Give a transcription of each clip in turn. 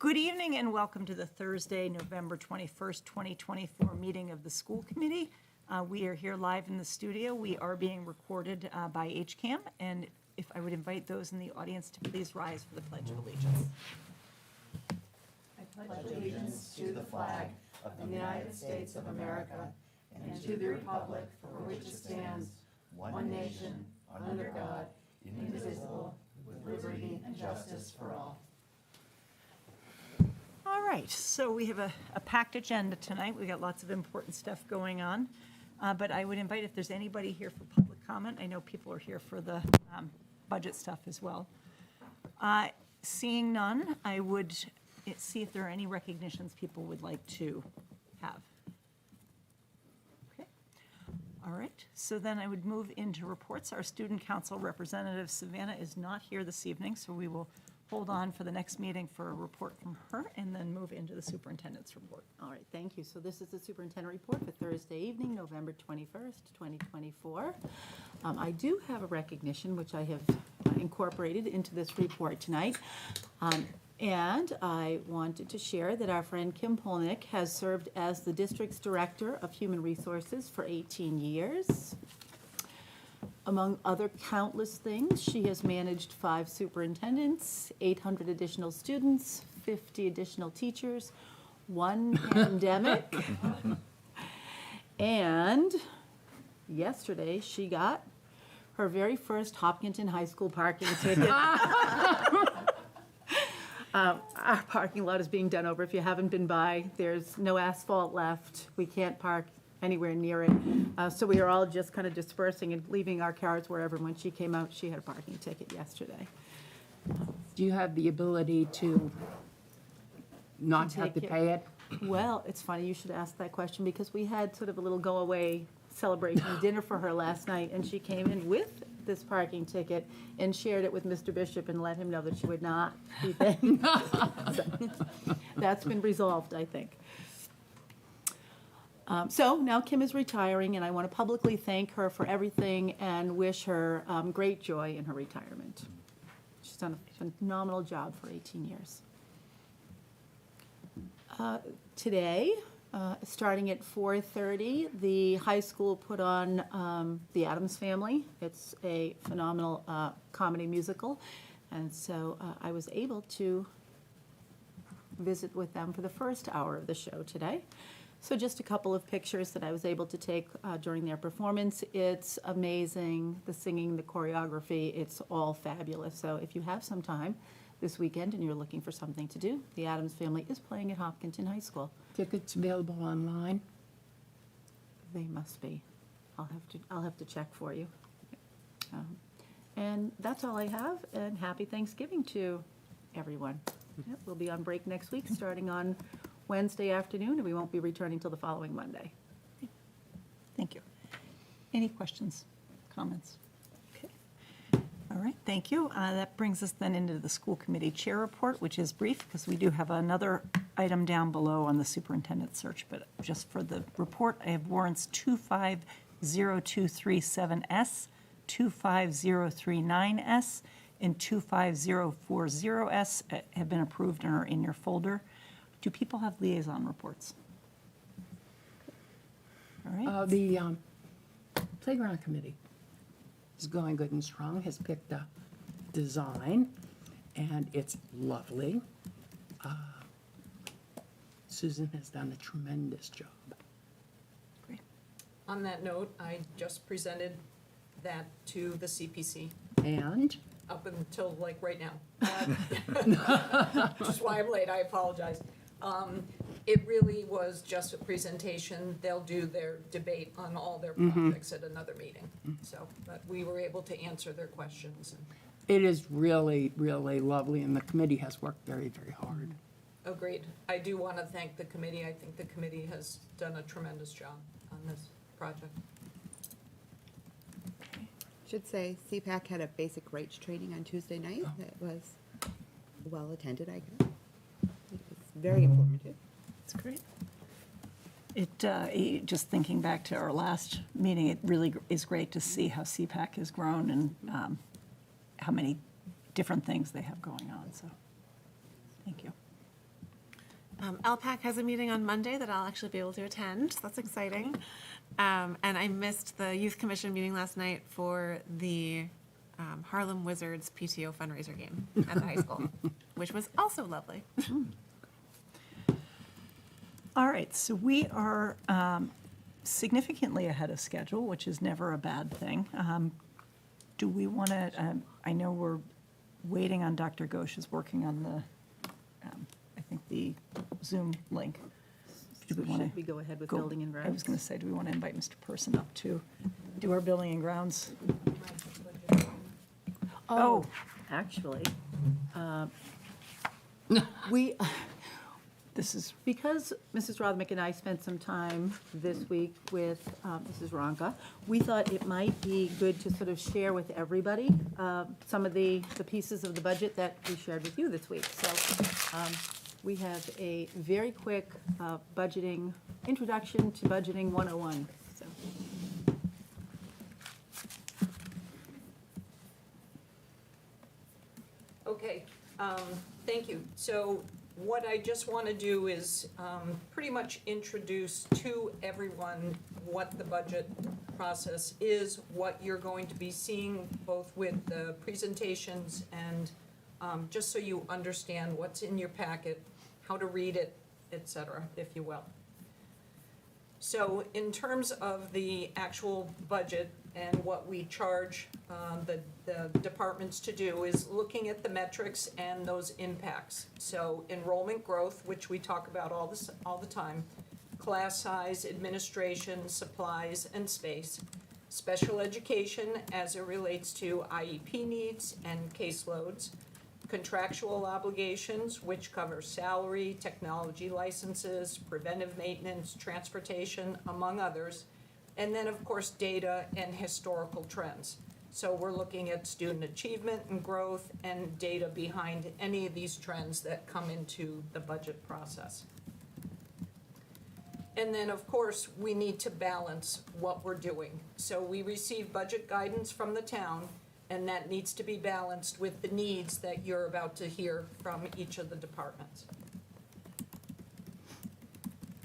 Good evening and welcome to the Thursday, November 21st, 2024 meeting of the school committee. We are here live in the studio. We are being recorded by HCAM, and if I would invite those in the audience to please rise for the Pledge of Allegiance. I pledge allegiance to the flag of the United States of America and to the republic for which it stands, one nation, under God, indivisible, with liberty and justice for all. All right, so we have a packed agenda tonight. We got lots of important stuff going on. But I would invite if there's anybody here for public comment. I know people are here for the budget stuff as well. Seeing none, I would see if there are any recognitions people would like to have. Okay. All right, so then I would move into reports. Our student council representative, Savannah, is not here this evening, so we will hold on for the next meeting for a report from her and then move into the superintendent's report. All right, thank you. So this is the superintendent report for Thursday evening, November 21st, 2024. I do have a recognition, which I have incorporated into this report tonight. And I wanted to share that our friend Kim Polnick has served as the district's director of human resources for 18 years. Among other countless things, she has managed 5 superintendents, 800 additional students, 50 additional teachers, 1 pandemic. And yesterday, she got her very first Hopkinton High School parking ticket. Our parking lot is being done over. If you haven't been by, there's no asphalt left. We can't park anywhere near it. So we are all just kind of dispersing and leaving our cars wherever. When she came out, she had a parking ticket yesterday. Do you have the ability to not have to take it? pay it? Well, it's funny you should ask that question because we had sort of a little go-away celebration dinner for her last night, and she came in with this parking ticket and shared it with Mr. Bishop and let him know that she would not be paying. So, that's been resolved, I think. So now Kim is retiring, and I want to publicly thank her for everything and wish her great joy in her retirement. She's done a phenomenal job for 18 years. Today, starting at 4:30, the high school put on The Addams Family. It's a phenomenal comedy musical, and so I was able to visit with them for the first hour of the show today. So just a couple of pictures that I was able to take during their performance. It's amazing, the singing, the choreography, it's all fabulous. So if you have some time this weekend and you're looking for something to do, The Addams Family is playing at Hopkinton High School. Tickets available online? They must be. I'll have to check for you. And that's all I have, and happy Thanksgiving to everyone. Yep, we'll be on break next week, starting on Wednesday afternoon, and we won't be returning till the following Monday. Thank you. Any questions, comments? Okay. All right, thank you. That brings us then into the school committee chair report, which is brief because we do have another item down below on the superintendent search, but just for the report, I have warrants 250237S, 25039S, and 25040S have been approved and are in your folder. Do people have liaison reports? All right. The playground committee is going good and strong, has picked a design, and it's lovely. Susan has done a tremendous job. Great. On that note, I just presented that to the CPC And up until like right now. Which is why I'm late, I apologize. It really was just a presentation. They'll do their debate on all their projects at another meeting. So, but we were able to answer their questions. it is really, really lovely, and the committee has worked very, very hard. Agreed. I do want to thank the committee. I think the committee has done a tremendous job on this project. Should say CPAC had a basic rights training on Tuesday night that was well attended, I guess. It was very informative. That's great. Just thinking back to our last meeting, it really is great to see how CPAC has grown and how many different things they have going on, so thank you. LPAC has a meeting on Monday that I'll actually be able to attend, so that's exciting. And I missed the Youth Commission meeting last night for the Harlem Wizards PTO fundraiser game at the high school, which was also lovely. All right, so we are significantly ahead of schedule, which is never a bad thing. Do we want to, I know we're waiting on Dr. Ghosh is working on the, I think the Zoom link. Do we want Should we to go ahead with building and I was grounds? going to say, do we want to invite Mr. Person up to do our building and grounds? Oh, Actually, we, this is, because Mrs. Rothmick and I spent some time this week with Mrs. Ronka, we thought it might be good to sort of share with everybody some of the pieces of the budget that we shared with you this week. So we have a very quick budgeting, introduction to budgeting 101. So Okay, thank you. So what I just want to do is pretty much introduce to everyone what the budget process is, what you're going to be seeing both with the presentations and just so you understand what's in your packet, how to read it, et cetera, if you will. So in terms of the actual budget and what we charge the departments to do is looking at the metrics and those impacts. So enrollment growth, which we talk about all the time, class size, administration, supplies, and space, special education as it relates to IEP needs and caseloads, contractual obligations, which cover salary, technology licenses, preventive maintenance, transportation, among others, and then, of course, data and historical trends. So we're looking at student achievement and growth and data behind any of these trends that come into the budget process. And then, of course, we need to balance what we're doing. So we receive budget guidance from the town, and that needs to be balanced with the needs that you're about to hear from each of the departments.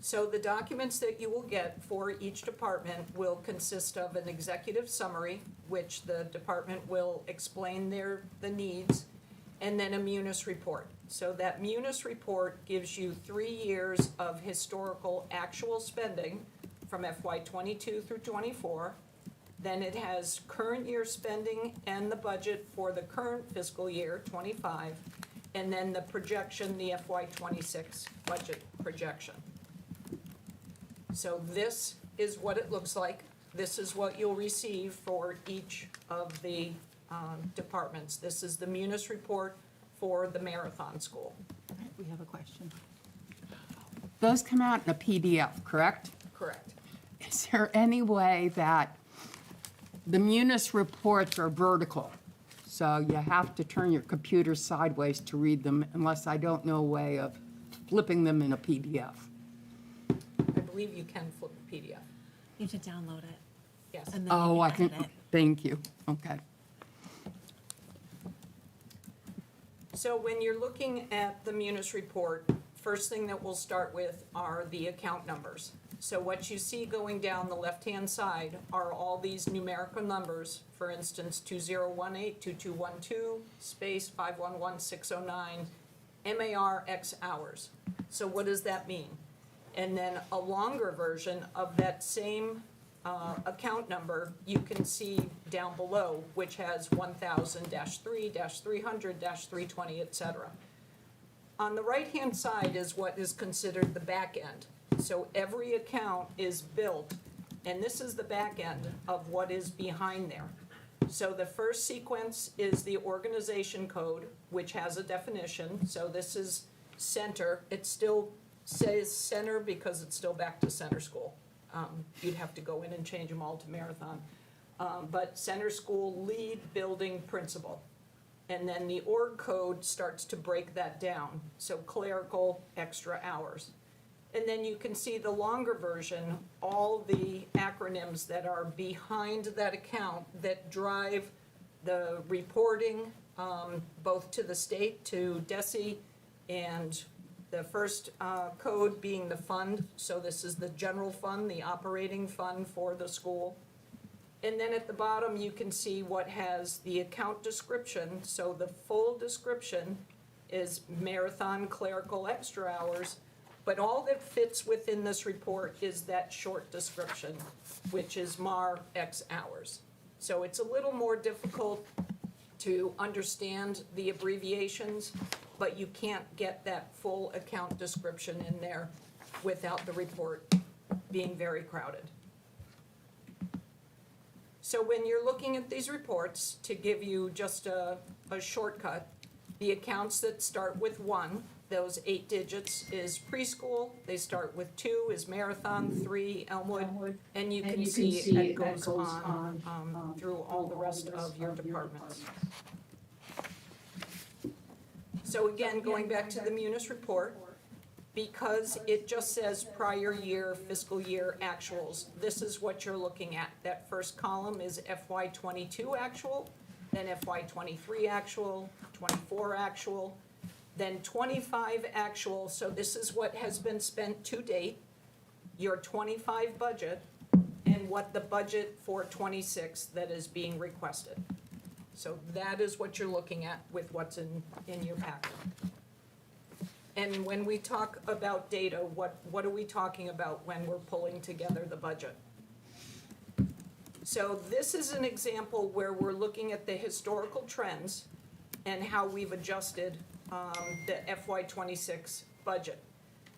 So the documents that you will get for each department will consist of an executive summary, which the department will explain the needs, and then a munis report. So that munis report gives you 3 years of historical actual spending from FY '22 through '24. Then it has current year spending and the budget for the current fiscal year, '25, and then the projection, the FY '26 budget projection. So this is what it looks like. This is what you'll receive for each of the departments. This is the munis report for the Marathon School. we have a question. Those come out in a PDF, correct? Correct. Is there any way that the munis reports are vertical? So you have to turn your computer sideways to read them unless I don't know a way of flipping them in a PDF. I believe you can flip a PDF. You have to download it. Yes. And then Oh, you I can, edit it. thank you, okay. So when you're looking at the munis report, first thing that we'll start with are the account numbers. So what you see going down the left-hand side are all these numerical numbers. For instance, 2018, 2212, space 511609, MAR X hours. So what does that mean? And then a longer version of that same account number you can see down below, which has 1000-3, -300, -320, et cetera. On the right-hand side is what is considered the back end. So every account is built, and this is the back end of what is behind there. So the first sequence is the organization code, which has a definition. So this is center. It still says center because it's still back to center school. You'd have to go in and change them all to Marathon. But center school, lead, building, principal. And then the org code starts to break that down. So clerical, extra hours. And then you can see the longer version, all the acronyms that are behind that account that drive the reporting, both to the state, to DESE, and The first code being the fund, so this is the general fund, the operating fund for the school. And then at the bottom, you can see what has the account description. So the full description is marathon clerical extra hours, but all that fits within this report is that short description, which is MAR X hours. So it's a little more difficult to understand the abbreviations, but you can't get that full account description in there without the report being very crowded. So when you're looking at these reports, to give you just a shortcut, the accounts that start with 1, those 8 digits is preschool, they start with 2 is Marathon, 3 Elmwood, and you can see it goes on through all the rest of your departments. So again, going back to the Munis report, because it just says prior year, fiscal year actuals, this is what you're looking at. That first column is FY '22 actual, then FY '23 actual, '24 actual, then '25 actual, so this is what has been spent to date, your '25 budget, and what the budget for '26 that is being requested. So that is what you're looking at with what's in your packet. And when we talk about data, what are we talking about when we're pulling together the budget? So this is an example where we're looking at the historical trends and how we've adjusted the FY '26 budget.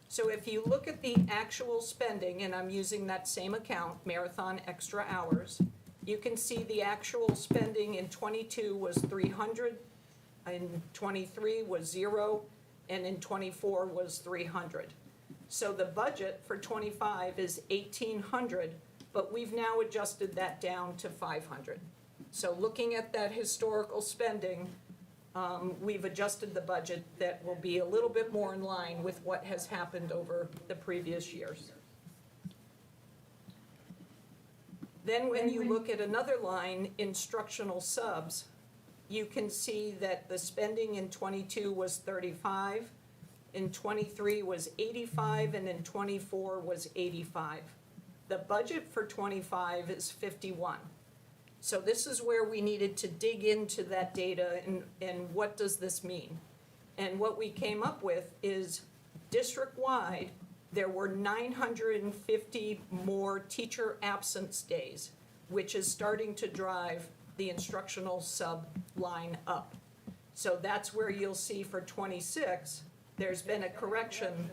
So if you look at the actual spending, and I'm using that same account, Marathon Extra Hours, you can see the actual spending in '22 was 300, in '23 was 0, and in '24 was 300. So the budget for '25 is 1,800, but we've now adjusted that down to 500. So looking at that historical spending, we've adjusted the budget that will be a little bit more in line with what has happened over the previous years. Then when you look at another line, instructional subs, you can see that the spending in '22 was 35, in '23 was 85, and in '24 was 85. The budget for '25 is 51. So this is where we needed to dig into that data and what does this mean? And what we came up with is district-wide, there were 950 more teacher absence days, which is starting to drive the instructional sub line up. So that's where you'll see for '26, there's been a correction,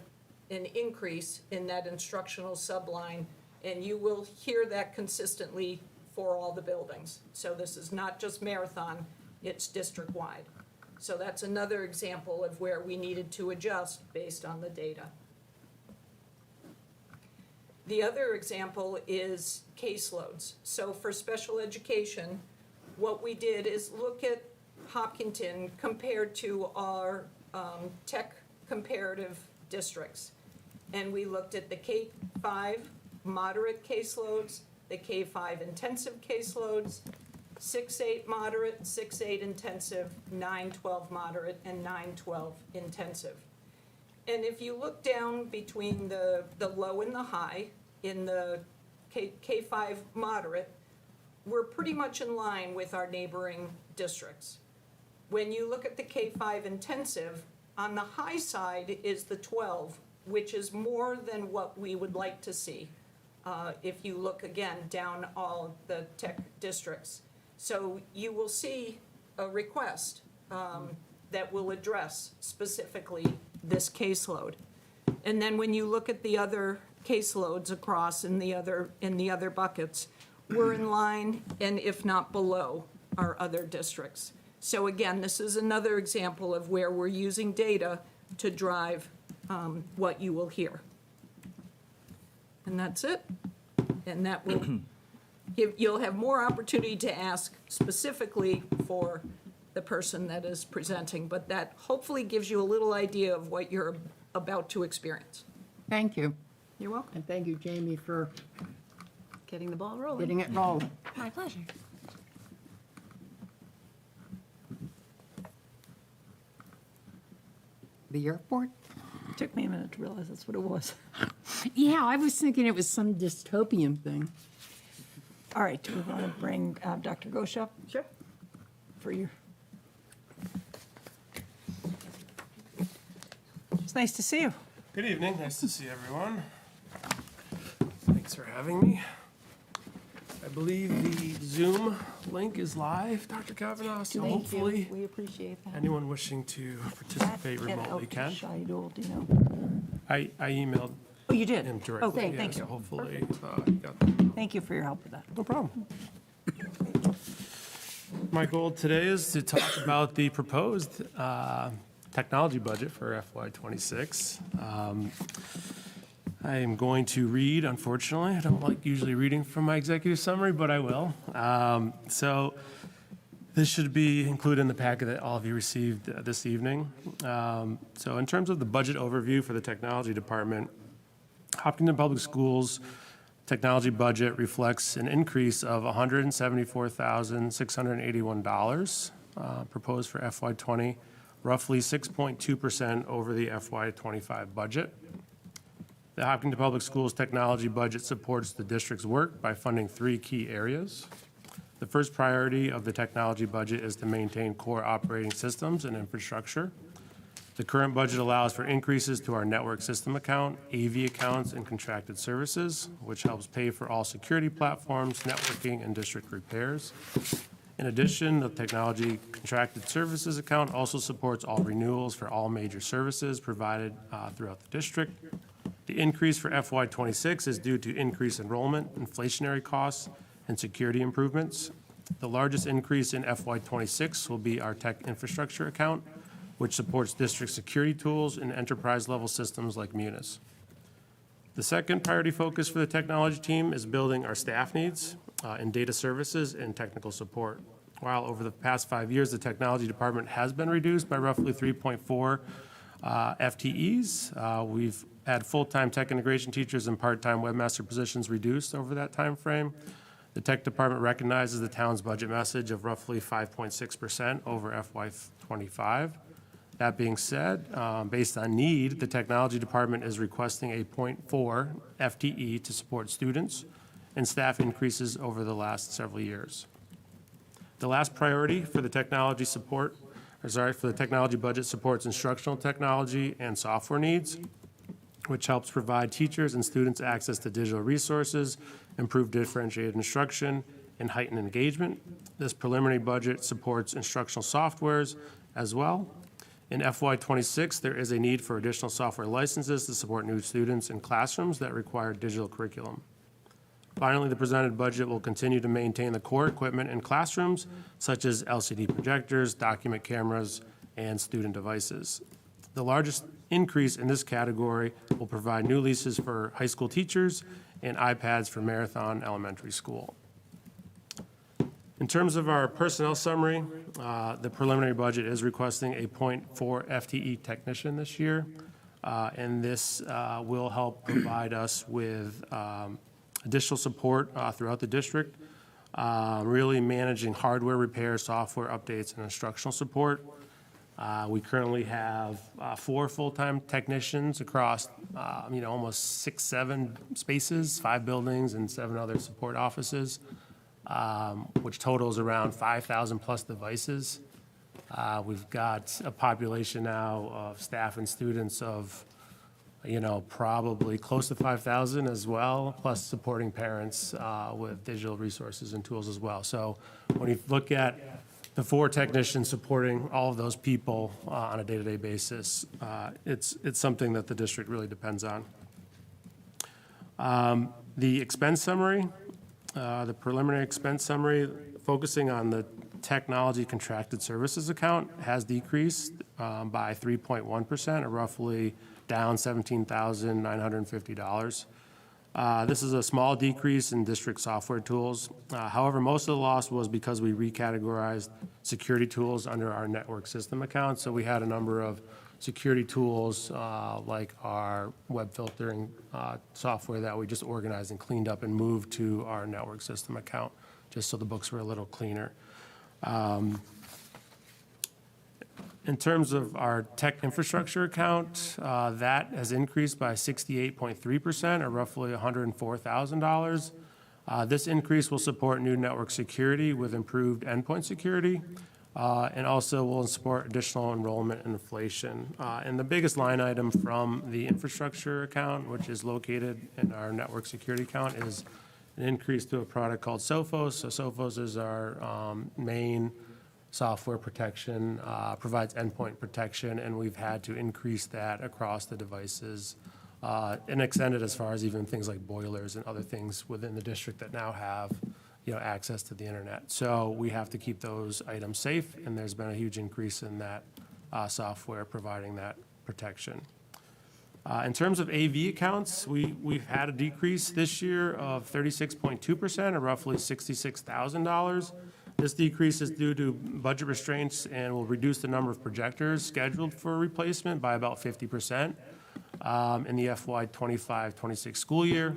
an increase in that instructional sub line, and you will hear that consistently for all the buildings. So this is not just Marathon, it's district-wide. So that's another example of where we needed to adjust based on the data. The other example is caseloads. So for special education, what we did is look at Hopkinton compared to our tech comparative districts. And we looked at the K-5 moderate caseloads, the K-5 intensive caseloads, 6-8 moderate, 6-8 intensive, 9-12 moderate, and 9-12 intensive. And if you look down between the low and the high in the K-5 moderate, we're pretty much in line with our neighboring districts. When you look at the K-5 intensive, on the high side is the 12, which is more than what we would like to see. If you look again down all the tech districts. So you will see a request that will address specifically this caseload. And then when you look at the other caseloads across in the other buckets, we're in line and if not below our other districts. So again, this is another example of where we're using data to drive what you will hear. And that's it. And that will you'll have more opportunity to ask specifically for the person that is presenting, but that hopefully gives you a little idea of what you're about to experience. Thank you. You're welcome. And thank you, Jamie, for Getting the ball rolling. getting it rolling. My pleasure. The airport? Took me a minute to realize that's what it was. Yeah, I was thinking it was some dystopian thing. All right, do we want to bring Dr. Ghosh up? Sure. For your. It's nice to see you. Good evening. Nice to see everyone. Thanks for having me. I believe the Zoom link is live, Dr. Kavanaugh, so hopefully We appreciate that. anyone wishing to participate remotely can. Shidul, do you know? I emailed Oh, you did? him Oh, directly. thank So you. hopefully, he got that. Thank you for your help with that. No problem. My goal today is to talk about the proposed technology budget for FY '26. I am going to read, unfortunately. I don't like usually reading from my executive summary, but I will. So this should be included in the packet that all of you received this evening. So in terms of the budget overview for the technology department, Hopkinton Public Schools technology budget reflects an increase of $174,681 proposed for FY '20, roughly 6.2% over the FY '25 budget. The Hopkinton Public Schools technology budget supports the district's work by funding three key areas. The first priority of the technology budget is to maintain core operating systems and infrastructure. The current budget allows for increases to our network system account, AV accounts, and contracted services, which helps pay for all security platforms, networking, and district repairs. In addition, the technology contracted services account also supports all renewals for all major services provided throughout the district. The increase for FY '26 is due to increased enrollment, inflationary costs, and security improvements. The largest increase in FY '26 will be our tech infrastructure account, which supports district security tools and enterprise-level systems like Munis. The second priority focus for the technology team is building our staff needs in data services and technical support. While over the past 5 years, the technology department has been reduced by roughly 3.4 FTEs, we've had full-time tech integration teachers and part-time webmaster positions reduced over that time frame. The tech department recognizes the town's budget message of roughly 5.6% over FY '25. That being said, based on need, the technology department is requesting a 0.4 FTE to support students and staff increases over the last several years. The last priority for the technology budget supports instructional technology and software needs, which helps provide teachers and students access to digital resources, improve differentiated instruction, and heighten engagement. This preliminary budget supports instructional softwares as well. In FY '26, there is a need for additional software licenses to support new students in classrooms that require digital curriculum. Finally, the presented budget will continue to maintain the core equipment in classrooms, such as LCD projectors, document cameras, and student devices. The largest increase in this category will provide new leases for high school teachers and iPads for Marathon Elementary School. In terms of our personnel summary, the preliminary budget is requesting a 0.4 FTE technician this year, and this will help provide us with additional support throughout the district, really managing hardware repair, software updates, and instructional support. We currently have 4 full-time technicians across, almost 6, 7 spaces, 5 buildings, and 7 other support offices, which totals around 5,000 plus devices. We've got a population now of staff and students of, probably close to 5,000 as well, plus supporting parents with digital resources and tools as well. So when you look at the 4 technicians supporting all of those people on a day-to-day basis, it's something that the district really depends on. The expense summary, the preliminary expense summary, focusing on the technology contracted services account, has decreased by 3.1%, or roughly down $17,950. This is a small decrease in district software tools. However, most of the loss was because we recategorized security tools under our network system account. So we had a number of security tools like our web filtering software that we just organized and cleaned up and moved to our network system account, just so the books were a little cleaner. In terms of our tech infrastructure account, that has increased by 68.3%, or roughly $104,000. This increase will support new network security with improved endpoint security, and also will support additional enrollment and inflation. And the biggest line item from the infrastructure account, which is located in our network security account, is an increase to a product called Sophos. So Sophos is our main software protection, provides endpoint protection, and we've had to increase that across the devices and extend it as far as even things like boilers and other things within the district that now have, access to the internet. So we have to keep those items safe, and there's been a huge increase in that software providing that protection. In terms of AV accounts, we've had a decrease this year of 36.2%, or roughly $66,000. This decrease is due to budget restraints and will reduce the number of projectors scheduled for replacement by about 50% in the FY '25-26 school year.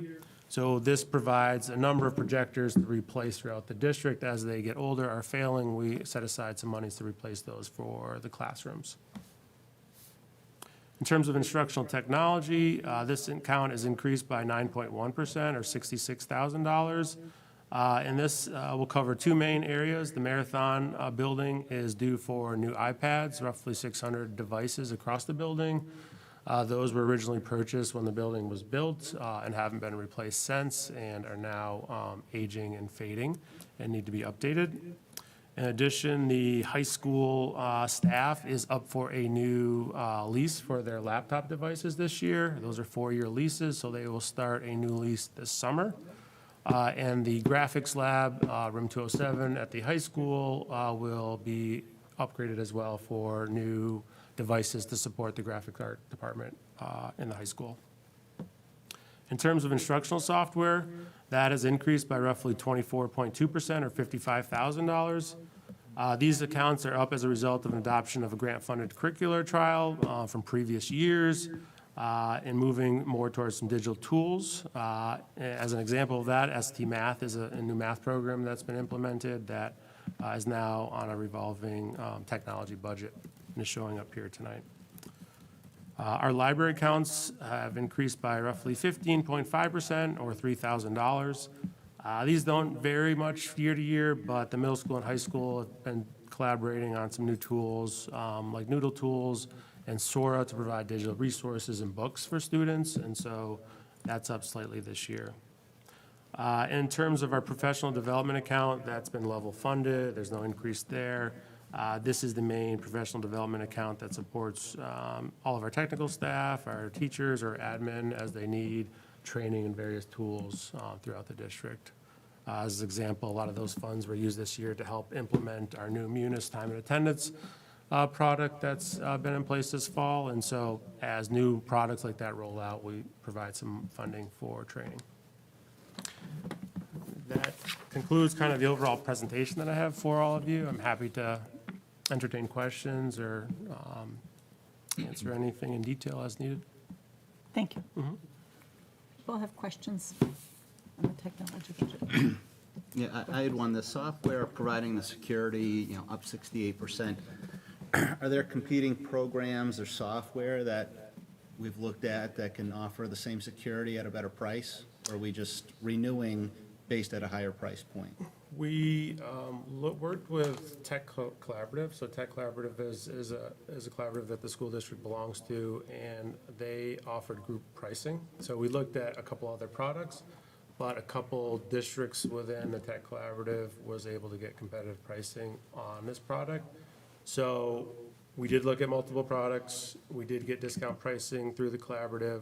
So this provides a number of projectors to replace throughout the district. As they get older or failing, we set aside some monies to replace those for the classrooms. In terms of instructional technology, this account is increased by 9.1%, or $66,000. And this will cover two main areas. The Marathon building is due for new iPads, roughly 600 devices across the building. Those were originally purchased when the building was built and haven't been replaced since, and are now aging and fading and need to be updated. In addition, the high school staff is up for a new lease for their laptop devices this year. Those are 4-year leases, so they will start a new lease this summer. And the graphics lab, room 207 at the high school, will be upgraded as well for new devices to support the graphic art department in the high school. In terms of instructional software, that has increased by roughly 24.2%, or $55,000. These accounts are up as a result of an adoption of a grant-funded curricular trial from previous years, and moving more towards some digital tools. As an example of that, ST Math is a new math program that's been implemented that is now on a revolving technology budget and is showing up here tonight. Our library accounts have increased by roughly 15.5%, or $3,000. These don't vary much year to year, but the middle school and high school have been collaborating on some new tools, like Noodle Tools and Sora, to provide digital resources and books for students, and so that's up slightly this year. In terms of our professional development account, that's been level funded. There's no increase there. This is the main professional development account that supports all of our technical staff, our teachers, or admin as they need training and various tools throughout the district. As an example, a lot of those funds were used this year to help implement our new Munis time and attendance product that's been in place this fall. And so as new products like that roll out, we provide some funding for training. That concludes kind of the overall presentation that I have for all of you. I'm happy to entertain questions or answer anything in detail as needed. Thank you. People have questions on the technology budget? Yeah, I had one, the software providing the security, up 68%. Are there competing programs or software that we've looked at that can offer the same security at a better price? Or are we just renewing based at a higher price point? We worked with Tech Collaborative. So Tech Collaborative is a collaborative that the school district belongs to, and they offered group pricing. So we looked at a couple other products, but a couple districts within the Tech Collaborative was able to get competitive pricing on this product. So we did look at multiple products. We did get discount pricing through the collaborative,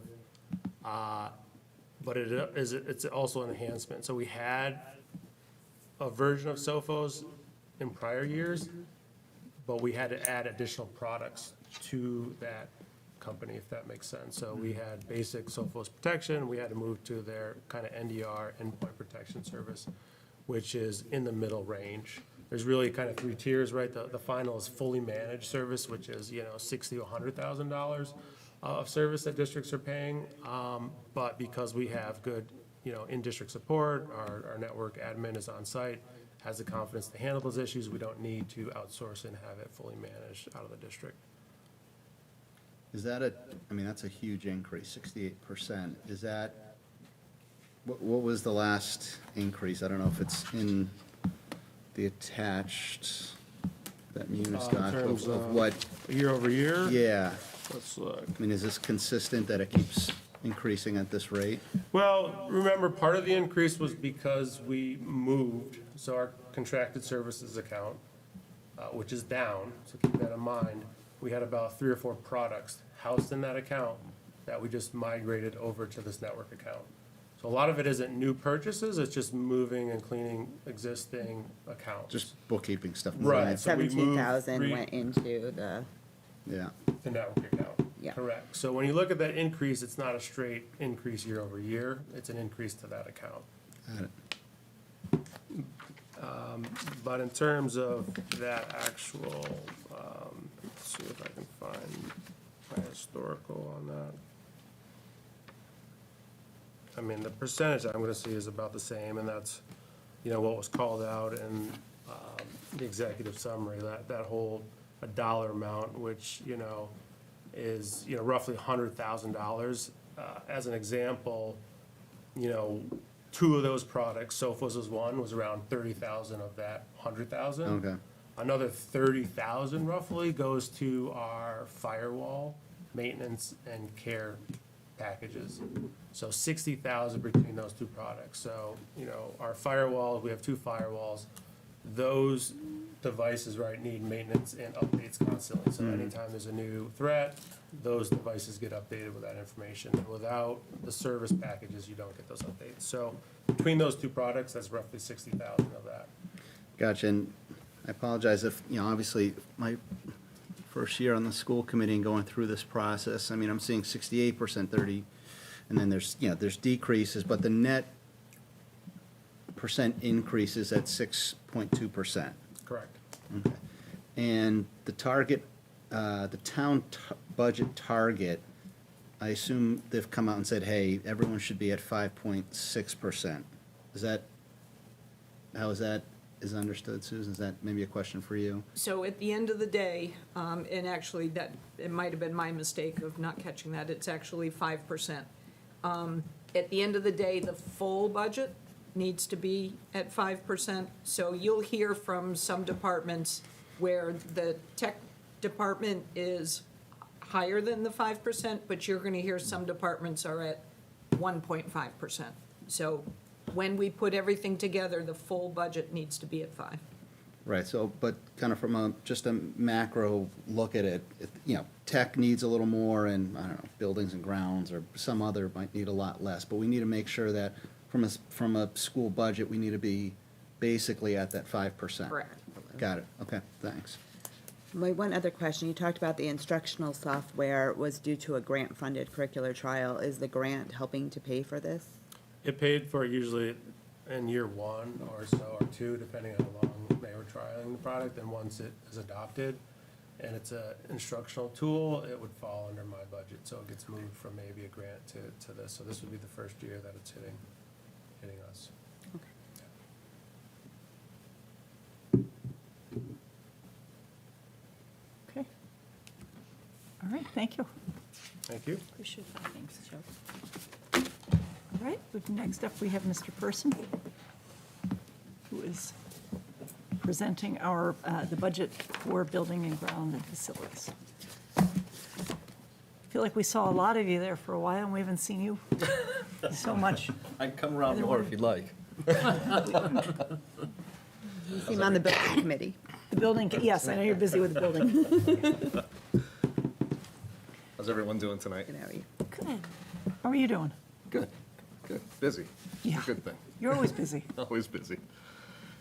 but it's also an enhancement. So we had a version of Sophos in prior years, but we had to add additional products to that company, if that makes sense. So we had basic Sophos protection. We had to move to their kind of NDR, endpoint protection service, which is in the middle range. There's really kind of 3 tiers, right? The final is fully managed service, which is, $60,000 to $100,000 of service that districts are paying. But because we have good, in-district support, our network admin is on site, has the confidence to handle those issues. We don't need to outsource and have it fully managed out of the district. Is that I mean, that's a huge increase, 68%. Is that, what was the last increase? I don't know if it's in the attached, that Munis In doc terms of what, Year over year? yeah. Let's look. I mean, is this consistent that it keeps increasing at this rate? Well, remember, part of the increase was because we moved, so our contracted services account, which is down, so keep that in mind. We had about 3 or 4 products housed in that account that we just migrated over to this network account. So a lot of it isn't new purchases, it's just moving and cleaning existing accounts. Just bookkeeping stuff? Right. So we moved 17,000 three- went into the, Yeah. The network account. Yeah. Correct. So when you look at that increase, it's not a straight increase year over year, it's an increase to that account. Got it. But in terms of that actual, let's see if I can find my historical on that. I mean, the percentage I'm gonna see is about the same, and that's, what was called out in the executive summary, that whole, a dollar amount, which, is, roughly $100,000. As an example, 2 of those products, Sophos was one, was around 30,000 of that 100,000. Okay. Another 30,000 roughly goes to our firewall maintenance and care packages. So 60,000 between those 2 products. So, our firewall, we have 2 firewalls. Those devices, right, need maintenance and updates constantly. So anytime there's a new threat, those devices get updated with that information. And without the service packages, you don't get those updates. So between those 2 products, that's roughly 60,000 of that. Gotcha, and I apologize if, obviously, my first year on the school committee and going through this process, I mean, I'm seeing 68%, 30, and then there's, there's decreases, but the net percent increase is at 6.2%. Correct. Okay. And the target, the town budget target, I assume they've come out and said, hey, everyone should be at 5.6%. Is that, how is that is understood, Susan? Is that maybe a question for you? So at the end of the day, and actually that, it might have been my mistake of not catching that, it's actually 5%. At the end of the day, the full budget needs to be at 5%. So you'll hear from some departments where the tech department is higher than the 5%, but you're gonna hear some departments are at 1.5%. So when we put everything together, the full budget needs to be at 5. Right, so, but kind of from just a macro look at it, tech needs a little more, and, I don't know, buildings and grounds or some other might need a lot less, but we need to make sure that from a school budget, we need to be basically at that 5%. Correct. Got it, okay, thanks. my one other question, you talked about the instructional software was due to a grant-funded curricular trial. Is the grant helping to pay for this? It paid for it usually in year 1 or so, or 2, depending on how long they were trialing the product. And once it is adopted and it's an instructional tool, it would fall under my budget. So it gets moved from maybe a grant to this. So this would be the first year that it's hitting us. Okay. All right, thank you. Thank you. Appreciate that. Thanks, Joe. All right, next up, we have Mr. Person, who is presenting our, the budget for building and ground and facilities. I feel like we saw a lot of you there for a while, and we haven't seen you so much. I can come around more if you'd like. You seem on the building committee. The building, yes, I know you're busy with the building. How's everyone doing tonight? You know, you- Good. How are you doing? Good, good. Busy. Yeah. Good thing. You're always busy. Always busy.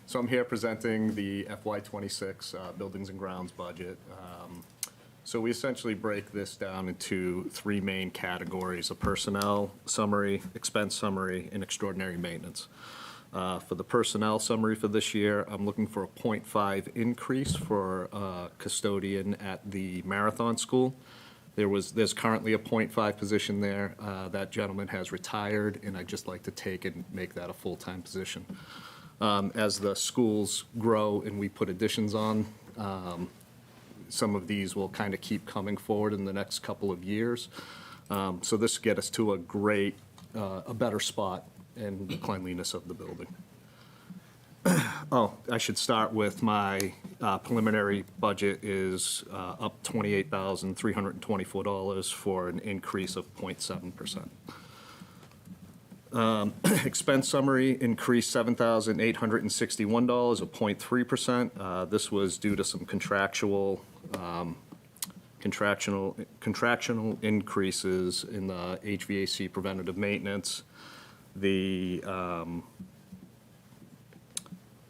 So I'm here presenting the FY '26 Buildings and Grounds budget. So we essentially break this down into 3 main categories: a personnel summary, expense summary, and extraordinary maintenance. For the personnel summary for this year, I'm looking for a 0.5 increase for custodian at the Marathon School. There's currently a 0.5 position there. That gentleman has retired, and I'd just like to take and make that a full-time position. As the schools grow and we put additions on, some of these will kind of keep coming forward in the next couple of years. So this will get us to a better spot in the cleanliness of the building. Oh, I should start with my preliminary budget is up $28,324 for an increase of 0.7%. Expense summary increased $7,861, or 0.3%. This was due to some contractual increases in the HVAC preventative maintenance. The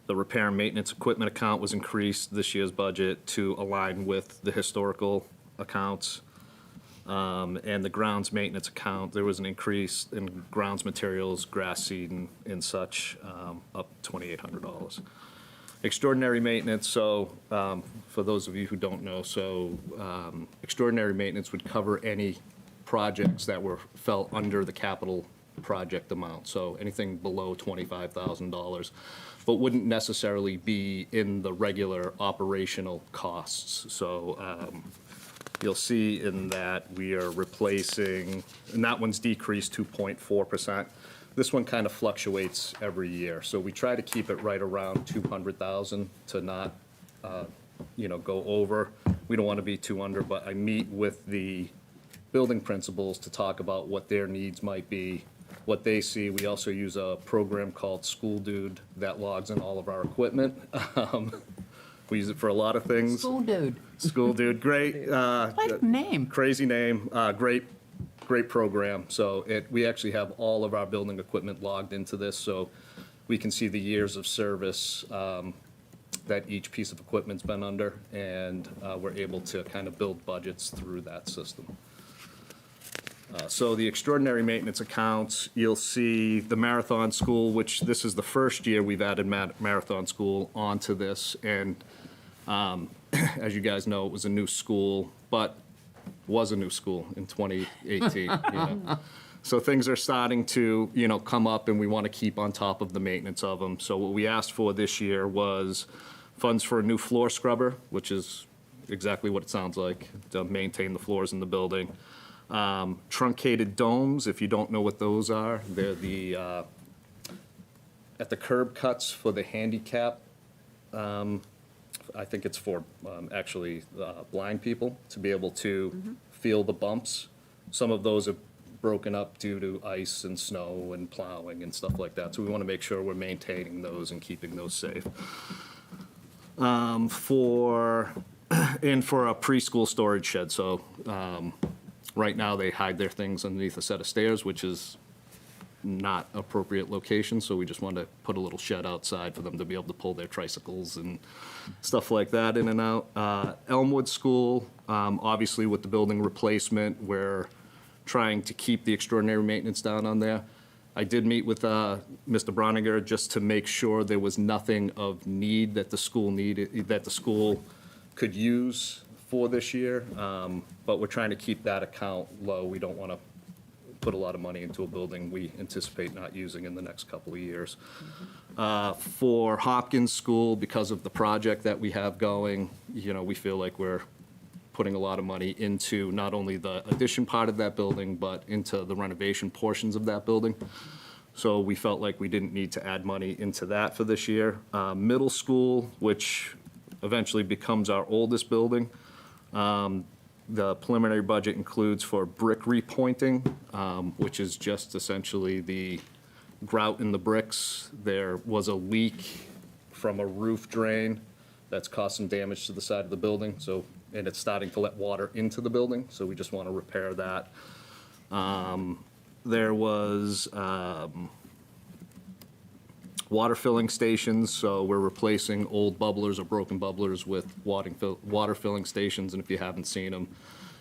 repair and maintenance equipment account was increased this year's budget to align with the historical accounts. And the grounds maintenance account, there was an increase in grounds materials, grass seed and such, up $2,800. Extraordinary maintenance, so for those of you who don't know, extraordinary maintenance would cover any projects that fell under the capital project amount, so anything below $25,000, but wouldn't necessarily be in the regular operational costs. So you'll see in that we are replacing, and that one's decreased 2.4%. This one kind of fluctuates every year, so we try to keep it right around 200,000 to not, go over. We don't want to be too under, but I meet with the building principals to talk about what their needs might be, what they see. We also use a program called School Dude that logs in all of our equipment. We use it for a lot of things. School Dude. School Dude, great. What name? Crazy name, great program. So we actually have all of our building equipment logged into this, so we can see the years of service that each piece of equipment's been under, and we're able to kind of build budgets through that system. So the extraordinary maintenance accounts, you'll see the Marathon School, which this is the first year we've added Marathon School onto this, and as you guys know, it was a new school, but was a new school in 2018. So things are starting to, come up, and we want to keep on top of the maintenance of them. So what we asked for this year was funds for a new floor scrubber, which is exactly what it sounds like, to maintain the floors in the building. Truncated domes, if you don't know what those are, they're the, at the curb cuts for the handicap. I think it's for actually blind people to be able to feel the bumps. Some of those are broken up due to ice and snow and plowing and stuff like that. So we want to make sure we're maintaining those and keeping those safe. For a preschool storage shed, so right now they hide their things underneath a set of stairs, which is not appropriate location, so we just wanted to put a little shed outside for them to be able to pull their tricycles and stuff like that in and out. Elmwood School, obviously with the building replacement, we're trying to keep the extraordinary maintenance down on there. I did meet with Mr. Broniger just to make sure there was nothing of need that the school needed, that the school could use for this year, but we're trying to keep that account low. We don't want to put a lot of money into a building we anticipate not using in the next couple of years. For Hopkins School, because of the project that we have going, we feel like we're putting a lot of money into not only the addition part of that building, but into the renovation portions of that building. So we felt like we didn't need to add money into that for this year. Middle school, which eventually becomes our oldest building, the preliminary budget includes for brick repointing, which is just essentially the grout in the bricks. There was a leak from a roof drain that's caused some damage to the side of the building, and it's starting to let water into the building, so we just want to repair that. There was water filling stations, so we're replacing old bubblers or broken bubblers with water filling stations, and if you haven't seen them,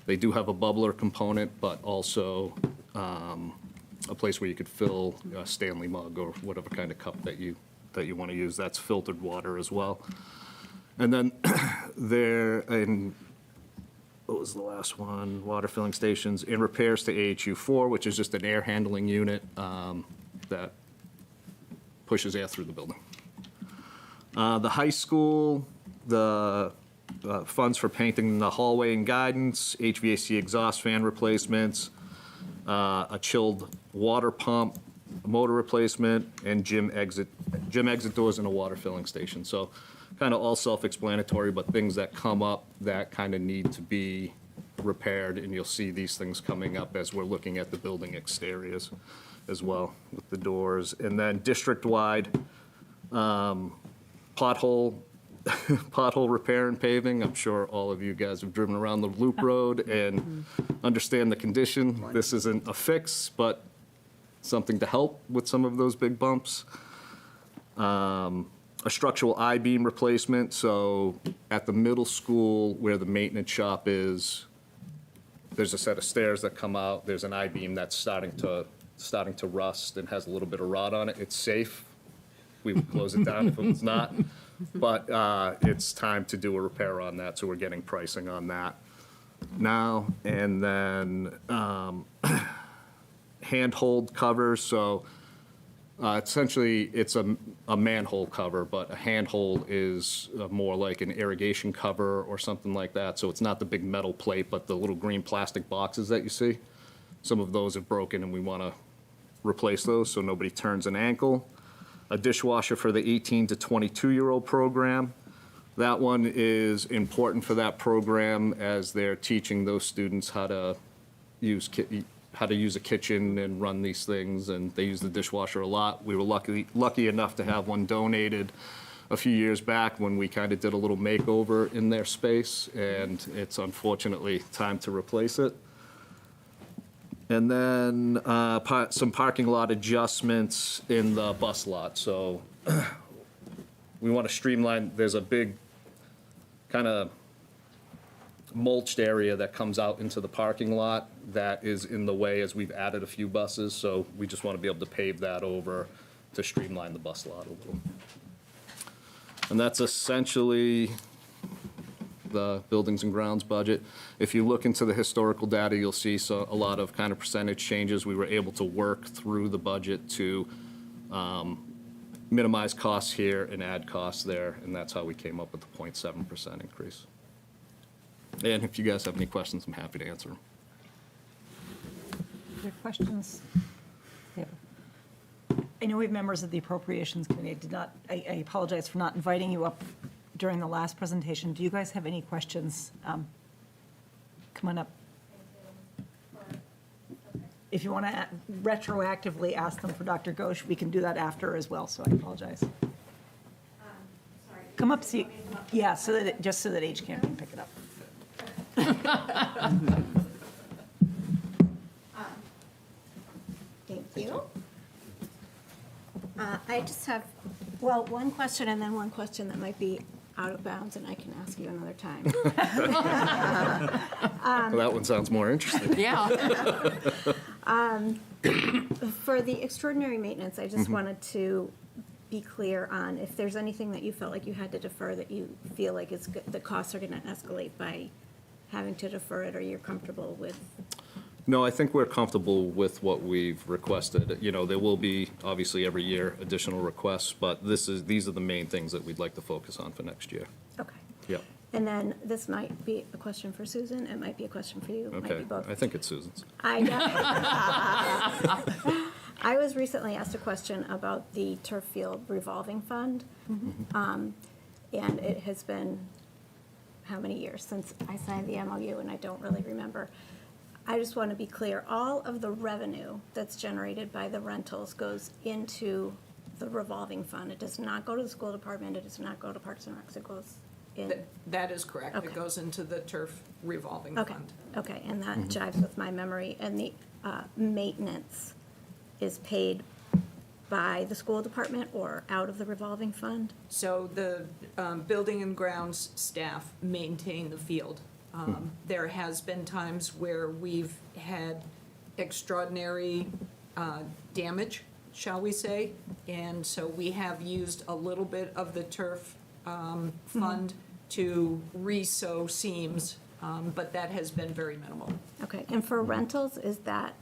they do have a bubbler component, but also a place where you could fill a Stanley mug or whatever kind of cup that you want to use. That's filtered water as well. And then what was the last one? Water filling stations in repairs to AHU4, which is just an air handling unit that pushes air through the building. The high school, the funds for painting the hallway and guidance, HVAC exhaust fan replacements, a chilled water pump, motor replacement, and gym exit doors and a water filling station. So kind of all self-explanatory, but things that come up that kind of need to be repaired, and you'll see these things coming up as we're looking at the building exteriors as well with the doors. And then district-wide, pothole repair and paving. I'm sure all of you guys have driven around the Loop Road and understand the condition. This isn't a fix, but something to help with some of those big bumps. A structural I-beam replacement, so at the middle school where the maintenance shop is, there's a set of stairs that come out, there's an I-beam that's starting to rust and has a little bit of rot on it. It's safe. We would close it down if it was not, but it's time to do a repair on that, so we're getting pricing on that now. And then handhold covers, so essentially, it's a manhole cover, but a handhold is more like an irrigation cover or something like that. So it's not the big metal plate, but the little green plastic boxes that you see. Some of those have broken, and we want to replace those so nobody turns an ankle. A dishwasher for the 18 to 22-year-old program. That one is important for that program as they're teaching those students how to use a kitchen and run these things, and they use the dishwasher a lot. We were lucky enough to have one donated a few years back when we kind of did a little makeover in their space, and it's unfortunately time to replace it. And then some parking lot adjustments in the bus lot. So we want to streamline, there's a big kind of mulched area that comes out into the parking lot that is in the way as we've added a few buses, so we just want to be able to pave that over to streamline the bus lot a little. And that's essentially the buildings and grounds budget. If you look into the historical data, you'll see a lot of kind of percentage changes. We were able to work through the budget to minimize costs here and add costs there, and that's how we came up with the 0.7% increase. And if you guys have any questions, I'm happy to answer them. Other questions? Yeah. I know we have members of the Appropriations Committee. I apologize for not inviting you up during the last presentation. Do you guys have any questions? Come on up. If you want to retroactively ask them for Dr. Ghosh, we can do that after as well, so I apologize. Come up, see, yeah, just so that H can pick it up. Thank you. I just have, well, one question and then one question that might be out of bounds, and I can ask you another time. Well, that one sounds more interesting. Yeah. For the extraordinary maintenance, I just wanted to be clear on if there's anything that you felt like you had to defer that you feel like the costs are going to escalate by having to defer it, or you're comfortable with? No, I think we're comfortable with what we've requested. You know, there will be, obviously, every year additional requests, but these are the main things that we'd like to focus on for next year. Okay. Yep. And then this might be a question for Susan, it might be a question for you, it might Okay, be both. I think it's Susan's. I was recently asked a question about the turf field revolving fund. And it has been, how many years since I signed the MOU, and I don't really remember. I just want to be clear, all of the revenue that's generated by the rentals goes into the revolving fund. It does not go to the school department, it does not go to Parks and Recs, it goes in. That is correct. Okay. It goes into the turf revolving Okay, fund. okay, and that jives with my memory. And the maintenance is paid by the school department or out of the revolving fund? So the building and grounds staff maintain the field. There has been times where we've had extraordinary damage, shall we say, and so we have used a little bit of the turf fund to re-sew seams, but that has been very minimal. Okay, and for rentals, is that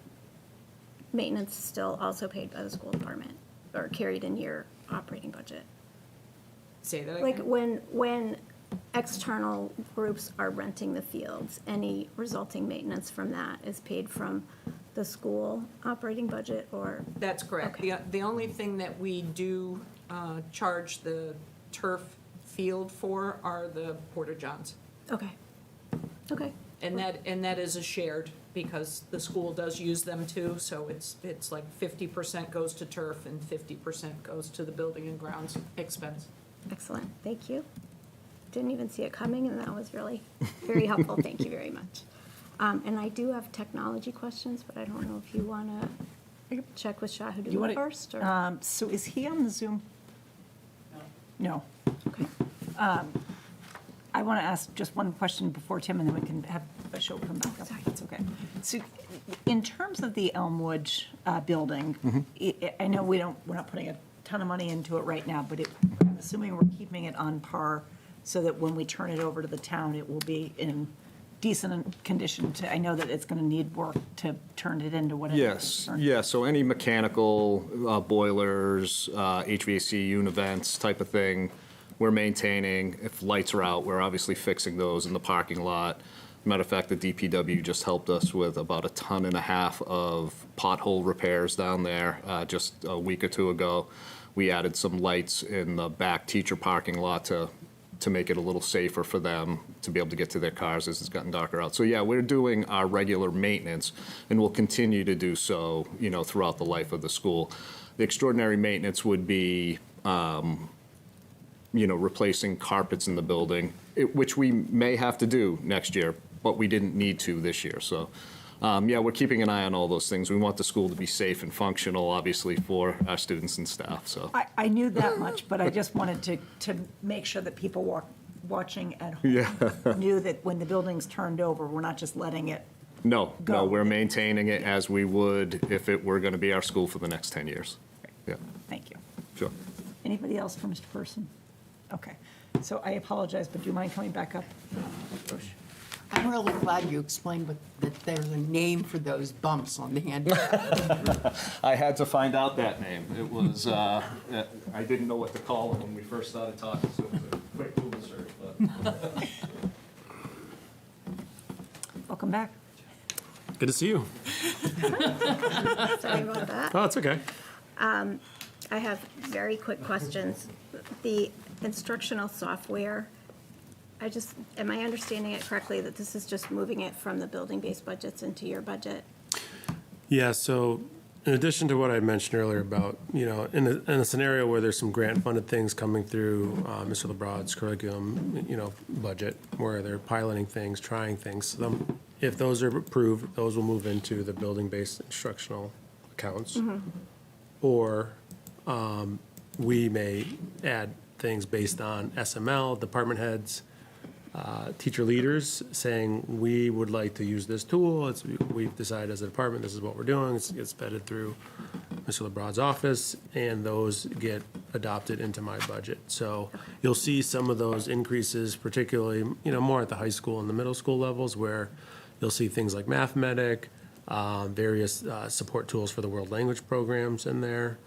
maintenance still also paid by the school department or carried in your operating budget? Say that Like again? when external groups are renting the fields, any resulting maintenance from that is paid from the school operating budget or? That's correct. Okay. The only thing that we do charge the turf field for are the porta-johns. Okay. Okay. And that is a shared, because the school does use them too, so it's like 50% goes to turf and 50% goes to the building and grounds expense. Excellent. Thank you. Didn't even see it coming, and that was really very helpful. Thank you very much. And I do have technology questions, but I don't know if you want to check with Shah who to You do want it first, or? to, so is he on the Zoom? No. Okay. I want to ask just one question before Tim, and then we can have a show come back up, if that's okay. So in terms of the Elmwood building, I know we're not putting a ton of money into it right now, but I'm assuming we're keeping it on par so that when we turn it over to the town, it will be in decent condition to, I know that it's going to need work to turn it into what it is. Yes, yeah, so any mechanical boilers, HVAC univents type of thing, we're maintaining. If lights are out, we're obviously fixing those in the parking lot. Matter of fact, the DPW just helped us with about 1.5 tons of pothole repairs down there just a week or two ago. We added some lights in the back teacher parking lot to make it a little safer for them to be able to get to their cars as it's gotten darker out. So yeah, we're doing our regular maintenance, and we'll continue to do so, throughout the life of the school. The extraordinary maintenance would be, replacing carpets in the building, which we may have to do next year, but we didn't need to this year. So, yeah, we're keeping an eye on all those things. We want the school to be safe and functional, obviously, for our students and staff, so. I knew that much, but I just wanted to make sure that people watching at home knew that when the building's turned over, we're not just letting it. No, Go. we're maintaining it as we would if it were going to be our school for the next 10 years. Yeah, Thank you. sure. Anybody else for Mr. Person? Okay. So I apologize, but do you mind coming back up? Roche? I'm really glad you explained that there's a name for those bumps on the handicap. I had to find out that name. It was, I didn't know what to call it when we first started talking, so it was a quick Google search, but. Welcome back. Good to see you. Sorry about that. Oh, it's okay. I have very quick questions. The instructional software, am I understanding it correctly that this is just moving it from the building-based budgets into your budget? Yeah, so in addition to what I mentioned earlier about, in a scenario where there's some grant-funded things coming through Mr. LeBron's curriculum, budget, where they're piloting things, trying things, if those are approved, those will move into the building-based instructional accounts. Or we may add things based on SML, department heads, teacher leaders saying, we would like to use this tool. We've decided as a department, this is what we're doing. It gets vetted through Mr. LeBron's office, and those get adopted into my budget. So you'll see some of those increases, particularly, more at the high school and the middle school levels, where you'll see things like Mathematic, various support tools for the world language programs in there,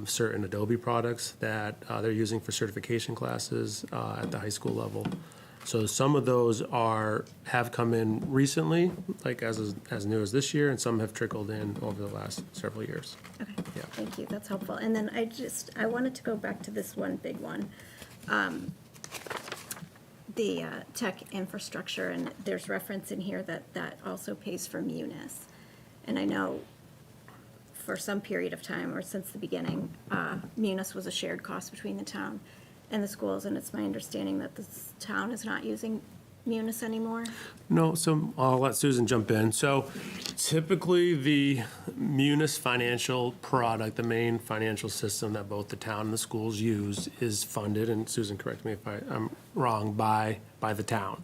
certain Adobe products that they're using for certification classes at the high school level. So some of those have come in recently, like as new as this year, and some have trickled in over the last several years. Okay, Yeah. thank you, that's helpful. And then I wanted to go back to this one big one. The tech infrastructure, and there's reference in here that also pays for Munis. And I know for some period of time, or since the beginning, Munis was a shared cost between the town and the schools, and it's my understanding that this town is not using Munis anymore? No, so I'll let Susan jump in. So typically, the Munis financial product, the main financial system that both the town and the schools use, is funded, and Susan, correct me if I'm wrong, by the town.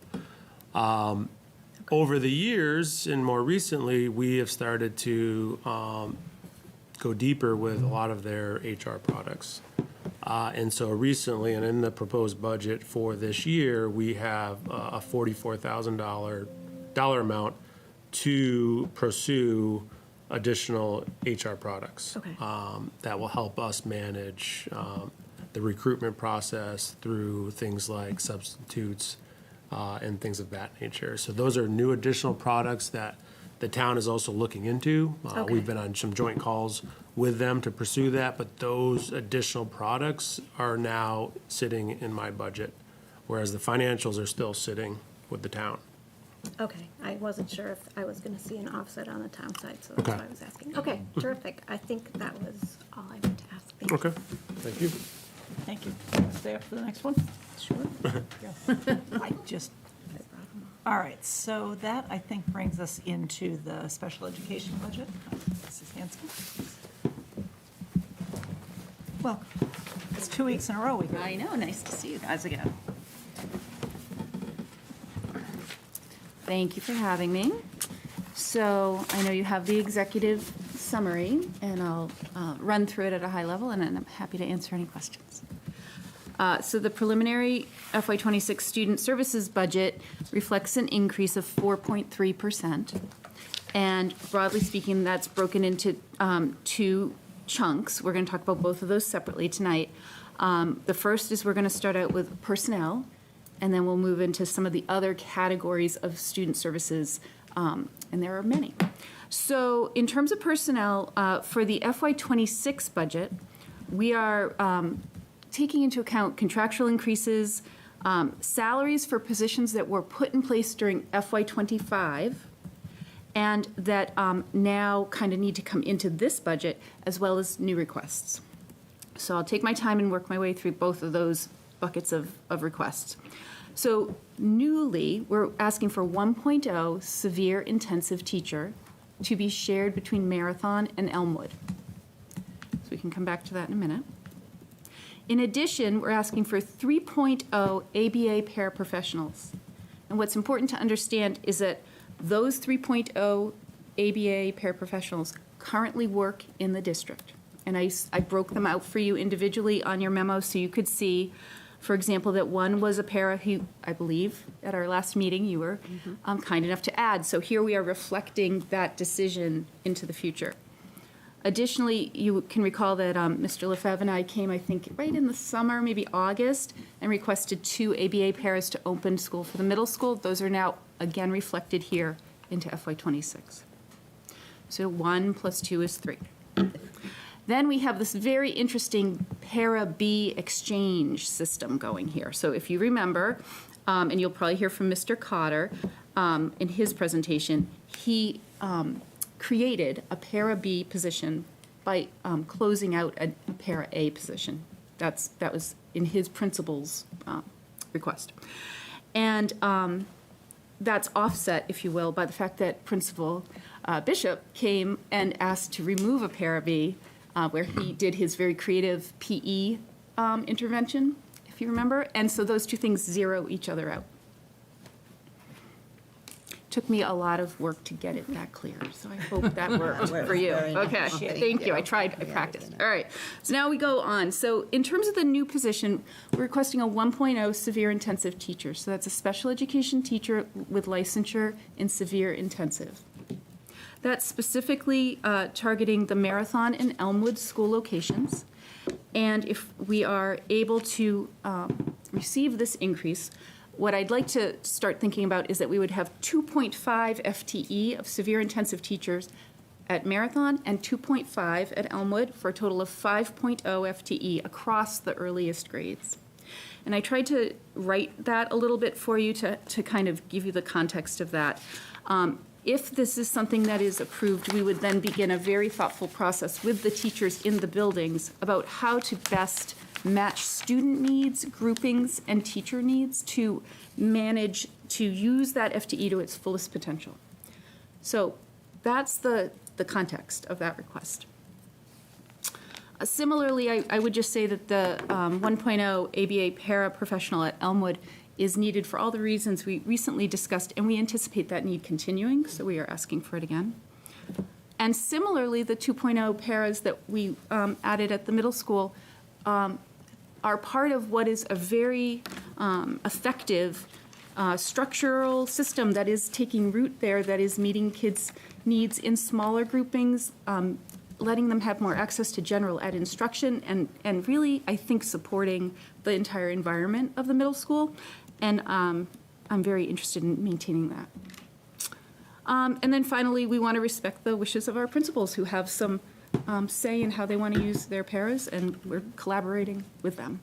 Over the years, and more recently, we have started to go deeper with a lot of their HR products. And so recently, and in the proposed budget for this year, we have a $44,000 amount to pursue additional HR products. Okay. That will help us manage the recruitment process through things like substitutes and things of that nature. So those are new additional products that the town is also looking into. Okay. We've been on some joint calls with them to pursue that, but those additional products are now sitting in my budget, whereas the financials are still sitting with the town. Okay, I wasn't sure if I was gonna see an offset on the town side, so that's Okay. why I was asking. Okay, terrific. I think that was all I meant to ask. Thank you. Okay, thank you. Thank you. Stay up for the next one? Sure. I just, all right, so that, I think, brings us into the special education budget. Mrs. Hanson, please. Welcome. It's 2 weeks in a row we go. I know, nice to see you guys again. Thank you for having me. So I know you have the executive summary, and I'll run through it at a high level, and then I'm happy to answer any questions. So the preliminary FY26 student services budget reflects an increase of 4.3%. And broadly speaking, that's broken into two chunks. We're going to talk about both of those separately tonight. The first is we're going to start out with personnel, and then we'll move into some of the other categories of student services, and there are many. So in terms of personnel, for the FY26 budget, we are taking into account contractual increases, salaries for positions that were put in place during FY25, and that now kind of need to come into this budget, as well as new requests. So I'll take my time and work my way through both of those buckets of requests. So newly, we're asking for 1.0 severe intensive teacher to be shared between Marathon and Elmwood. So we can come back to that in a minute. In addition, we're asking for 3.0 ABA paraprofessionals. And what's important to understand is that those 3.0 ABA paraprofessionals currently work in the district. And I broke them out for you individually on your memo so you could see, for example, that one was a para who, I believe, at our last meeting, you were kind enough to add. So here we are reflecting that decision into the future. Additionally, you can recall that Mr. Lefebvre and I came, I think, right in the summer, maybe August, and requested 2 ABA paras to open school for the middle school. Those are now, again, reflected here into FY26. So 1 + 2 is 3. Then we have this very interesting para-B exchange system going here. So if you remember, and you'll probably hear from Mr. Cotter in his presentation, he created a para-B position by closing out a para-A position. That was in his principal's request. And that's offset, if you will, by the fact that Principal Bishop came and asked to remove a para-B where he did his very creative PE intervention, if you remember. And so those two things zero each other out. Took me a lot of work to get it that clear, so I hope that worked for you. Okay, thank you. I practiced. All right, so now we go on. So in terms of the new position, we're requesting a 1.0 severe intensive teacher. So that's a special education teacher with licensure in severe intensive. That's specifically targeting the Marathon and Elmwood school locations. And if we are able to receive this increase, what I'd like to start thinking about is that we would have 2.5 FTE of severe intensive teachers at Marathon and 2.5 at Elmwood for a total of 5.0 FTE across the earliest grades. And I tried to write that a little bit for you to kind of give you the context of that. If this is something that is approved, we would then begin a very thoughtful process with the teachers in the buildings about how to best match student needs, groupings, and teacher needs to manage, to use that FTE to its fullest potential. So that's the context of that request. Similarly, I would just say that the 1.0 ABA paraprofessional at Elmwood is needed for all the reasons we recently discussed, and we anticipate that need continuing, so we are asking for it again. And similarly, the 2.0 paras that we added at the middle school are part of what is a very effective structural system that is taking root there, that is meeting kids' needs in smaller groupings, letting them have more access to general ed instruction, and really, I think, supporting the entire environment of the middle school. And I'm very interested in maintaining that. And then finally, we want to respect the wishes of our principals who have some say in how they want to use their paras, and we're collaborating with them.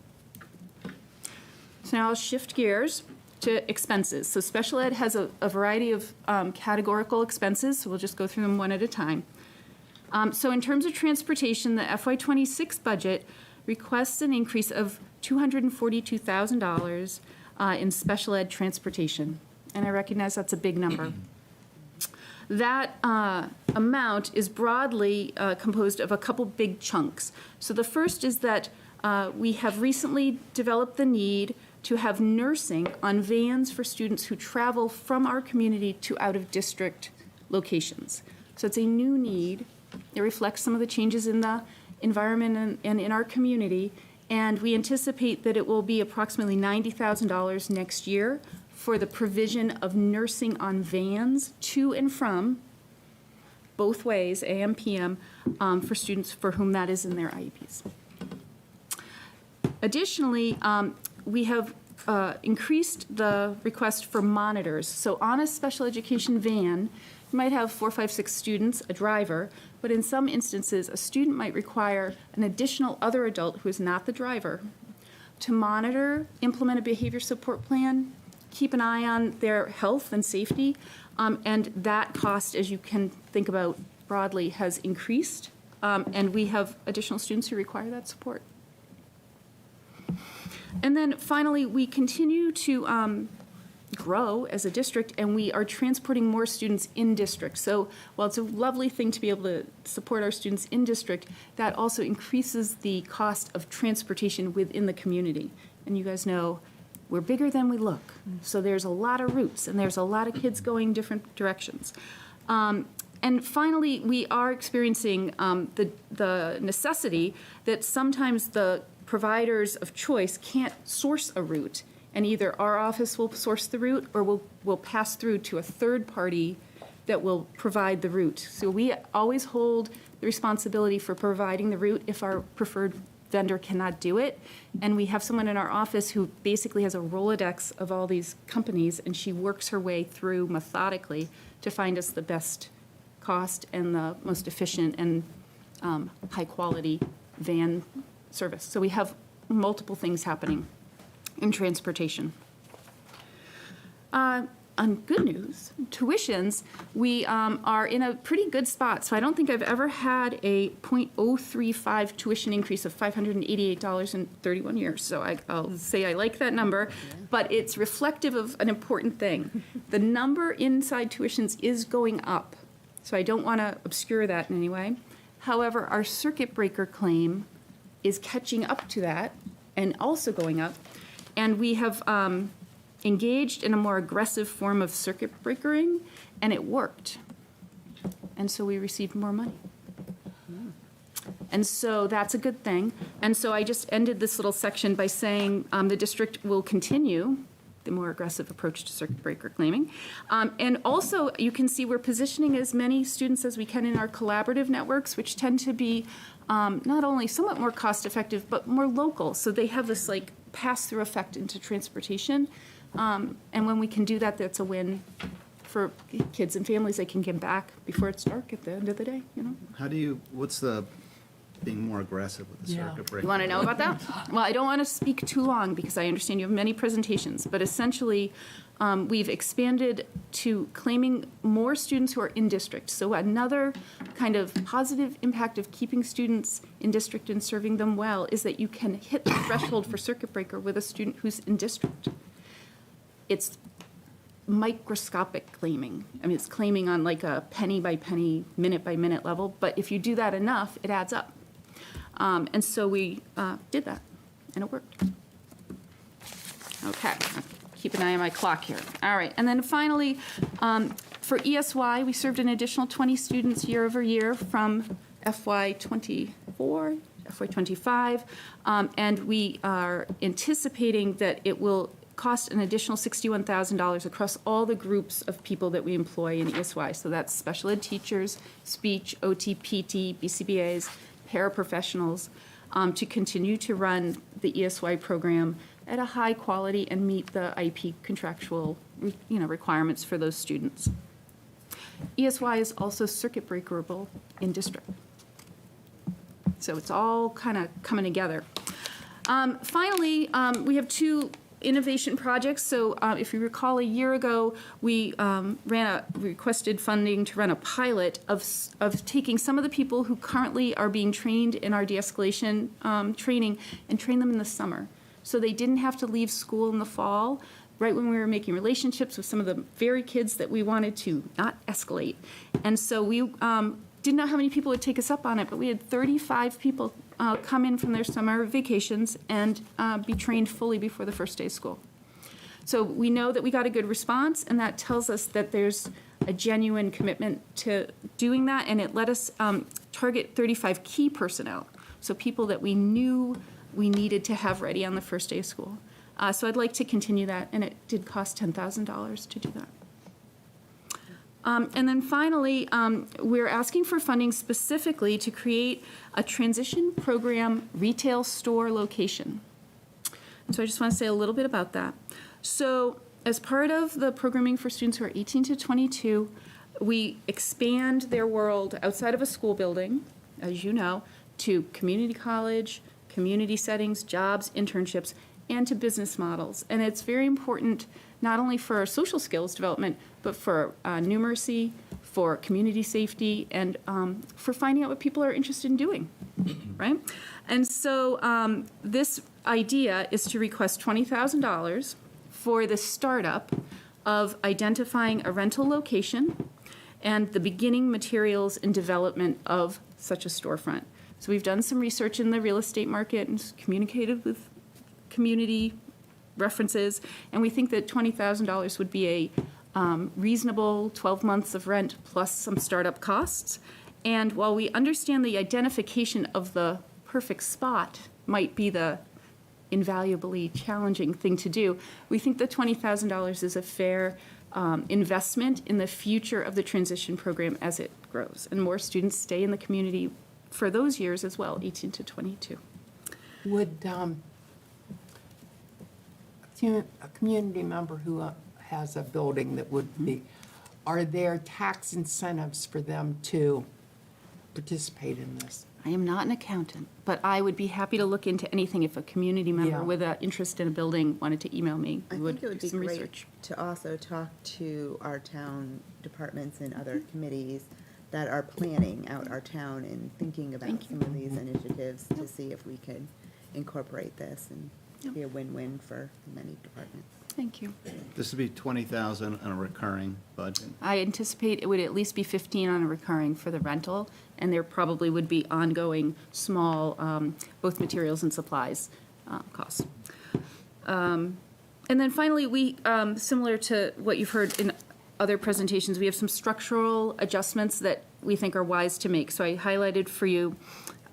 So now I'll shift gears to expenses. So special ed has a variety of categorical expenses, so we'll just go through them one at a time. So in terms of transportation, the FY26 budget requests an increase of $242,000 in special ed transportation. And I recognize that's a big number. That amount is broadly composed of a couple big chunks. So the first is that we have recently developed the need to have nursing on vans for students who travel from our community to out-of-district locations. So it's a new need. It reflects some of the changes in the environment and in our community, and we anticipate that it will be approximately $90,000 next year for the provision of nursing on vans to and from, both ways, AM, PM, for students for whom that is in their IEPs. Additionally, we have increased the request for monitors. So on a special education van, you might have 4, 5, 6 students, a driver, but in some instances, a student might require an additional other adult who is not the driver to monitor, implement a behavior support plan, keep an eye on their health and safety, and that cost, as you can think about broadly, has increased, and we have additional students who require that support. And then finally, we continue to grow as a district, and we are transporting more students in district. So while it's a lovely thing to be able to support our students in district, that also increases the cost of transportation within the community. And you guys know, we're bigger than we look. So there's a lot of routes, and there's a lot of kids going different directions. And finally, we are experiencing the necessity that sometimes the providers of choice can't source a route, and either our office will source the route or we'll pass through to a third party that will provide the route. So we always hold the responsibility for providing the route if our preferred vendor cannot do it. And we have someone in our office who basically has a Rolodex of all these companies, and she works her way through methodically to find us the best cost and the most efficient and high-quality van service. So we have multiple things happening in transportation. On good news, tuitions, we are in a pretty good spot. So I don't think I've ever had a 0.035 tuition increase of $588 in 31 years. So I'll say I like that number, but it's reflective of an important thing. The number inside tuitions is going up, so I don't want to obscure that in any way. However, our circuit breaker claim is catching up to that and also going up. And we have engaged in a more aggressive form of circuit breakering, and it worked. And so we received more money. And so that's a good thing. And so I just ended this little section by saying the district will continue the more aggressive approach to circuit breaker claiming. And also, you can see we're positioning as many students as we can in our collaborative networks, which tend to be not only somewhat more cost-effective, but more local. So they have this like pass-through effect into transportation. And when we can do that, that's a win for kids and families. They can get back before it's dark at the end of the day, you know? What's the being more aggressive with the circuit breaker? You want to know about that? Well, I don't want to speak too long because I understand you have many presentations, but essentially, we've expanded to claiming more students who are in district. So another kind of positive impact of keeping students in district and serving them well is that you can hit the threshold for circuit breaker with a student who's in district. It's microscopic claiming. I mean, it's claiming on like a penny by penny, minute by minute level, but if you do that enough, it adds up. And so we did that, and it worked. Okay, keep an eye on my clock here. All right, and then finally, for ESY, we served an additional 20 students year over year from FY24, FY25, and we are anticipating that it will cost an additional $61,000 across all the groups of people that we employ in ESY. So that's special ed teachers, speech, OT, PT, BCBAs, paraprofessionals, to continue to run the ESY program at a high quality and meet the IP contractual, requirements for those students. ESY is also circuit breakerable in district. So it's all kind of coming together. Finally, we have two innovation projects. So if you recall, a year ago, we requested funding to run a pilot of taking some of the people who currently are being trained in our de-escalation training and train them in the summer. So they didn't have to leave school in the fall, right when we were making relationships with some of the very kids that we wanted to not escalate. And so we didn't know how many people would take us up on it, but we had 35 people come in from their summer vacations and be trained fully before the first day of school. So we know that we got a good response, and that tells us that there's a genuine commitment to doing that, and it let us target 35 key personnel, so people that we knew we needed to have ready on the first day of school. So I'd like to continue that, and it did cost $10,000 to do that. And then finally, we're asking for funding specifically to create a transition program retail store location. So I just want to say a little bit about that. So as part of the programming for students who are 18 to 22, we expand their world outside of a school building, as you know, to community college, community settings, jobs, internships, and to business models. And it's very important not only for social skills development, but for numeracy, for community safety, and for finding out what people are interested in doing, right? And so this idea is to request $20,000 for the startup of identifying a rental location and the beginning materials and development of such a storefront. So we've done some research in the real estate market and communicated with community references, and we think that $20,000 would be a reasonable 12 months of rent plus some startup costs. And while we understand the identification of the perfect spot might be the invaluably challenging thing to do, we think that $20,000 is a fair investment in the future of the transition program as it grows, and more students stay in the community for those years as well, 18 to 22. Would a community member who has a building that would be, are there tax incentives for them to participate in this? I am not an accountant, but I would be happy to look into anything if a community member Yeah. with an interest in a building wanted to email me. I We think it would do be some great research. to also talk to our town departments and other committees that are planning out our town and thinking about Thank you. some of these initiatives to see if we could incorporate this and be a win-win for many departments. Thank you. This would be 20,000 on a recurring budget. I anticipate it would at least be 15 on a recurring for the rental, and there probably would be ongoing small, both materials and supplies costs. And then finally, we, similar to what you've heard in other presentations, we have some structural adjustments that we think are wise to make. So I highlighted for you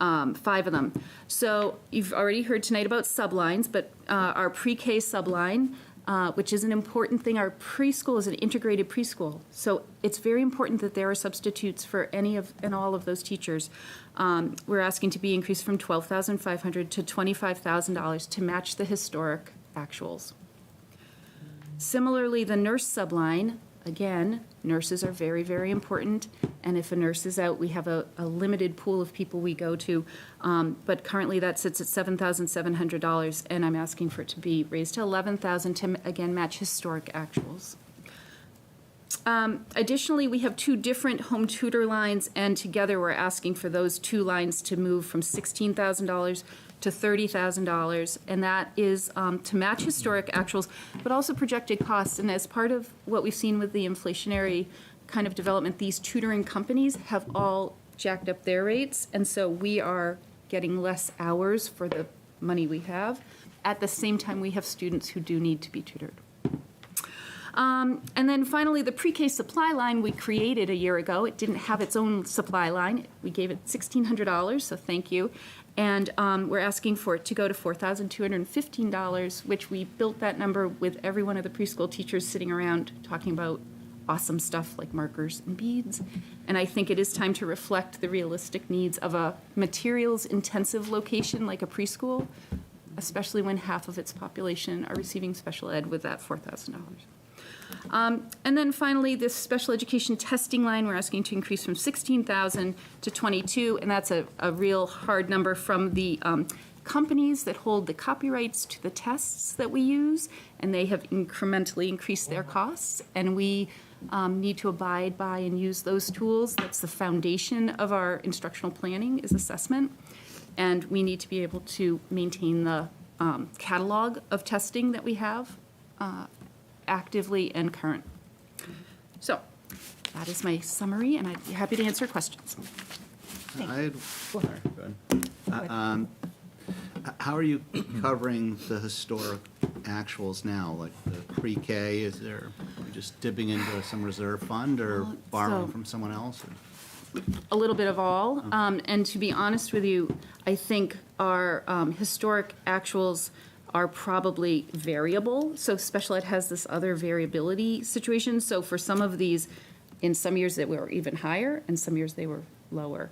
5 of them. So you've already heard tonight about sublines, but our pre-K subline, which is an important thing. Our preschool is an integrated preschool, so it's very important that there are substitutes for any of and all of those teachers. We're asking to be increased from $12,500 to $25,000 to match the historic actuals. Similarly, the nurse subline, again, nurses are very, very important, and if a nurse is out, we have a limited pool of people we go to, but currently that sits at $7,700, and I'm asking for it to be raised to $11,000 to, again, match historic actuals. Additionally, we have 2 different home tutor lines, and together we're asking for those 2 lines to move from $16,000 to $30,000, and that is to match historic actuals, but also projected costs. And as part of what we've seen with the inflationary kind of development, these tutoring companies have all jacked up their rates, and so we are getting less hours for the money we have. At the same time, we have students who do need to be tutored. And then finally, the pre-K supply line we created a year ago. It didn't have its own supply line. We gave it $1,600, so thank you. And we're asking for it to go to $4,215, which we built that number with every one of the preschool teachers sitting around talking about awesome stuff like markers and beads. And I think it is time to reflect the realistic needs of a materials-intensive location like a preschool, especially when half of its population are receiving special ed with that $4,000. And then finally, this special education testing line, we're asking to increase from 16,000 to 22, and that's a real hard number from the companies that hold the copyrights to the tests that we use, and they have incrementally increased their costs, and we need to abide by and use those tools. That's the foundation of our instructional planning, is assessment, and we need to be able to maintain the catalog of testing that we have actively and current. So that is my summary, and I'd be happy to answer questions. Sorry, go ahead. How are you covering the historic actuals now, like the pre-K? Is there, are you just dipping into some reserve fund or borrowing so- from someone else? A little bit of all. And to be honest with you, I think our historic actuals are probably variable. So special ed has this other variability situation. So for some of these, in some years they were even higher, and some years they were lower.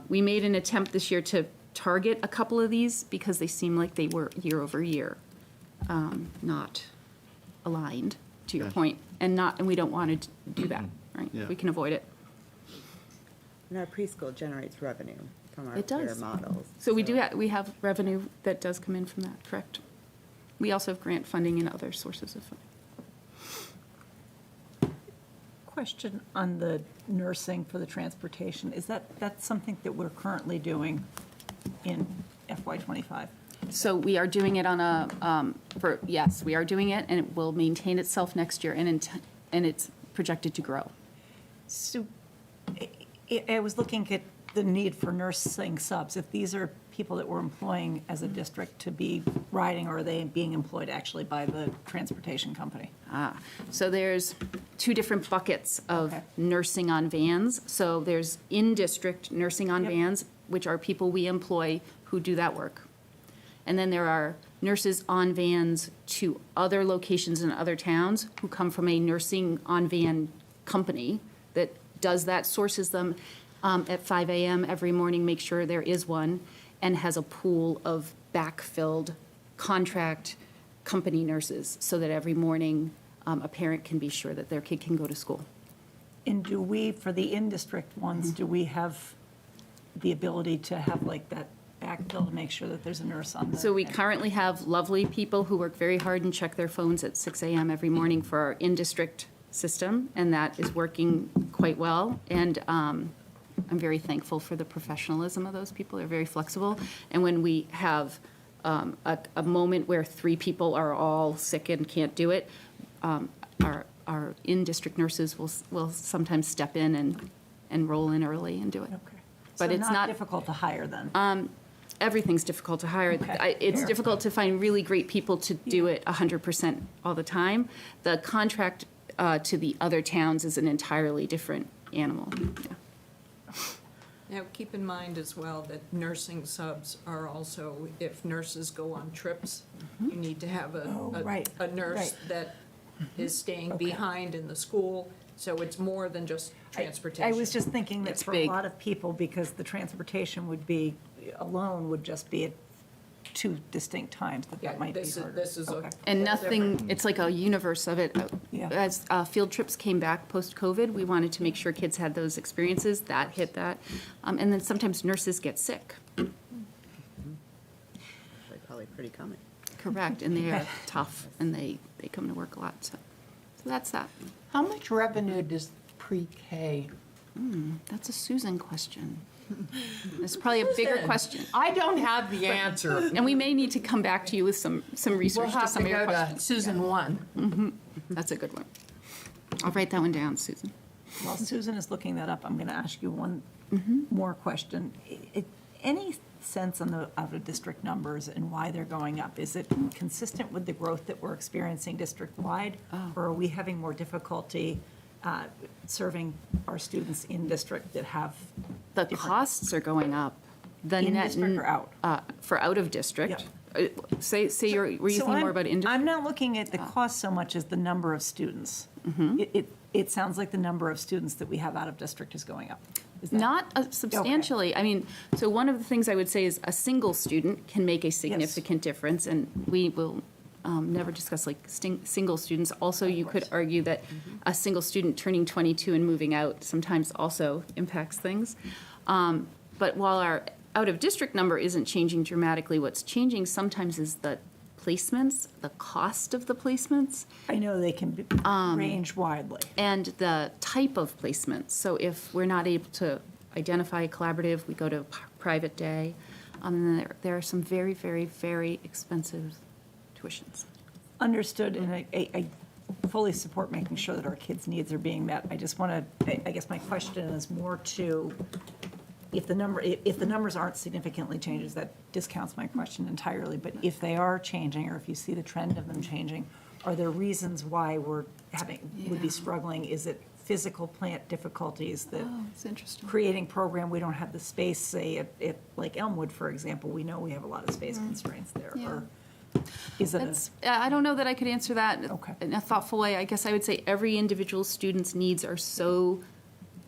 We made an attempt this year to target a couple of these because they seem like they were year over year, not aligned, to your Gotcha. point, and we don't want to do that, right? Yeah. We can avoid it. And our preschool generates revenue from our It does. peer models. So we have revenue that does come in from that, correct? We also have grant funding and other sources of funding. Question on the nursing for the transportation. Is that's something that we're currently doing in FY '25? So we are doing it on yes, we are doing it, and it will maintain itself next year, and it's projected to grow. So I was looking at the need for nursing subs. If these are people that we're employing as a district to be riding, or are they being employed actually by the transportation company? So there's two different buckets of Okay. nursing on vans. So there's in-district nursing on Yep. vans, which are people we employ who do that work. And then there are nurses on vans to other locations in other towns who come from a nursing on van company that does that, sources them at 5 a.m. every morning, make sure there is one, and has a pool of backfilled contract company nurses so that every morning a parent can be sure that their kid can go to school. And do we, for the in-district ones, do we have the ability to have like that backfill to make sure that there's a nurse on the? So we currently have lovely people who work very hard and check their phones at 6 a.m. every morning for our in-district system, and that is working quite well. And I'm very thankful for the professionalism of those people. They're very flexible. And when we have a moment where 3 people are all sick and can't do it, our in-district nurses will sometimes step in and roll in early and do it. Okay. But So it's not not- difficult to hire then? Everything's difficult to hire. Okay, It's fair. difficult to find really great people to do it 100% all the time. The contract to the other towns is an entirely different animal. Yeah. Now, keep in mind as well that nursing subs are also, if nurses go on trips, you need to have Oh, right, a nurse right. that is staying Okay. behind in the school, so it's more than just transportation. I was just thinking that It's for big. a lot of people, because the transportation would be, alone would just be at 2 distinct times, Yeah, that might be this is- harder. this is a- Okay. And Well, nothing, it's like a universe of it. Yeah. As field trips came back post-COVID, we wanted to make sure kids had those experiences. That hit that. And then sometimes nurses get sick. They're probably pretty common. Correct, and they are tough, and they come to work a lot, so that's that. How much revenue does pre-K? That's a Susan question. It's probably a bigger question. I don't have the answer. And we may need to come back to you with some We'll research to have some to of your go to questions. Susan 1. That's a good one. I'll write that one down, Susan. While Susan is looking that up, I'm going to ask you one more question. Any sense on the out-of-district numbers and why they're going up? Is it consistent with the growth that we're experiencing district-wide? Or are we having more difficulty serving our students in district that have The different- costs are going up. The In net district or out? For out of district. Say were you So thinking more I'm- about in district? I'm not looking at the cost so much as the number of students. It sounds like the number of students that we have out of district is going up. Is that- Not substantially. I mean, so one of the things I would say is a single student can make a significant difference, and we will never discuss like single students. Also, you could argue that a single student turning 22 and moving out sometimes also impacts things. But while our out-of-district number isn't changing dramatically, what's changing sometimes is the placements, the cost of the placements, I know they can range widely. and the type of placement. So if we're not able to identify a collaborative, we go to a private day. And then there are some very, very, very expensive tuitions. Understood, and I fully support making sure that our kids' needs are being met. I just want to, I guess my question is more to, if the numbers aren't significantly changes, that discounts my question entirely. But if they are changing, or if you see the trend of them changing, are there reasons why would be struggling? Is it physical plant difficulties that Oh, it's interesting. creating program, we don't have the space, say, at like Elmwood, for example, we know we have a lot of space constraints there. Yeah. Or is it a? That's, I don't know that I could answer that Okay. in a thoughtful way. I guess I would say every individual student's needs are so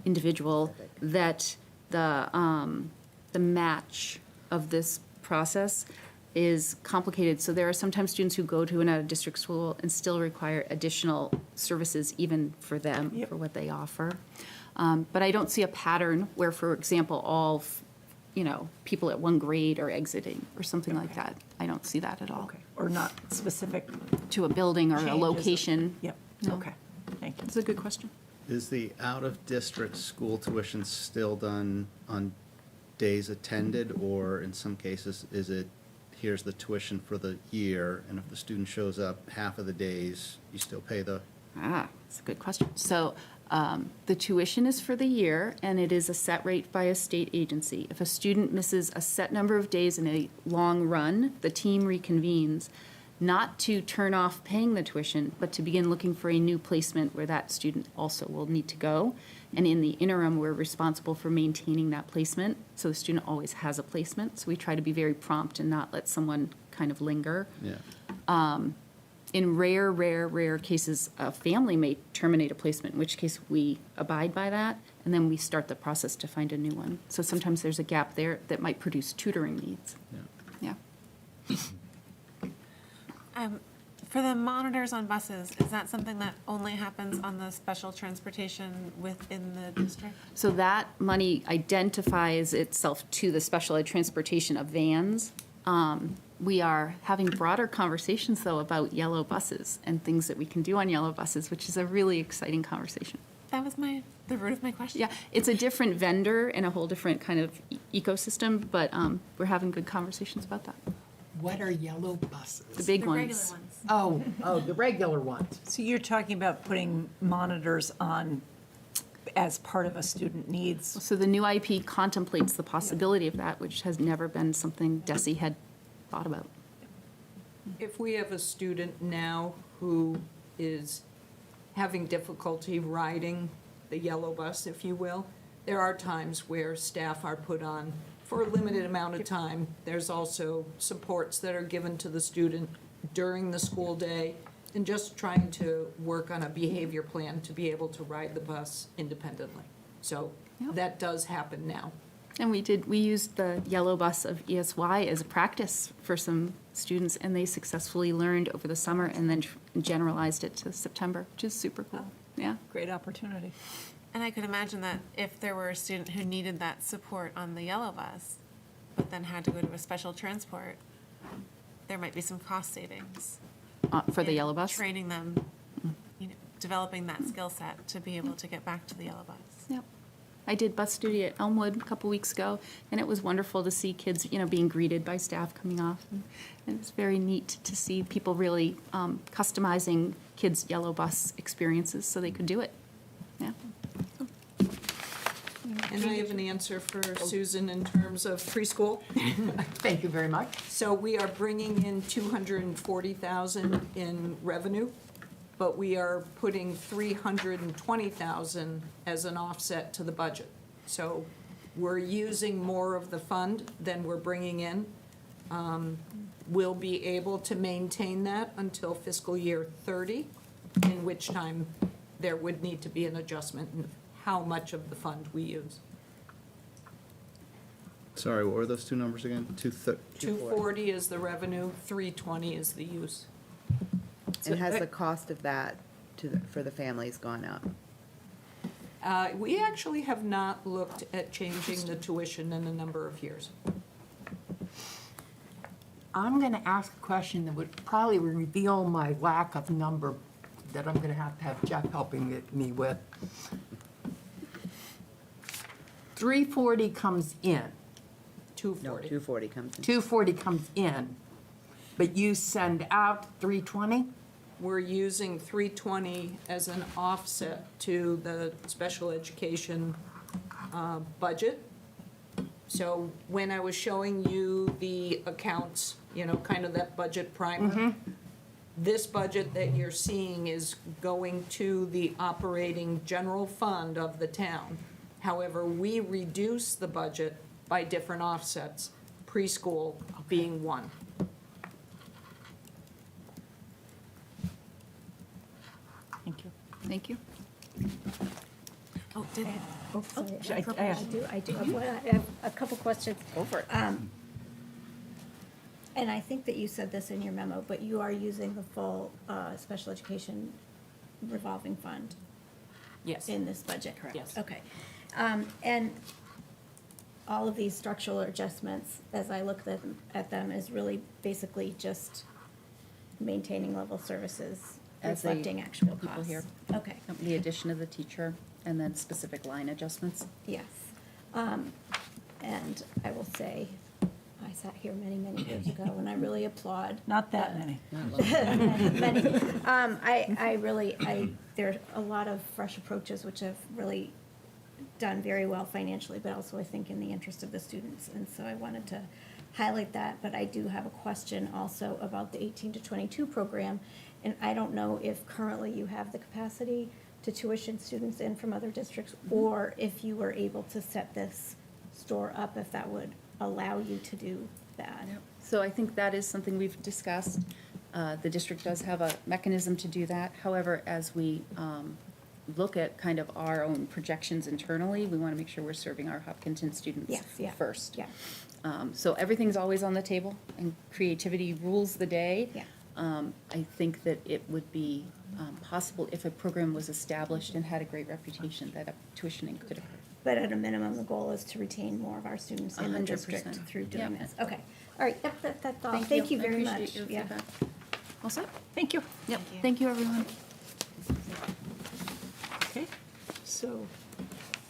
individual that the match of this process is complicated. So there are sometimes students who go to an out-of-district school and still require additional services even for them, Yep. for what they offer. But I don't see a pattern where, for example, all, people at one grade are exiting or something like that. I don't see that at all. Okay, or not specific To a building or a changes. location. Yep, No. okay, thank you. It's a good question. Is the out-of-district school tuition still done on days attended, or in some cases, is it, here's the tuition for the year, and if the student shows up half of the days, you still pay the, That's a good question. So the tuition is for the year, and it is a set rate by a state agency. If a student misses a set number of days in a long run, the team reconvenes, not to turn off paying the tuition, but to begin looking for a new placement where that student also will need to go. And in the interim, we're responsible for maintaining that placement, so the student always has a placement. So we try to be very prompt and not let someone kind of linger. yeah. In rare cases, a family may terminate a placement, in which case we abide by that, and then we start the process to find a new one. So sometimes there's a gap there that might produce tutoring needs. Yeah. Yeah. For the monitors on buses, is that something that only happens on the special transportation within the district? So that money identifies itself to the special ed transportation of vans. We are having broader conversations, though, about yellow buses and things that we can do on yellow buses, which is a really exciting conversation. That was the root of my question. Yeah, it's a different vendor and a whole different kind of ecosystem, but we're having good conversations about that. What are yellow buses? The big The regular ones. ones. Oh, the regular ones. So you're talking about putting monitors on as part of a student needs? So the new IP contemplates the possibility of that, which has never been something DESI had thought about. If we have a student now who is having difficulty riding the yellow bus, if you will, there are times where staff are put on for a limited amount of time. There's also supports that are given to the student during the school day, and just trying to work on a behavior plan to be able to ride the bus independently. So Yep. that does happen now. And we used the yellow bus of ESY as a practice for some students, and they successfully learned over the summer and then generalized it to September, which is super cool. Yeah. Great opportunity. And I could imagine that if there were a student who needed that support on the yellow bus, but then had to go to a special transport, there might be some cost savings. For the in yellow bus? Training them, developing that skill set to be able to get back to the yellow bus. Yep. I did bus duty at Elmwood a couple weeks ago, and it was wonderful to see kids, being greeted by staff coming off. And it was very neat to see people really customizing kids' yellow bus experiences so they could do it. Yeah. And I have an answer for Susan in terms of preschool. Thank you very much. So we are bringing in 240,000 in revenue, but we are putting 320,000 as an offset to the budget. So we're using more of the fund than we're bringing in. We'll be able to maintain that until fiscal year 30, in which time there would need to be an adjustment in how much of the fund we use. Sorry, what were those two numbers again? 240 is the revenue, 320 is the use. And has the cost of that for the families gone up? We actually have not looked at changing the tuition in a number of years. I'm going to ask a question that would probably reveal my lack of number that I'm going to have Jeff helping me with. 340 comes in, 240. 240 comes in. 240 comes in, but you send out 320? We're using 320 as an offset to the special education budget. So when I was showing you the accounts, kind of that budget primer, this budget that you're seeing is going to the operating general fund of the town. However, we reduce the budget by different offsets, preschool being one. Thank you. Thank you. Oh, sorry. I- I do I have a couple questions. Over it. And I think that you said this in your memo, but you are using the full special education revolving fund Yes. in this budget? Correct. Yes. Okay. And all of these structural adjustments, as I look at them, is really basically just maintaining level services, As they- reflecting actual people costs? here. Okay. The addition of the teacher and then specific line adjustments. Yes. And I will say, I sat here many, many years ago, and I really applaud. Not that many. Many. There are a lot of fresh approaches which have really done very well financially, but also I think in the interest of the students. And so I wanted to highlight that, but I do have a question also about the 18 to 22 program. And I don't know if currently you have the capacity to tuition students in from other districts, or if you were able to set this store up, if that would allow you to do that. So I think that is something we've discussed. The district does have a mechanism to do that. However, as we look at kind of our own projections internally, we want to make sure we're serving our Hopkinton students Yes, yeah. first. Yeah. So everything's always on the table, and creativity rules the day. Yeah. I think that it would be possible if a program was established and had a great reputation that a tuitioning could occur. But at a minimum, the goal is to retain more of our students in the 100%. district through doing Yep. this. Okay, all right, yep, that's all. Thank you I very appreciate much. your Yeah. feedback. All set? Thank you. Yep, thank you, everyone. Okay, so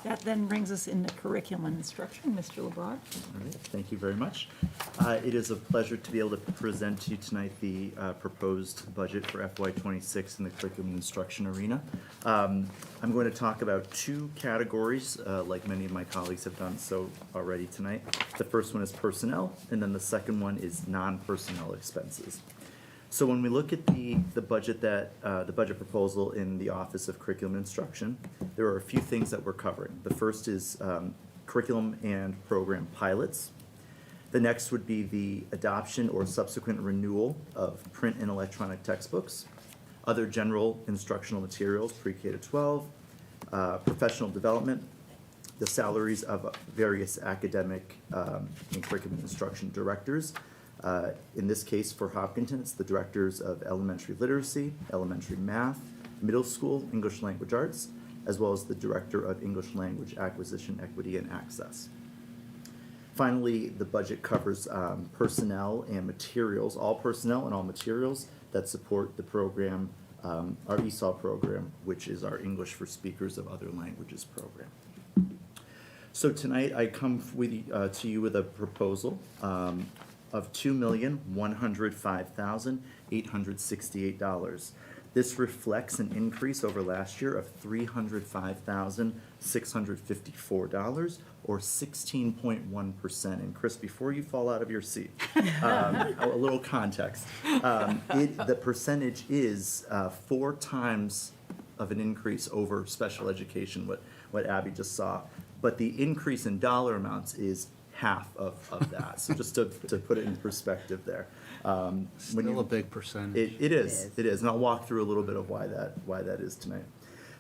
that then brings us into curriculum and instruction. Mr. LeBron? All right, thank you very much. It is a pleasure to be able to present to you tonight the proposed budget for FY26 in the curriculum and instruction arena. I'm going to talk about two categories, like many of my colleagues have done so already tonight. The first one is personnel, and then the second one is non-personnel expenses. So when we look at the budget the budget proposal in the Office of Curriculum and Instruction, there are a few things that we're covering. The first is curriculum and program pilots. The next would be the adoption or subsequent renewal of print and electronic textbooks, other general instructional materials, pre-K to 12, professional development, the salaries of various academic and curriculum instruction directors. In this case, for Hopkinton, it's the directors of elementary literacy, elementary math, middle school English language arts, as well as the director of English language acquisition, equity, and access. Finally, the budget covers personnel and materials, all personnel and all materials that support the program, our ESOL program, which is our English for Speakers of Other Languages program. So tonight I come to you with a proposal of $2,105,868. This reflects an increase over last year of $305,654, or 16.1%. And Chris, before you fall out of your seat, a little context. The percentage is 4 times of an increase over special education, what Abby just saw. But the increase in dollar amounts is half of that. So just to put it in perspective there. Still a big percentage. It is, and I'll walk through a little bit of why that is tonight.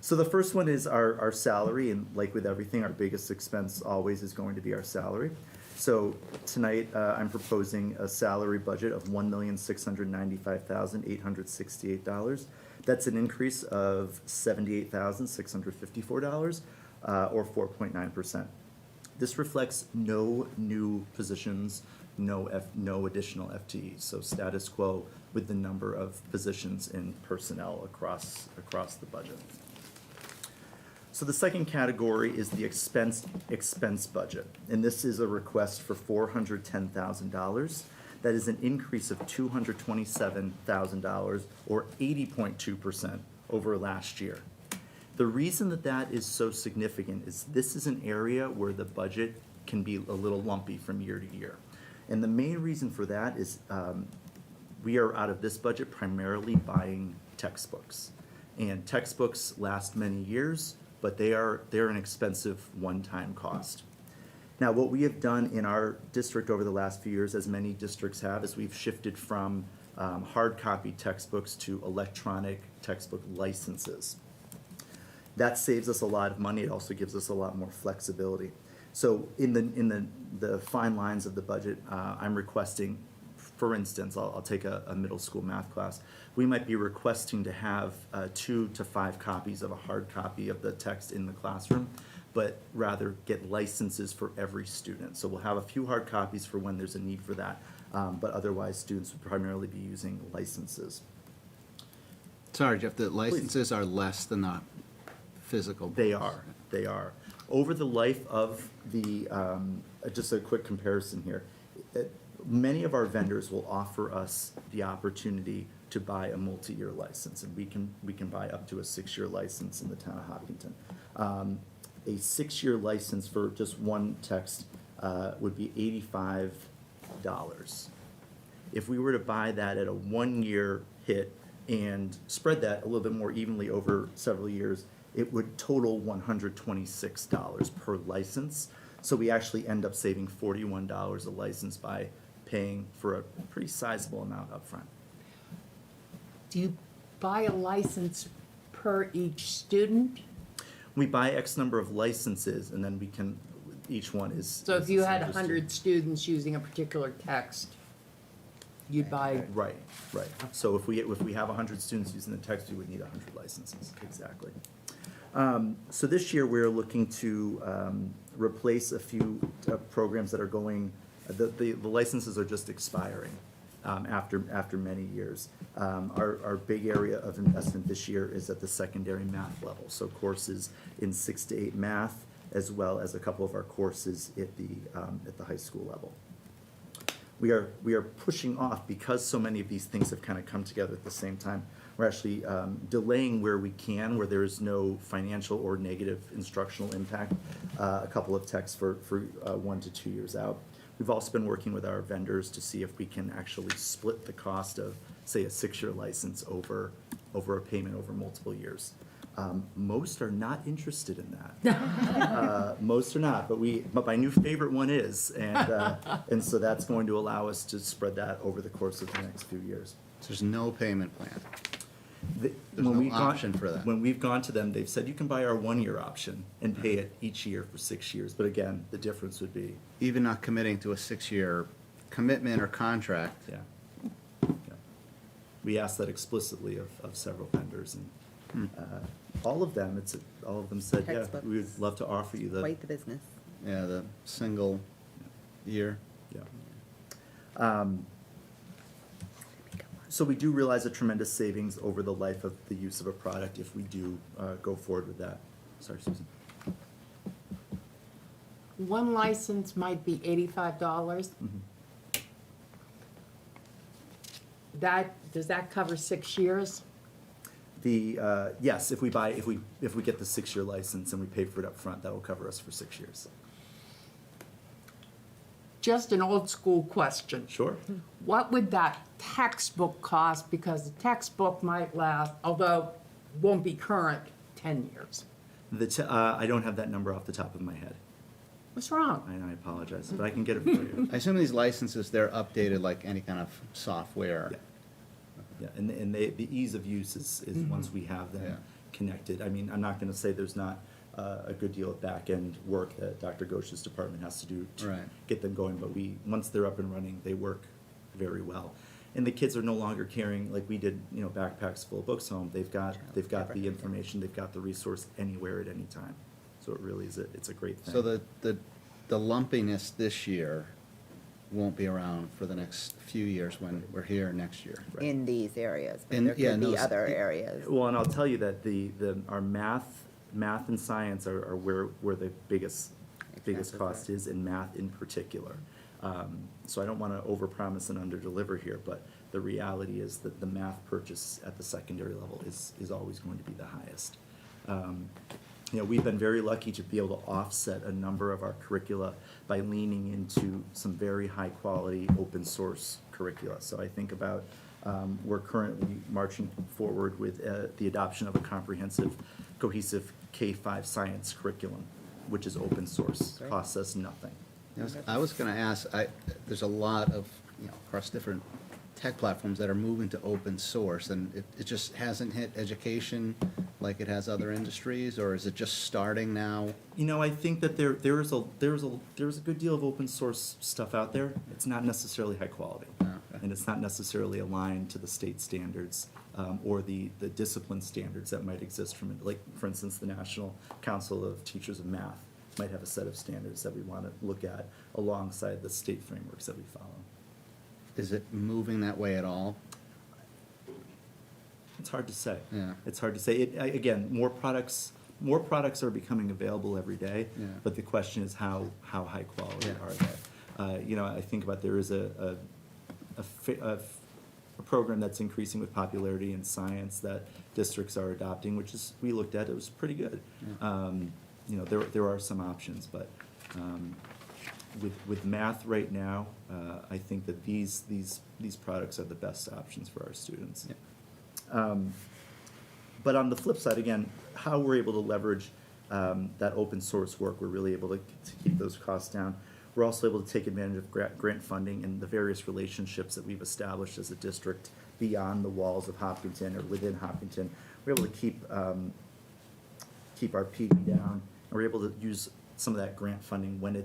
So the first one is our salary, and like with everything, our biggest expense always is going to be our salary. So tonight, I'm proposing a salary budget of $1,695,868. That's an increase of $78,654, or 4.9%. This reflects no new positions, no additional FTEs, so status quo with the number of positions in personnel across the budget. So the second category is the expense budget, and this is a request for $410,000. That is an increase of $227,000, or 80.2% over last year. The reason that is so significant is this is an area where the budget can be a little lumpy from year to year. And the main reason for that is we are out of this budget primarily buying textbooks. And textbooks last many years, but they're an expensive one-time cost. Now, what we have done in our district over the last few years, as many districts have, is we've shifted from hard copy textbooks to electronic textbook licenses. That saves us a lot of money. It also gives us a lot more flexibility. So in the fine lines of the budget, I'm requesting, for instance, I'll take a middle school math class. We might be requesting to have 2 to 5 copies of a hard copy of the text in the classroom, but rather get licenses for every student. So we'll have a few hard copies for when there's a need for that, but otherwise students would primarily be using licenses. Sorry, Jeff, the licenses are less than the physical. They are. Over the life of the, just a quick comparison here, many of our vendors will offer us the opportunity to buy a multi-year license, and we can buy up to a 6-year license in the town of Hopkinton. A 6-year license for just one text would be $85. If we were to buy that at a 1-year hit and spread that a little bit more evenly over several years, it would total $126 per license. So we actually end up saving $41 a license by paying for a pretty sizable amount upfront. Do you buy a license per each student? We buy X number of licenses, and then each one is. So if you had is 100 students using a particular text, you'd buy, Right. So if we have 100 students using the text, we would need 100 licenses, exactly. So this year, we're looking to replace a few programs that are going, the licenses are just expiring after many years. Our big area of investment this year is at the secondary math level, so courses in 6 to 8 math, as well as a couple of our courses at the high school level. We are pushing off, because so many of these things have kind of come together at the same time. We're actually delaying where we can, where there is no financial or negative instructional impact, a couple of texts for 1 to 2 years out. We've also been working with our vendors to see if we can actually split the cost of, say, a 6-year license over a payment over multiple years. Most are not interested in that. Most are not, but my new favorite one is, and so that's going to allow us to spread that over the course of the next few years. So there's no payment plan. There's no option for that. When we've gone to them, they've said you can buy our 1-year option and pay it each year for 6 years. But again, the difference would be, Even not committing to a 6-year commitment or contract. yeah. We asked that explicitly of several vendors, and all of them said, yeah, Textbooks. we would love to offer you the. Quite the business. Yeah, the single year. Yeah. So we do realize a tremendous savings over the life of the use of a product if we do go forward with that. Sorry, Susan. one license might be $85. Does that cover 6 years? Yes, if we get the 6-year license and we pay for it up front, that will cover us for 6 years. Just an old school question. Sure. What would that textbook cost? Because the textbook might last, although won't be current, 10 years. I don't have that number off the top of my head. What's wrong? I apologize, but I can get it for you. I assume these licenses, they're updated like any kind of software. Yeah, and the ease of use is once we have Yeah. them connected. I mean, I'm not gonna say there's not a good deal of back-end work that Dr. Ghosh's department has to do to Right. get them going, but once they're up and running, they work very well. And the kids are no longer carrying, like we did, backpacks full of books home. They've got the information, they've got the resource anywhere at any time. So it really is, it's a great thing. So the lumpiness this year won't be around for the next few years when we're here next year. In these areas, but And, there yeah, could no, be s- other areas. Well, and I'll tell you that our math and science are where the biggest Expenses cost are. is, in math in particular. So I don't want to overpromise and underdeliver here, but the reality is that the math purchase at the secondary level is always going to be the highest. We've been very lucky to be able to offset a number of our curricula by leaning into some very high-quality, open-source curricula. So I think about, we're currently marching forward with the adoption of a comprehensive, cohesive K-5 science curriculum, which is open source, Great. costs us nothing. I was gonna ask, there's a lot of, across different tech platforms that are moving to open source, and it just hasn't hit education like it has other industries, or is it just starting now? I think that there's a good deal of open source stuff out there. It's not necessarily high quality. Okay. And it's not necessarily aligned to the state standards, or the discipline standards that might exist from it. Like, for instance, the National Council of Teachers of Math might have a set of standards that we want to look at alongside the state frameworks that we follow. Is it moving that way at all? It's hard to say. Yeah. It's hard to say. Again, more products are becoming available every day. Yeah. But the question is how high quality Yeah. are they? I think about there is a program that's increasing with popularity in science that districts are adopting, which is, we looked at, it was pretty good. There are some options, but with math right now, I think that these products are the best options for our students. But on the flip side, again, how we're able to leverage that open source work, we're really able to keep those costs down. We're also able to take advantage of grant funding and the various relationships that we've established as a district beyond the walls of Hopkinton or within Hopkinton. We're able to keep our PD down, and we're able to use some of that grant funding when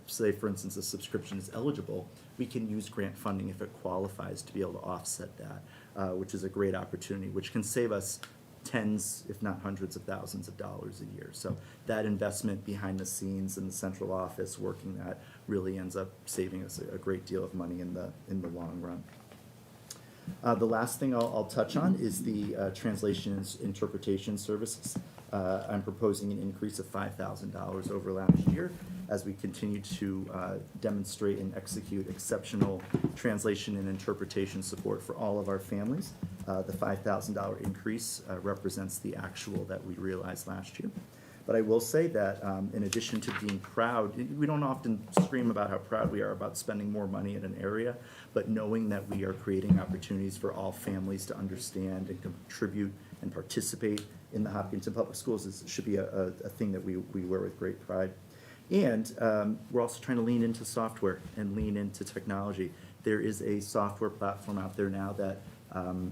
say, for instance, a subscription is eligible. We can use grant funding if it qualifies to be able to offset that, which is a great opportunity, which can save us tens, if not hundreds of thousands of dollars a year. So that investment behind the scenes in the central office working that really ends up saving us a great deal of money in the long run. The last thing I'll touch on is the translation and interpretation services. I'm proposing an increase of $5,000 over last year as we continue to demonstrate and execute exceptional translation and interpretation support for all of our families. The $5,000 increase represents the actual that we realized last year. But I will say that in addition to being proud, we don't often scream about how proud we are about spending more money in an area, but knowing that we are creating opportunities for all families to understand and contribute and participate in the Hopkinton Public Schools should be a thing that we wear with great pride. And we're also trying to lean into software and lean into technology. There is a software platform out there now that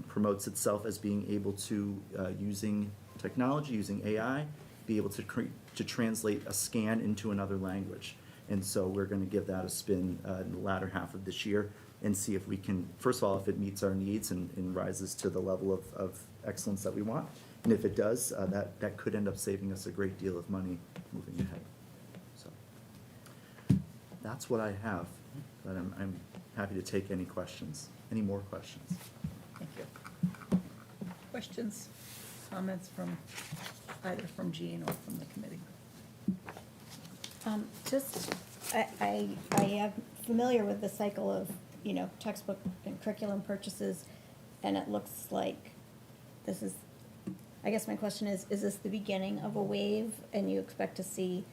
promotes itself as being able to, using technology, using AI, be able to translate a scan into another language. And so we're going to give that a spin in the latter half of this year and see if we can, first of all, if it meets our needs and rises to the level of excellence that we want. And if it does, that could end up saving us a great deal of money moving ahead. So that's what I have, but I'm happy to take any questions. Any more questions? Thank you. Questions, comments from either from Jean or from the committee? I am familiar with the cycle of, textbook and curriculum purchases, and it looks like this is I guess my question is this the beginning of a wave, and you expect to see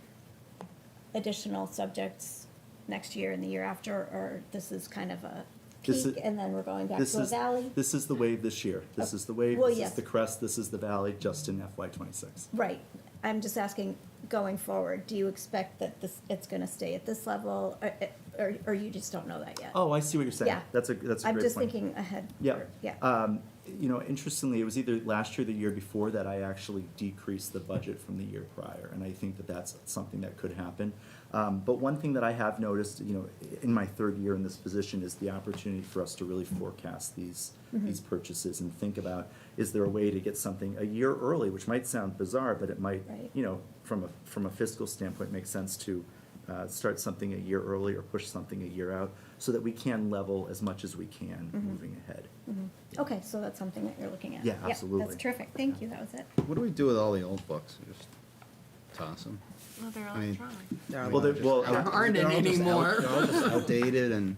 additional subjects next year and the year after, or this is kind of a This is- peak, and then we're going back This to a is, valley? this is the wave this year. This is the wave, Well, this is yes. the crest, this is the valley, just in FY '26. Right. I'm just asking, going forward, do you expect that it's gonna stay at this level, or you just don't know that yet? Oh, I see what you're saying. Yeah. That's a great point. I'm just thinking ahead. Yeah. Yeah. You know, interestingly, it was either last year or the year before that I actually decreased the budget from the year prior, and I think that that's something that could happen. But one thing that I have noticed, you know, in my third year in this position is the opportunity for us to really forecast these purchases and think about, is there a way to get something a year early, which might sound bizarre, but it might, Right. you know, from a fiscal standpoint, make sense to start something a year early or push something a year out, so that we can level as much as we can moving ahead. Okay, so that's something that you're looking at. Yeah, absolutely. That's terrific. Thank you. That was it. What do we do with all the old books? We just toss them? Well, they're I mean, Well, well, There aren't any anymore. They're all just outdated and,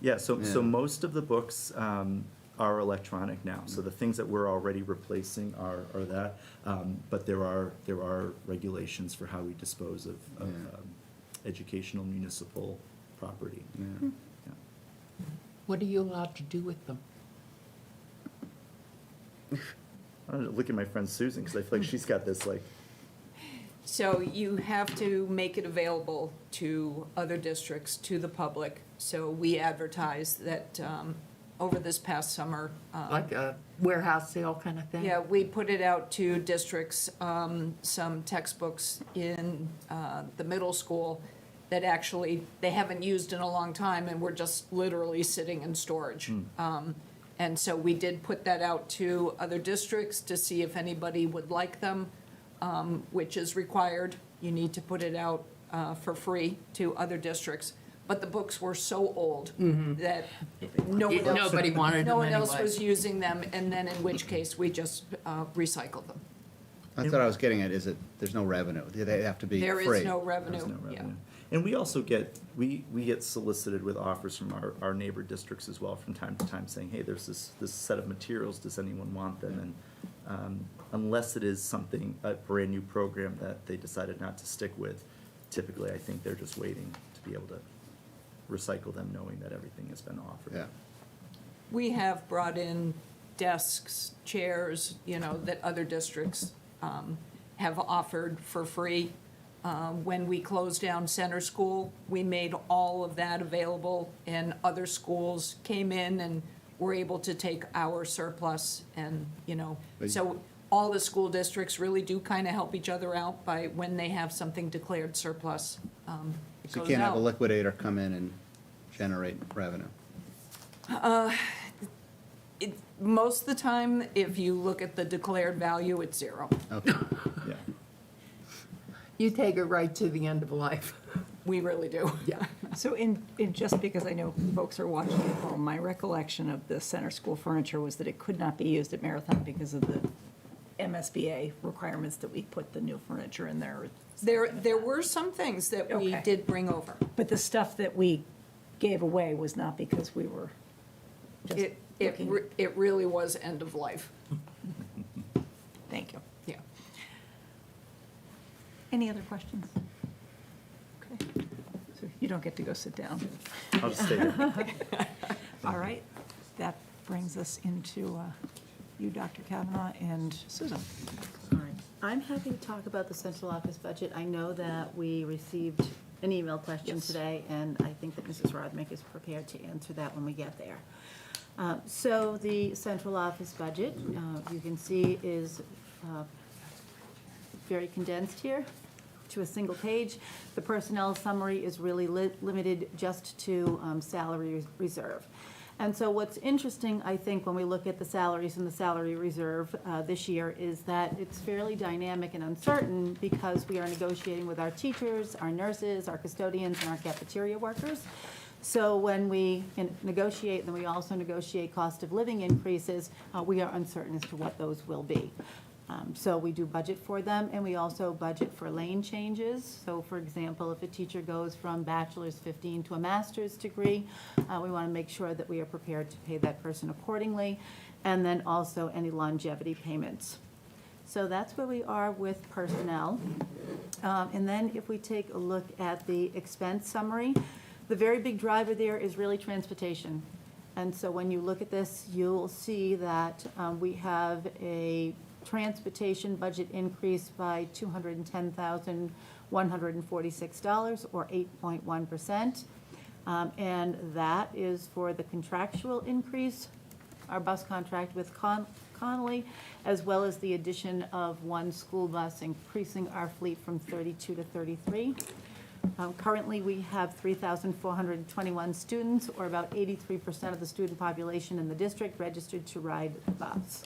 yeah, so Yeah. most of the books are electronic now. So the things that we're already replacing are that. But there are regulations for how we dispose of Yeah. educational municipal property. yeah. Yeah. What are you allowed to do with them? I don't know, look at my friend Susan, because I feel like she's got this like, So you have to make it available to other districts, to the public. So we advertise that over this past summer. Like a warehouse sale kind of thing? Yeah, we put it out to districts, some textbooks in the middle school that actually they haven't used in a long time and were just literally sitting in storage. And so we did put that out to other districts to see if anybody would like them, which is required. You need to put it out for free to other districts. But the books were so old that Nobody wanted them no one else anyway. was using them, and then in which case, we just recycled them. That's what I was getting at, is that there's no revenue. They have to be free. There is no there's revenue, no yeah. revenue. And we also get, we get solicited with offers from our neighbor districts as well from time to time, saying, hey, there's this set of materials, does anyone want them? And unless it is something, a brand-new program that they decided not to stick with, typically, I think they're just waiting to be able to recycle them, knowing that everything has been offered. Yeah. We have brought in desks, chairs, that other districts have offered for free. When we closed down Center School, we made all of that available, and other schools came in and were able to take our surplus, and, so all the school districts really do kind of help each other out by when they have something declared surplus. It So you goes can't have a out. liquidator come in and generate revenue. Most of the time, if you look at the declared value, it's zero. Okay. Yeah. You take it right to the end of life. We really do. Yeah. So in just because I know folks are watching at home, my recollection of the center school furniture was that it could not be used at Marathon because of the MSBA requirements that we put the new furniture in there. There were some things that we Okay. did bring over. But the stuff that we gave away was not because we were just looking. It really was end of life, Thank you. yeah. Any other questions? Okay. So you don't get to go sit down. I'll just stay here. All right. That brings us into you, Dr. Kavanaugh, and Susan. All right. I'm happy to talk about the central office budget. I know that we received an email question Yes. today, and I think that Mrs. Rodmick is prepared to answer that when we get there. So the central office budget, you can see, is very condensed here to a single page. The personnel summary is really limited just to salary reserve. And so what's interesting, I think, when we look at the salaries and the salary reserve this year is that it's fairly dynamic and uncertain because we are negotiating with our teachers, our nurses, our custodians, and our cafeteria workers. So when we negotiate, then we also negotiate cost of living increases, we are uncertain as to what those will be. So we do budget for them, and we also budget for lane changes. So for example, if a teacher goes from bachelor's 15 to a master's degree, we want to make sure that we are prepared to pay that person accordingly, and then also any longevity payments. So that's where we are with personnel. And then if we take a look at the expense summary, the very big driver there is really transportation. And so when you look at this, you'll see that we have a transportation budget increase by $210,146, or 8.1%. And that is for the contractual increase, our bus contract with Connolly, as well as the addition of one school bus, increasing our fleet from 32 to 33. Currently, we have 3,421 students, or about 83% of the student population in the district registered to ride the bus.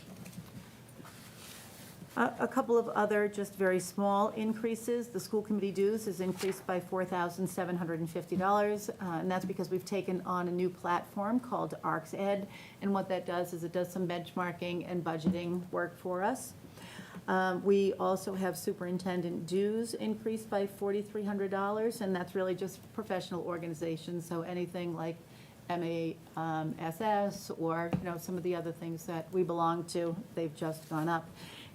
A couple of other just very small increases. The school committee dues is increased by $4,750, and that's because we've taken on a new platform called ArcsEd, and what that does is it does some benchmarking and budgeting work for us. We also have superintendent dues increased by $4,300, and that's really just professional organizations, so anything like MASS or, some of the other things that we belong to, they've just gone up.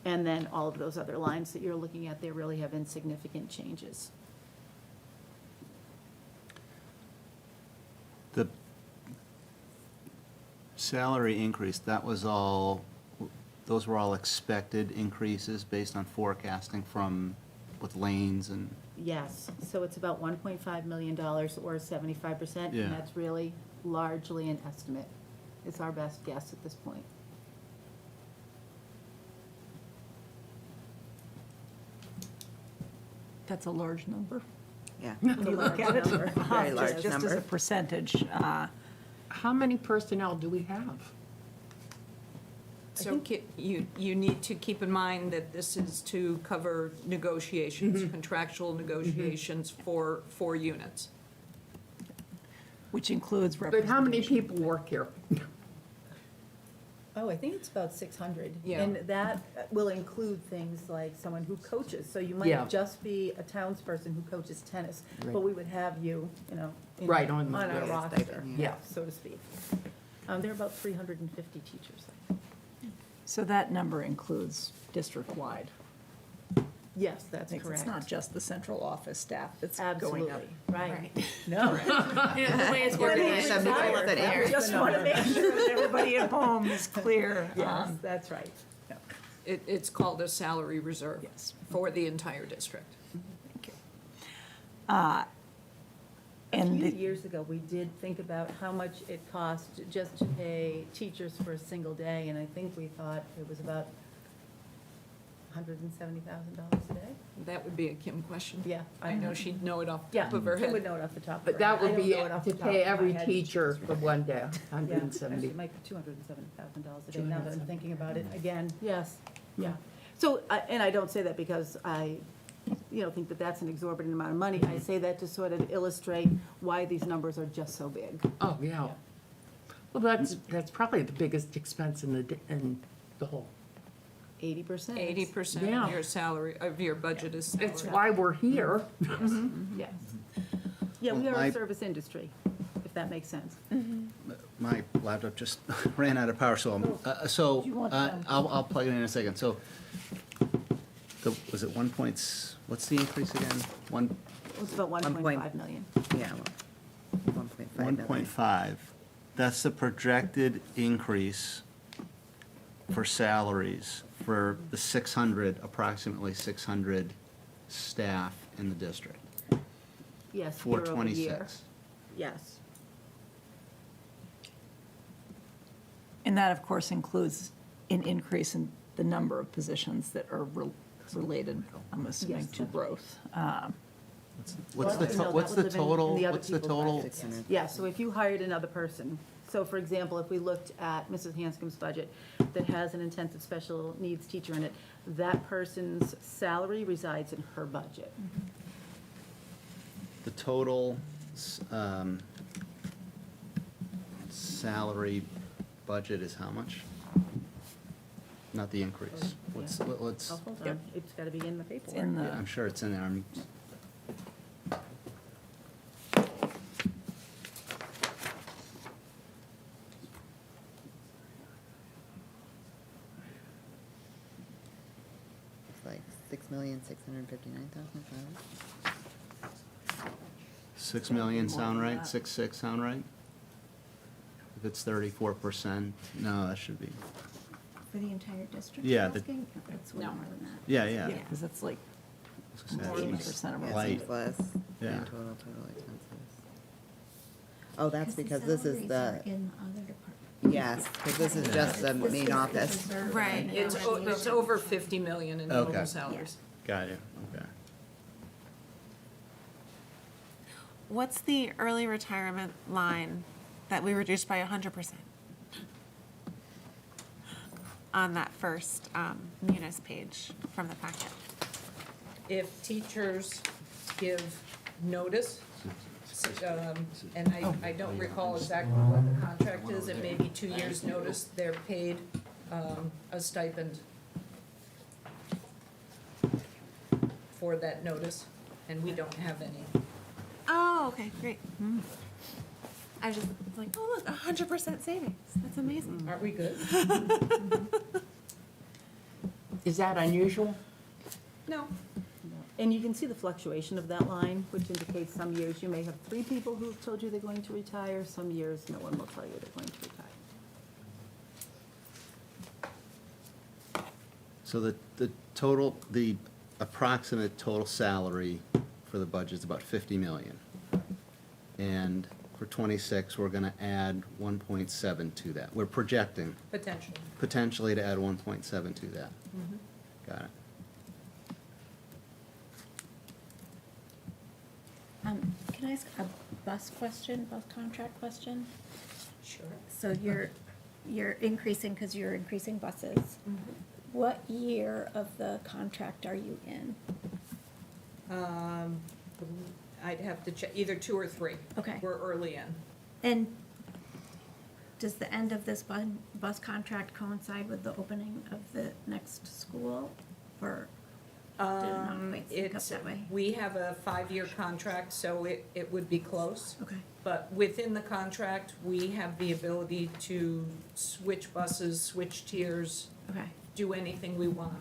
And then all of those other lines that you're looking at, they really have insignificant changes. The salary increase, those were all expected increases based on forecasting with lanes and, Yes, so it's about $1.5 million, or 75%, Yeah. and that's really largely an estimate. It's our best guess at this point. That's a large number. Yeah. When you look at it, Very large just as a number. percentage. How many personnel do we have? So you need to keep in mind that this is to cover negotiations, contractual negotiations for 4 units. Which includes But representation. how many people work here? Oh, I think it's about 600. Yeah. And that will include things like someone who coaches. So you Yeah. might just be a townsperson who coaches tennis, Right. but we would have you, Right, on our the roster, stipend, yeah. so to speak. There are about 350 teachers. So that number includes district-wide. Yes, that's It's correct. not just the central office staff that's going up. Absolutely, right. No. The way it's organized. Some people with an I air. just want to make sure that everybody at home is clear. Yes, that's right. It's called a salary reserve. Yes. For the entire district. Thank you. A And few the- years ago, we did think about how much it cost just to pay teachers for a single day, and I think we thought it was about $170,000 a day. That would be a Kim question. Yeah. I know she'd know it off the Yeah, top of her Kim would head. know it off the top of her But that head. I would don't be know it off the to top pay of my every head. teacher for one day, Yeah, actually, 170. it might be $270,000 a day, now that I'm thinking about it again. Yes, yeah. So, and I don't say that because I, think that that's an exorbitant amount of money. I say that to sort of illustrate why these numbers are just so big. Oh, yeah. Well, that's probably the biggest expense in the whole. 80%. 80% Yeah. of your salary, of your budget is salary. It's why we're here. Yes. Yeah, we Well, are a my- service industry, if that makes sense. my laptop just ran out of power, so, I'll plug it in a second. So, was it what's the increase again? It's about 1.5 million. Yeah, 1.5 million. 1.5. That's the projected increase for salaries for the approximately 600 staff in the district Yes, for year over year. 26. Yes. And that, of course, includes an increase in the number of positions that are related, I'm assuming, Yes, to that's growth. What's the No, that what's would the live in total, the other what's the people's total? budgets. Yeah, so if you hired another person, so for example, if we looked at Mrs. Hanscom's budget that has an intensive special needs teacher in it, that person's salary resides in her budget. The total salary budget is how much? Not the increase. Let's, Oh, hold on, it's got to be in the It's paperwork. in the, I'm sure it's in there. $6,659,000. 6 million sound right? 6.6 sound right? If it's 34%, no, that should be, For the entire district? Yeah, you're the- asking? That's way more than that. yeah, yeah. Because it's like More 80% of our. Light. Seems less Yeah. than total expenses. Oh, that's because this is salaries the, are in other departments. yes, because this is just the This is main the office. reserve Right, and it's, already- it's over 50 million in Okay. total salaries. Got it, okay. What's the early retirement line that we reduced by 100%? On that first Munis page from the packet. If teachers give notice, and I don't recall exactly what the contract is, it may be 2 years' notice, they're paid a stipend for that notice, and we don't have any. Oh, okay, great. I was just like, oh, look, 100% savings. That's amazing. Aren't we good? Is that unusual? No. And you can see the fluctuation of that line, which indicates some years you may have 3 people who've told you they're going to retire, some years no one will tell you they're going to retire. So the total, the approximate total salary for the budget is about 50 million. And for 26, we're gonna add 1.7 to that. We're projecting Potentially. potentially to add 1.7 to that. Got it. Can I ask a bus question, bus contract question? Sure. So you're increasing, because you're increasing buses. What year of the contract are you in? I'd have to check, either 2 or 3. Okay. We're early in. And does the end of this bus contract coincide with the opening of the next school? Or did it not quite sync up It's, that way? we have a 5-year contract, so it would be close. Okay. But within the contract, we have the ability to switch buses, switch tiers, Okay. do anything we want.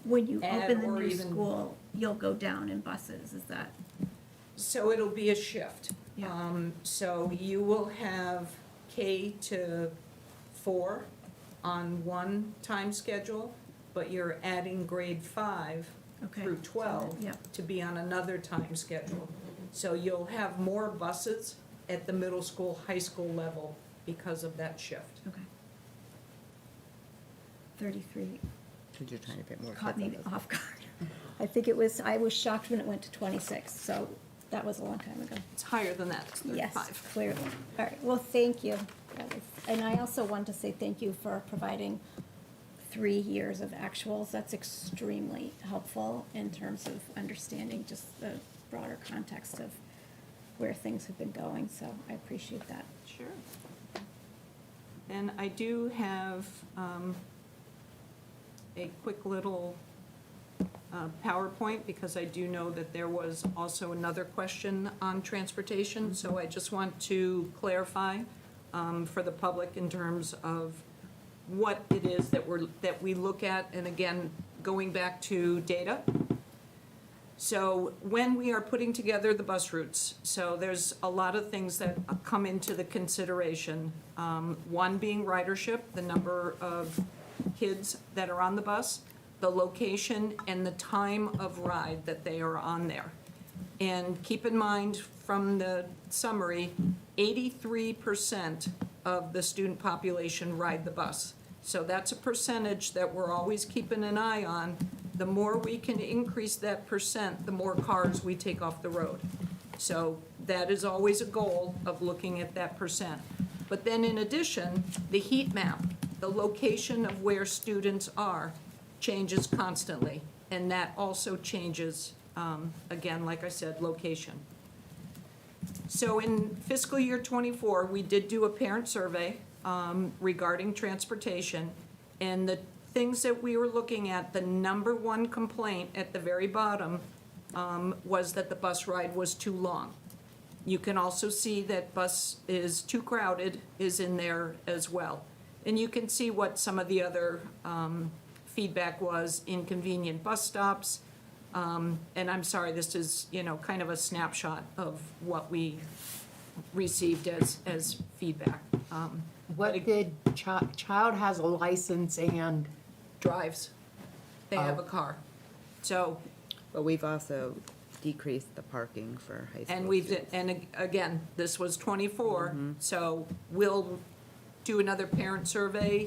When you Add open the or new even- school, you'll go down in buses, is that? So it'll be a shift. Yeah. So you will have K to 4 on one time schedule, but you're adding grade 5 Okay. through 12 Yeah. to be on another time schedule. So you'll have more buses at the middle school, high school level because of that shift. Okay. 33 Because you're trying to fit more caught kids me on this. off guard. I think it was, I was shocked when it went to 26, so that was a long time ago. It's higher than that, it's Yes, 35. clearly. All right, well, thank you. And I also want to say thank you for providing 3 years of actuals. That's extremely helpful in terms of understanding just the broader context of where things have been going, so I appreciate that. Sure. And I do have a quick little PowerPoint, because I do know that there was also another question on transportation. So I just want to clarify for the public in terms of what it is that we look at, and again, going back to data. So when we are putting together the bus routes, so there's a lot of things that come into the consideration. One being ridership, the number of kids that are on the bus, the location, and the time of ride that they are on there. And keep in mind, from the summary, 83% of the student population ride the bus. So that's a percentage that we're always keeping an eye on. The more we can increase that percent, the more cars we take off the road. So that is always a goal of looking at that percent. But then in addition, the heat map, the location of where students are, changes constantly. And that also changes, again, like I said, location. So in fiscal year '24, we did do a parent survey regarding transportation. And the things that we were looking at, the number one complaint at the very bottom was that the bus ride was too long. You can also see that bus is too crowded is in there as well. And you can see what some of the other feedback was inconvenient bus stops. And I'm sorry, this is, kind of a snapshot of what we received as feedback. What did, child has a license and, Drives. They have a car. So, But we've also decreased the parking for high school and we've, students. and again, this was 24, so we'll do another parent survey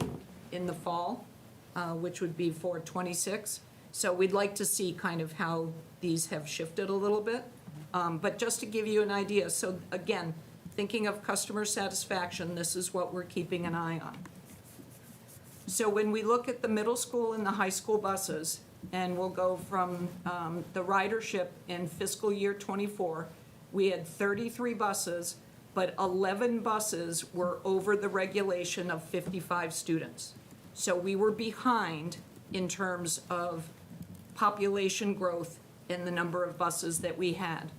in the fall, which would be for 26. So we'd like to see kind of how these have shifted a little bit. But just to give you an idea, so again, thinking of customer satisfaction, this is what we're keeping an eye on. So when we look at the middle school and the high school buses, and we'll go from the ridership in fiscal year '24, we had 33 buses, but 11 buses were over the regulation of 55 students. So we were behind in terms of population growth in the number of buses that we had.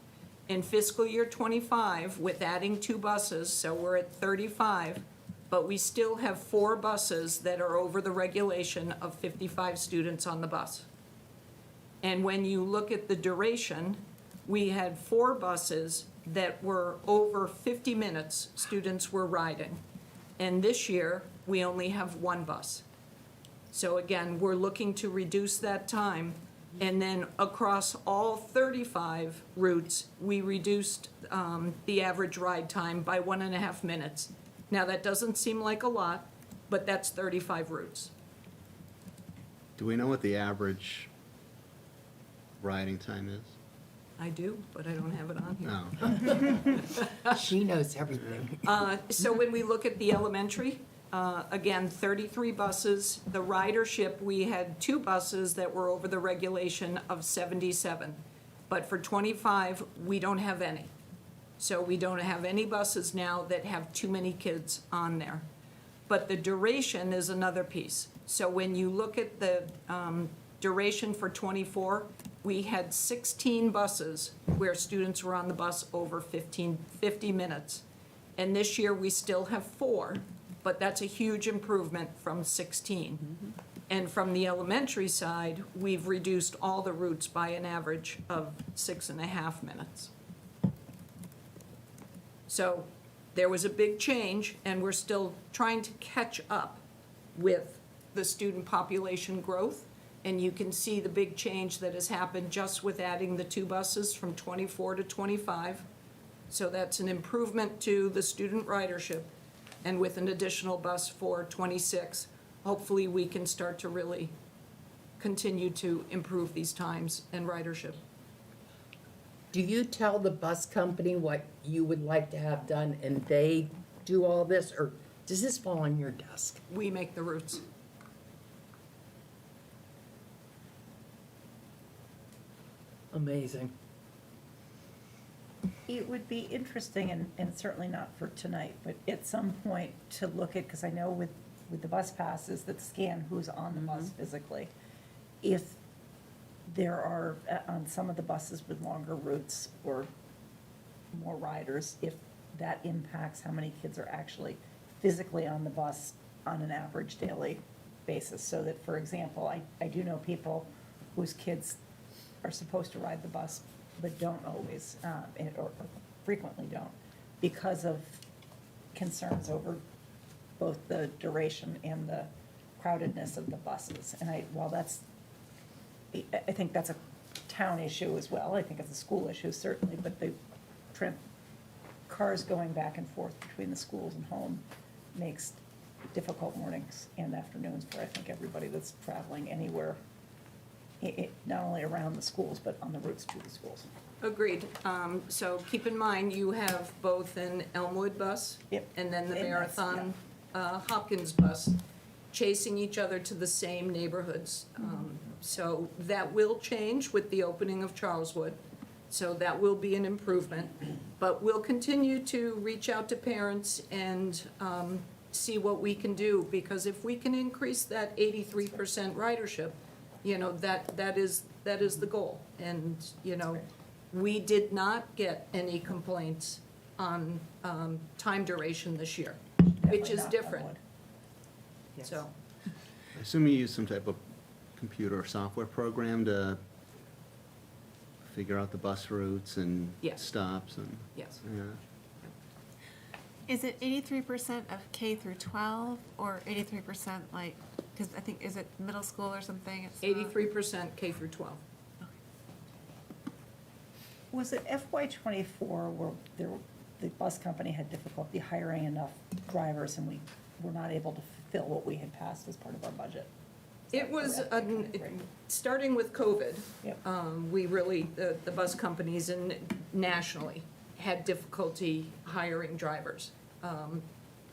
In fiscal year '25, with adding 2 buses, so we're at 35, but we still have 4 buses that are over the regulation of 55 students on the bus. And when you look at the duration, we had 4 buses that were over 50 minutes students were riding. And this year, we only have 1 bus. So again, we're looking to reduce that time. And then across all 35 routes, we reduced the average ride time by 1.5 minutes. Now, that doesn't seem like a lot, but that's 35 routes. Do we know what the average riding time is? I do, but I don't have it on here. No. she knows everything. So when we look at the elementary, again, 33 buses. The ridership, we had 2 buses that were over the regulation of 77. But for 25, we don't have any. So we don't have any buses now that have too many kids on there. But the duration is another piece. So when you look at the duration for 24, we had 16 buses where students were on the bus over 50 minutes. And this year, we still have 4, but that's a huge improvement from 16. And from the elementary side, we've reduced all the routes by an average of 6.5 minutes. So there was a big change, and we're still trying to catch up with the student population growth. And you can see the big change that has happened just with adding the 2 buses from 24 to 25. So that's an improvement to the student ridership. And with an additional bus for 26, hopefully we can start to really continue to improve these times and ridership. Do you tell the bus company what you would like to have done and they do all this, or does this fall on your desk? We make the routes. Amazing. It would be interesting, and certainly not for tonight, but at some point to look at, because I know with the bus passes that scan who's on the bus physically, if there are, on some of the buses with longer routes or more riders, if that impacts how many kids are actually physically on the bus on an average daily basis. So that, for example, I do know people whose kids are supposed to ride the bus but don't always, or frequently don't, because of concerns over both the duration and the crowdedness of the buses. And while that's, I think that's a town issue as well, I think it's a school issue certainly, but the cars going back and forth between the schools and home makes difficult mornings and afternoons for, I think, everybody that's traveling anywhere, not only around the schools, but on the routes to the schools. Agreed. So keep in mind, you have both an Elmwood bus Yep. and then the And that's- Marathon Hopkins bus chasing each other to the same neighborhoods. So that will change with the opening of Charleswood. So that will be an improvement. But we'll continue to reach out to parents and see what we can do, because if we can increase that 83% ridership, that is the goal. And, we did not get any complaints on time duration this year, which Definitely is not different. Elmwood. So, I assume you use some type of computer or software program to figure out the bus routes and Yes. stops and? Yes. Yeah. Is it 83% of K through 12 or 83% like, because I think, is it middle school or something? It's not- 83% K through 12. Was it FY '24 where the bus company had difficulty hiring enough drivers and we were not able to fulfill what we had passed as part of our budget? Is It that was, correct? starting with COVID, Yep. we really, the bus companies and nationally had difficulty hiring drivers.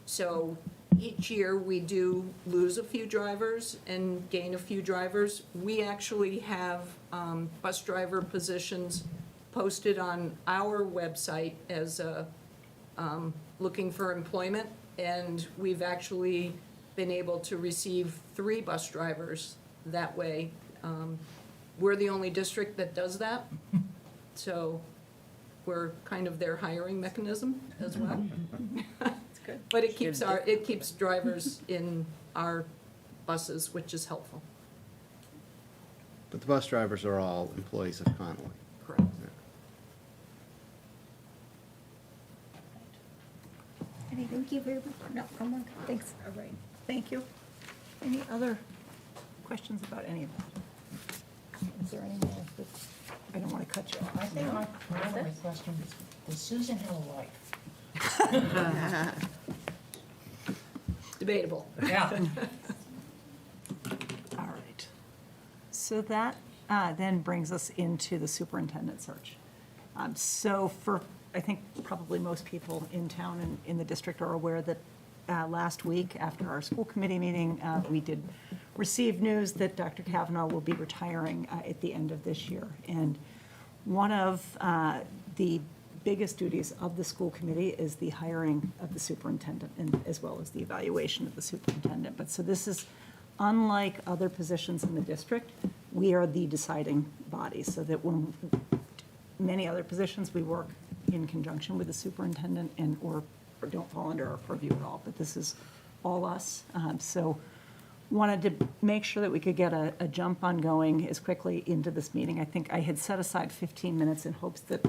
So each year, we do lose a few drivers and gain a few drivers. We actually have bus driver positions posted on our website as looking for employment, and we've actually been able to receive 3 bus drivers that way. We're the only district that does that, so we're kind of their hiring mechanism as well. That's good. But it keeps drivers in our buses, which is helpful. But the bus drivers are all employees of Connolly. Correct. Thank you very much. No, come on, thanks. All right, thank you. Any other questions about any of that? Is there any more? I don't want to cut you off. I think my primary question is, does Susan have a wife? Debatable. Yeah. All right. So that then brings us into the superintendent search. So for, I think probably most people in town and in the district are aware that last week, after our school committee meeting, we did receive news that Dr. Kavanaugh will be retiring at the end of this year. And one of the biggest duties of the school committee is the hiring of the superintendent, and as well as the evaluation of the superintendent. But so this is, unlike other positions in the district, we are the deciding body, so that when many other positions, we work in conjunction with the superintendent and, or don't fall under our purview at all, but this is all us. So wanted to make sure that we could get a jump on going as quickly into this meeting. I think I had set aside 15 minutes in hopes that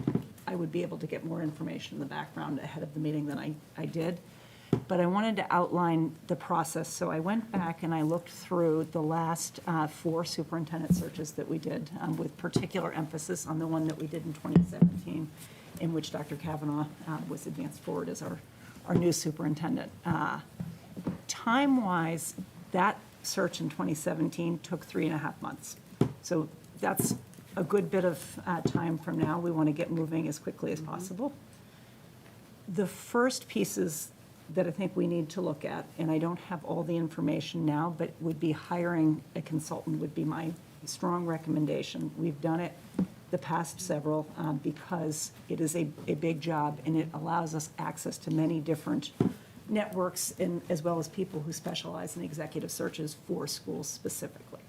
I would be able to get more information in the background ahead of the meeting than I did. But I wanted to outline the process. So I went back and I looked through the last 4 superintendent searches that we did, with particular emphasis on the one that we did in 2017, in which Dr. Kavanaugh was advanced forward as our new superintendent. Time-wise, that search in 2017 took 3.5 months. So that's a good bit of time from now. We want to get moving as quickly as possible. The first pieces that I think we need to look at, and I don't have all the information now, but would be hiring a consultant would be my strong recommendation. We've done it the past several because it is a big job and it allows us access to many different networks and as well as people who specialize in executive searches for schools specifically.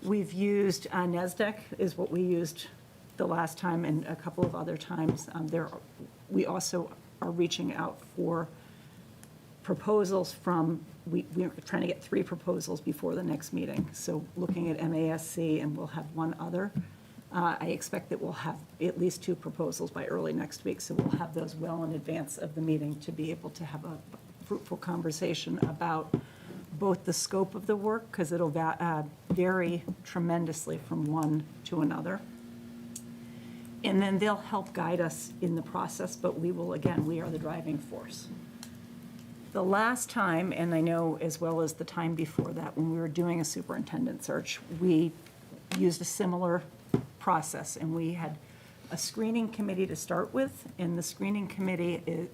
We've used NASDAQ is what we used the last time and a couple of other times. We also are reaching out for proposals from, we're trying to get 3 proposals before the next meeting. So looking at MASC, and we'll have one other. I expect that we'll have at least 2 proposals by early next week, so we'll have those well in advance of the meeting to be able to have a fruitful conversation about both the scope of the work, because it'll vary tremendously from one to another. And then they'll help guide us in the process, but we will, again, we are the driving force. The last time, and I know as well as the time before that, when we were doing a superintendent search, we used a similar process, and we had a screening committee to start with, and the screening committee,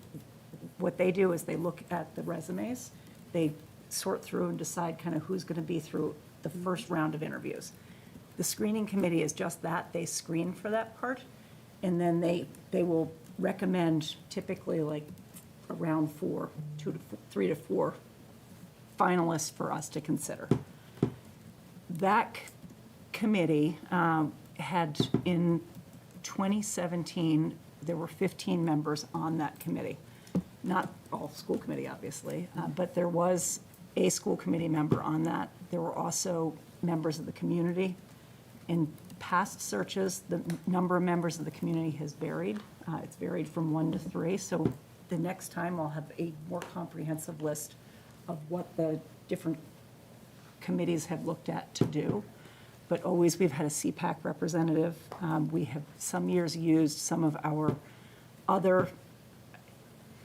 what they do is they look at the resumes, they sort through and decide kind of who's going to be through the first round of interviews. The screening committee is just that, they screen for that part, and then they will recommend typically like around 3 to 4 finalists for us to consider. That committee had, in 2017, there were 15 members on that committee. Not all school committee, obviously, but there was a school committee member on that. There were also members of the community. In past searches, the number of members of the community has varied. It's varied from 1 to 3, so the next time I'll have a more comprehensive list of what the different committees have looked at to do. But always, we've had a CPAC representative. We have some years used some of our other,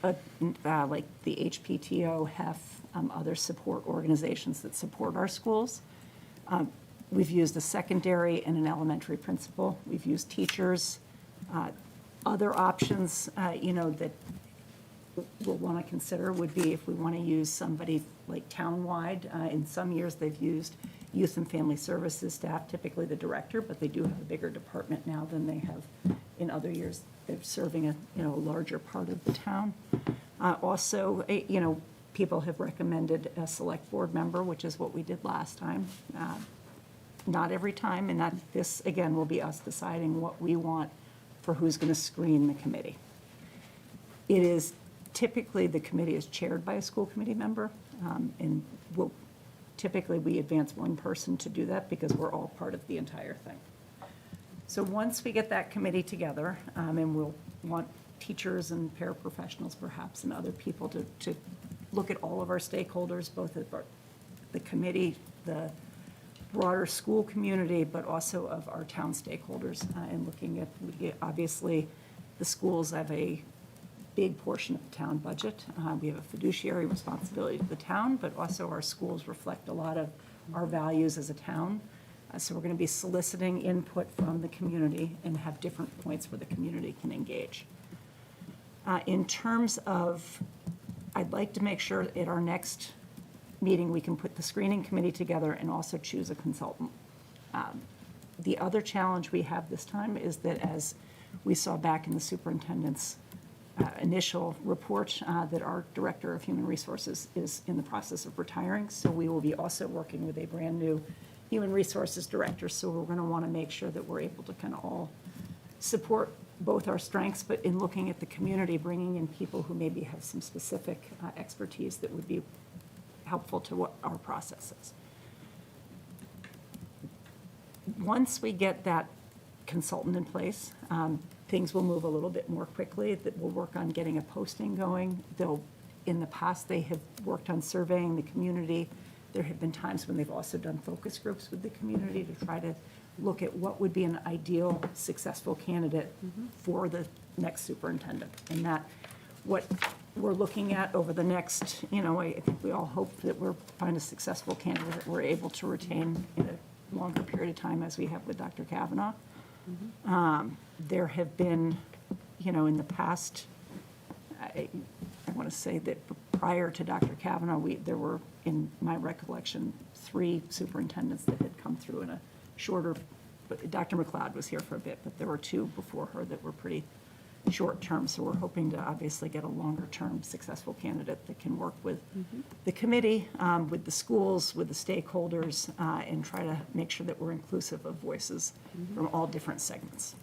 like the HPTO, HEF, other support organizations that support our schools. We've used a secondary and an elementary principal. We've used teachers. Other options, that we'll want to consider would be if we want to use somebody like townwide. In some years, they've used youth and family services staff, typically the director, but they do have a bigger department now than they have in other years. They're serving a larger part of the town. Also, people have recommended a select board member, which is what we did last time. Not every time, and that this, again, will be us deciding what we want for who's going to screen the committee. It is typically, the committee is chaired by a school committee member, and typically we advance one person to do that because we're all part of the entire thing. So once we get that committee together, and we'll want teachers and paraprofessionals perhaps and other people to look at all of our stakeholders, both of the committee, the broader school community, but also of our town stakeholders, and looking at, obviously, the schools have a big portion of the town budget. We have a fiduciary responsibility to the town, but also our schools reflect a lot of our values as a town. So we're going to be soliciting input from the community and have different points where the community can engage. In terms of, I'd like to make sure at our next meeting, we can put the screening committee together and also choose a consultant. The other challenge we have this time is that, as we saw back in the superintendent's initial report, that our director of human resources is in the process of retiring. So we will be also working with a brand-new human resources director. So we're going to want to make sure that we're able to kind of all support both our strengths, but in looking at the community, bringing in people who maybe have some specific expertise that would be helpful to what our process is. Once we get that consultant in place, things will move a little bit more quickly. That we'll work on getting a posting going. In the past, they have worked on surveying the community. There have been times when they've also done focus groups with the community to try to look at what would be an ideal, successful candidate for the next superintendent. And that, what we're looking at over the next, I think we all hope that we'll find a successful candidate that we're able to retain in a longer period of time, as we have with Dr. Kavanaugh. There have been, in the past, I want to say that prior to Dr. Kavanaugh, there were, in my recollection, 3 superintendents that had come through in a shorter, but Dr. McLeod was here for a bit, but there were 2 before her that were pretty short term. So we're hoping to obviously get a longer term successful candidate that can work with the committee, with the schools, with the stakeholders, and try to make sure that we're inclusive of voices from all different segments.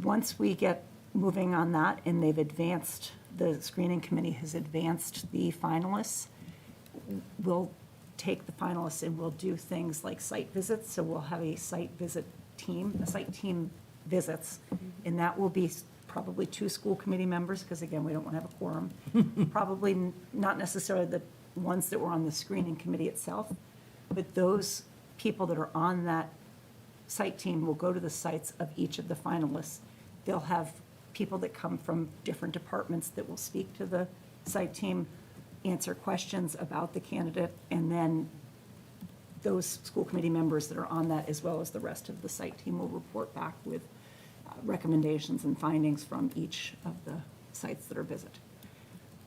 Once we get moving on that, and they've advanced, the screening committee has advanced the finalists, we'll take the finalists and we'll do things like site visits. So we'll have a site visit team, site team visits, and that will be probably 2 school committee members, because again, we don't want to have a quorum. Probably not necessarily the ones that were on the screening committee itself, but those people that are on that site team will go to the sites of each of the finalists. They'll have people that come from different departments that will speak to the site team, answer questions about the candidate, and then those school committee members that are on that, as well as the rest of the site team, will report back with recommendations and findings from each of the sites that are visited.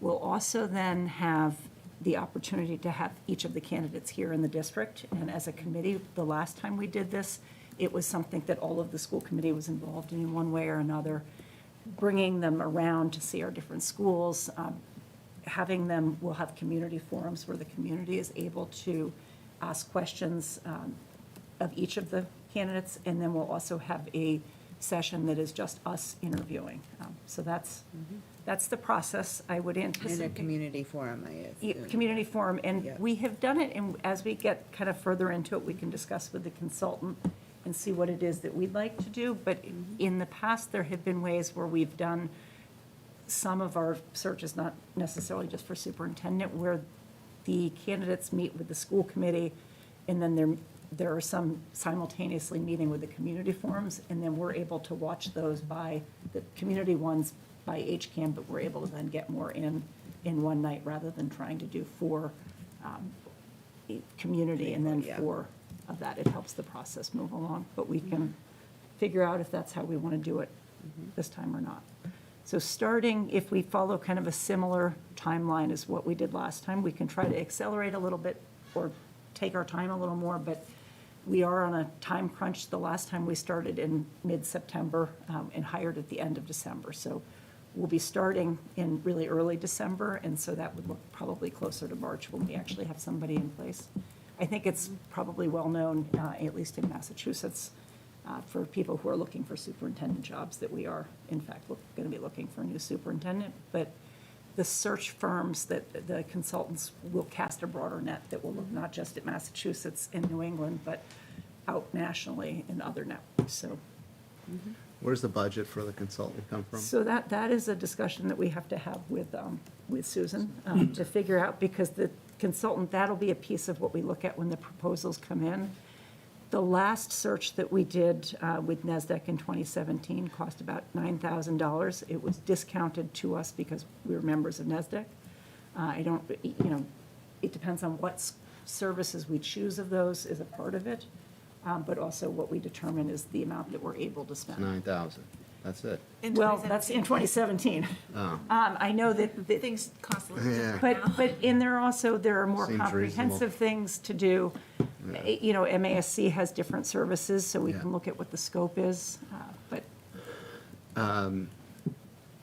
We'll also then have the opportunity to have each of the candidates here in the district, and as a committee, the last time we did this, it was something that all of the school committee was involved in one way or another, bringing them around to see our different schools, having them, we'll have community forums where the community is able to ask questions of each of the candidates, and then we'll also have a session that is just us interviewing. So that's that's the process. I would In a anticipate. community forum, I assume. Community forum, and Yeah. we have done it, and as we get kind of further into it, we can discuss with the consultant and see what it is that we'd like to do, but in the past, there have been ways where we've done some of our searches, not necessarily just for superintendent, where the candidates meet with the school committee, and then there are some simultaneously meeting with the community forums, and then we're able to watch those by, the community ones by HCAM, but we're able to then get more in one night, rather than trying to do 4 community and then Yeah. 4 of that. It helps the process move along, but we can figure out if that's how we want to do it this time or not. So starting, if we follow kind of a similar timeline as what we did last time, we can try to accelerate a little bit or take our time a little more, but we are on a time crunch. The last time we started in mid-September and hired at the end of December. So we'll be starting in really early December, and so that would look probably closer to March when we actually have somebody in place. I think it's probably well-known, at least in Massachusetts, for people who are looking for superintendent jobs, that we are, in fact, going to be looking for a new superintendent. But the search firms, that the consultants will cast a broader net that will look not just at Massachusetts and New England, but out nationally in other networks, so. Where's the budget for the consultant come from? So that is a discussion that we have to have with Susan to figure out, because the consultant, that'll be a piece of what we look at when the proposals come in. The last search that we did with NASDAQ in 2017 cost about $9,000. It was discounted to us because we were members of NASDAQ. I don't, it depends on what services we choose of those is a part of it, but also what we determine is the amount that we're able to spend. 9,000, that's it. Well, that's in 2017. Oh. I know that, Things cost a little Yeah. but in there also, there are more Seems comprehensive things to do. MASC has different services, so we Yeah. can look at what the scope is, but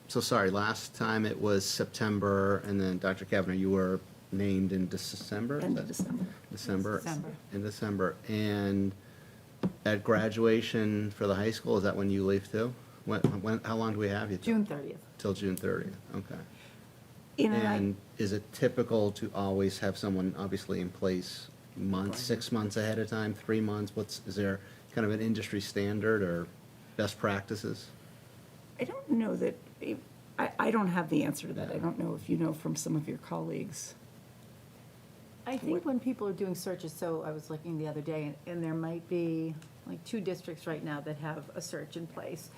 So sorry, last time it was September, and then Dr. Kavanaugh, you were named in December? is end of that- December. December? December. In December. And at graduation for the high school, is that when you leave too? How long do we have you till? June 30th. Till June 30th, okay. In an And is it typical to always have someone obviously in place months, 6 months ahead of time, 3 months? Is there kind of an industry standard or best practices? I don't know that, I don't have the answer to that. I don't know if you know from some of your colleagues. I think when people are doing searches, so I was looking the other day, and there might be like 2 districts right now that have a search in place,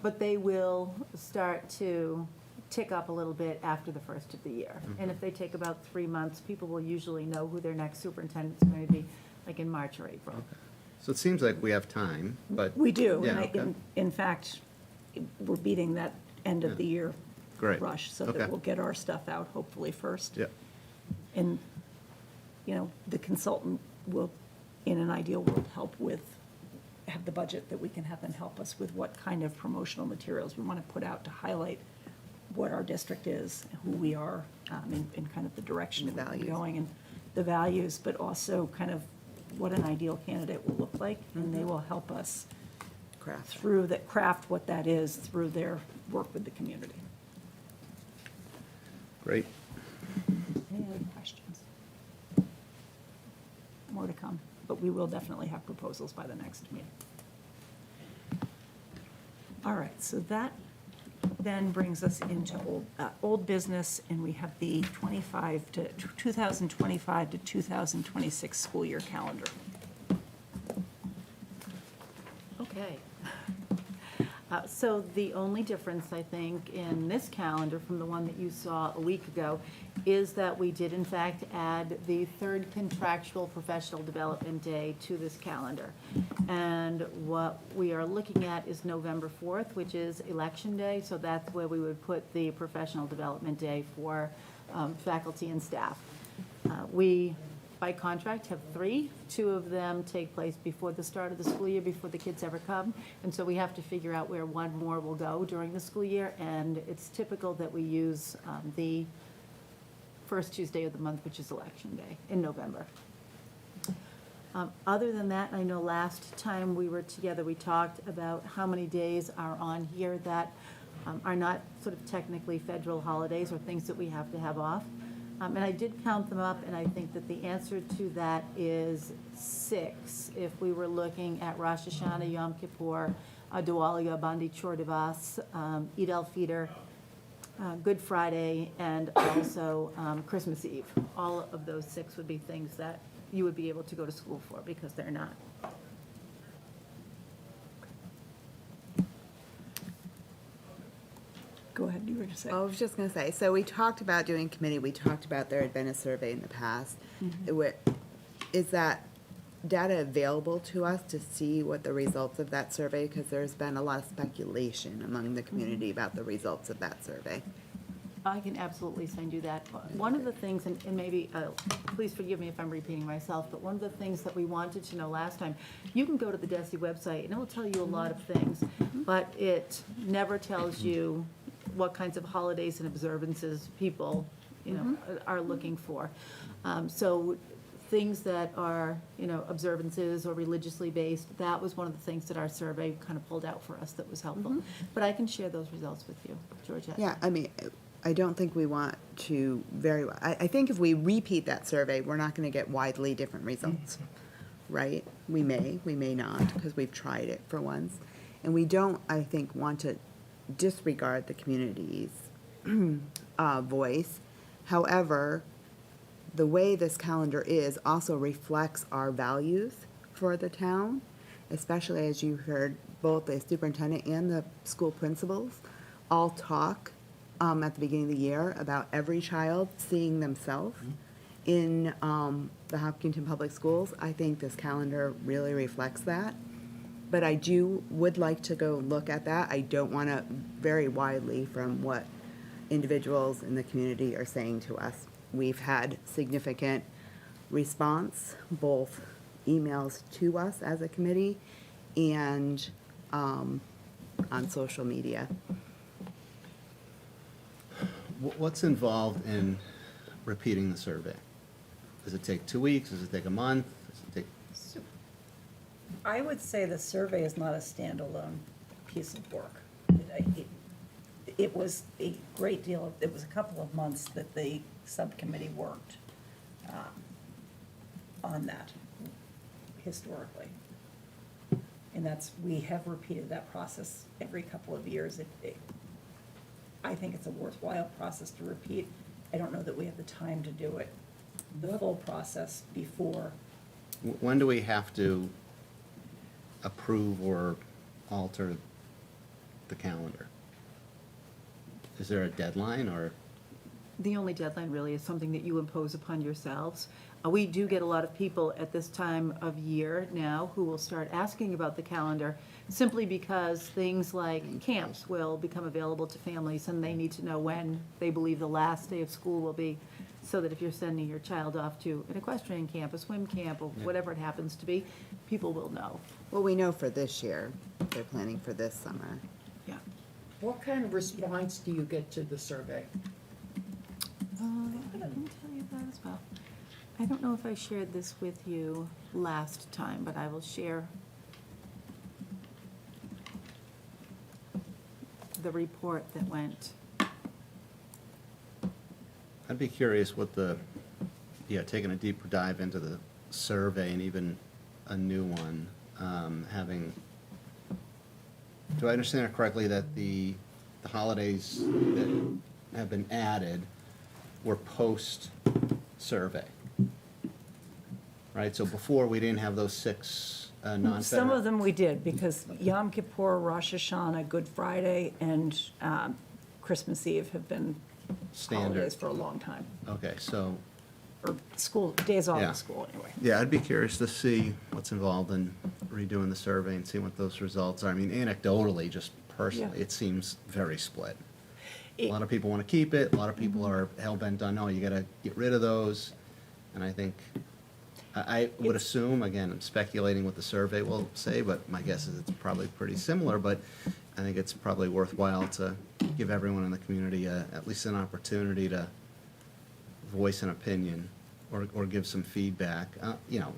but they will start to tick up a little bit after the first of the year. And if they take about 3 months, people will usually know who their next superintendent's going to be, like in March or April. So it seems like we have time, but. We do, Yeah, and okay. in fact, we're beating that end of the year Great. rush, so Okay. that we'll get our stuff out hopefully first. Yeah, And, the consultant will, in an ideal world, have the budget that we can have them help us with what kind of promotional materials we want to put out to highlight what our district is, who we are, and kind of the direction The we're values. going, and the values, but also kind of what an ideal candidate will look like, and they will help us Craft. craft what that is through their work with the community. great. Any other questions? More to come, but we will definitely have proposals by the next meeting. All right, so that then brings us into old business, and we have the 2025 to 2026 school year calendar. Okay. So the only difference, I think, in this calendar from the one that you saw a week ago is that we did in fact add the third contractual professional development day to this calendar. And what we are looking at is November 4th, which is Election Day, so that's where we would put the professional development day for faculty and staff. We, by contract, have 3. 2 of them take place before the start of the school year, before the kids ever come. And so we have to figure out where 1 more will go during the school year. And it's typical that we use the first Tuesday of the month, which is Election Day in November. Other than that, I know last time we were together, we talked about how many days are on here that are not sort of technically federal holidays or things that we have to have off. And I did count them up, and I think that the answer to that is 6. If we were looking at Rosh Hashanah, Yom Kippur, Diwali, Bandi Chor Divas, Eid al-Fitr, Good Friday, and also Christmas Eve. All of those 6 would be things that you would be able to go to school for, because they're not. Go ahead, you were just saying. I was just gonna say, so we talked about doing committee, we talked about there had been a survey in the past. Is that data available to us to see what the results of that survey? Because there's been a lot of speculation among the community about the results of that survey. I can absolutely send you that. One of the things, and maybe, please forgive me if I'm repeating myself, but one of the things that we wanted to know last time, you can go to the DESI website, and it will tell you a lot of things, but it never tells you what kinds of holidays and observances people, are looking for. So things that are, observances or religiously based, that was one of the things that our survey kind of pulled out for us that was helpful. But I can share those results with you, Georgette. Yeah, I mean, I don't think we want to I think if we repeat that survey, we're not gonna get widely different results, right? We may not, because we've tried it for once. And we don't, I think, want to disregard the community's voice. However, the way this calendar is also reflects our values for the town, especially as you heard both the superintendent and the school principals all talk at the beginning of the year about every child seeing themselves in the Hopkinton Public Schools. I think this calendar really reflects that. But I would like to go look at that. I don't want to vary widely from what individuals in the community are saying to us. We've had significant response, both emails to us as a committee and on social media. What's involved in repeating the survey? Does it take 2 weeks? Does it take a month? Does it take? I would say the survey is not a standalone piece of work. It was a great deal, it was a couple of months that the subcommittee worked on that historically. And we have repeated that process every couple of years. I think it's a worthwhile process to repeat. I don't know that we have the time to do it, the full process before. When do we have to approve or alter the calendar? Is there a deadline, or? The only deadline really is something that you impose upon yourselves. We do get a lot of people at this time of year now who will start asking about the calendar simply because things like camps will become available to families, and they need to know when they believe the last day of school will be, so that if you're sending your child off to an equestrian camp, a swim camp, or whatever it happens to be, people will know. Well, we know for this year, they're planning for this summer. Yeah. What kind of response do you get to the survey? I can tell you that as well. I don't know if I shared this with you last time, but I will share the report that went. I'd be curious what taking a deeper dive into the survey and even a new one, do I understand it correctly that the holidays that have been added were post-survey? Right, so before, we didn't have those 6 non-federal. Some of them we did, because Yom Kippur, Rosh Hashanah, Good Friday, and Christmas Eve have been Standard. holidays for a long time, Okay, so, or school, days off Yeah. of school, anyway. yeah, I'd be curious to see what's involved in redoing the survey and seeing what those results are. I mean, anecdotally, just personally, Yeah. it seems very split. A It- lot of people want to keep it, a lot of people are hell-bent on, no, you gotta get rid of those. And I think, I would assume, again, I'm speculating what the survey will say, but my guess is it's probably pretty similar, but I think it's probably worthwhile to give everyone in the community at least an opportunity to voice an opinion or give some feedback.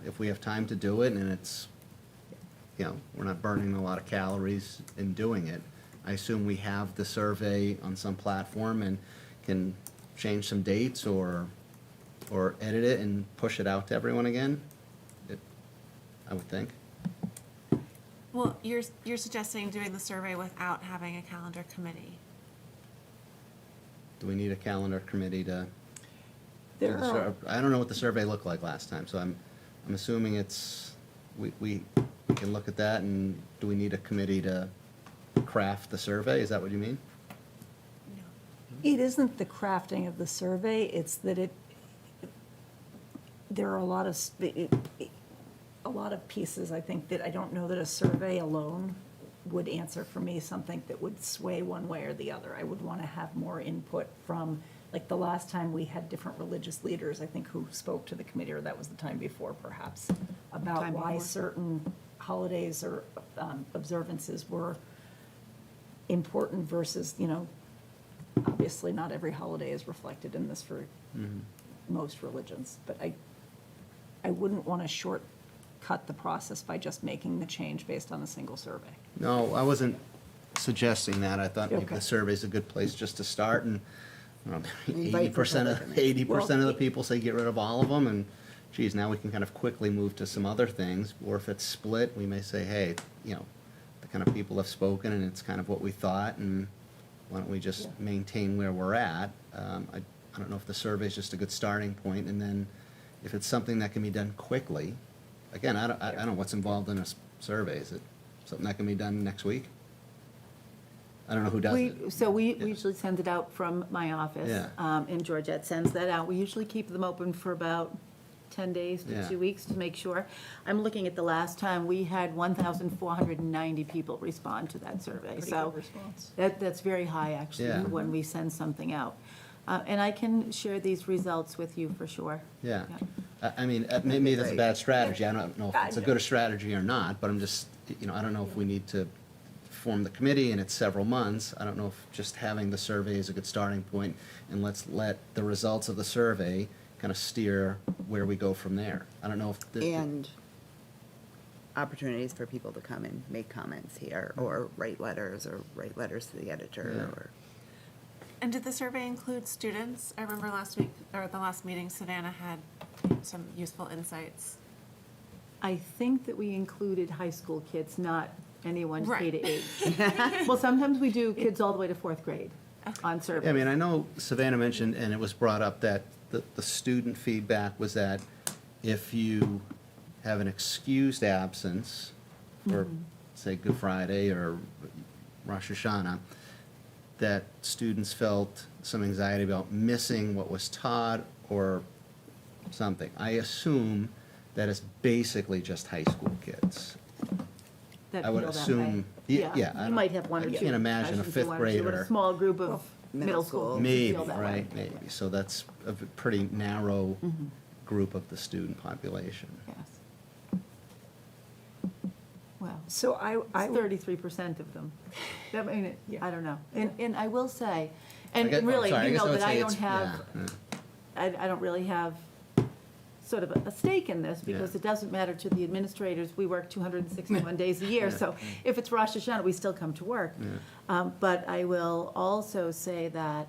If we have time to do it and it's, we're not burning a lot of calories in doing it, I assume we have the survey on some platform and can change some dates or edit it and push it out to everyone again? I would think. Well, you're suggesting doing the survey without having a calendar committee. Do we need a calendar committee to? There are, I don't know what the survey looked like last time, so I'm assuming it's, we can look at that, and do we need a committee to craft the survey? Is that what you mean? it isn't the crafting of the survey, it's that there are a lot of, a lot of pieces, I think, that I don't know that a survey alone would answer for me something that would sway one way or the other. I would want to have more input from, like the last time we had different religious leaders, I think, who spoke to the committee, or that was the time before perhaps, about Time why before. certain holidays or observances were important versus, obviously not every holiday is reflected in this for most religions, but I wouldn't want to shortcut the process by just making the change based on a single survey. No, I wasn't suggesting that. I thought maybe Okay. the survey's a good place just to start, and Invite 80% for of, public 80% of the people say get rid of all of them, and geez, now we can kind of quickly move to some other things. Or if it's split, we may say, hey, the kind of people have spoken, and it's kind of what we thought, and why don't we just maintain where we're at? I don't know if the survey's just a good starting point, and then if it's something that can be done quickly, again, I don't know what's involved in a survey. Is it something that can be done next week? I don't know who does it. So we Yeah. usually send it out from my office. Yeah. And Georgette sends that out. We usually keep them open for about 10 days to Yeah. 2 weeks to make sure. I'm looking at the last time, we had 1,490 people respond to that survey. Pretty So good response. that's very high, actually, Yeah. when we send something out. And I can share these results with you for sure. Yeah. I mean, maybe that's a Right. bad strategy. I don't know if it's a good strategy or not, but I'm just, I don't know if we need to form the committee and it's several months. I don't know if just having the survey is a good starting point, and let's let the results of the survey kind of steer where we go from there. I don't know if. And opportunities for people to come and make comments here, or write letters to the editor, Yeah. or. And did the survey include students? I remember last week, or the last meeting, Savannah had some useful insights. I think that we included high school kids, not anyone K Right. to 8. Well, sometimes we do kids all the way to 4th grade on surveys. Yeah, I mean, I know Savannah mentioned, and it was brought up, that the student feedback was that if you have an excused absence for, say, Good Friday or Rosh Hashanah, that students felt some anxiety about missing what was taught or something. I assume that it's basically just high school kids. that I would feel that way. assume, yeah, I You don't- might have one or I two. can't imagine a I shouldn't say fifth one or two, but grader. a small group of Middle middle school. school kids Maybe, feel that way. right, maybe. So that's a pretty narrow group of the student population. Yes. Well, So I it's 33% of them. I mean, Yeah. I don't know. And I will say, I and guess- really, sorry, you guess know would that I say don't it's- have, yeah, I don't really have sort of a stake in this, because Yeah. it doesn't matter to the administrators. We work 261 days a year, so if it's Rosh Hashanah, we still come to work. But I will also say that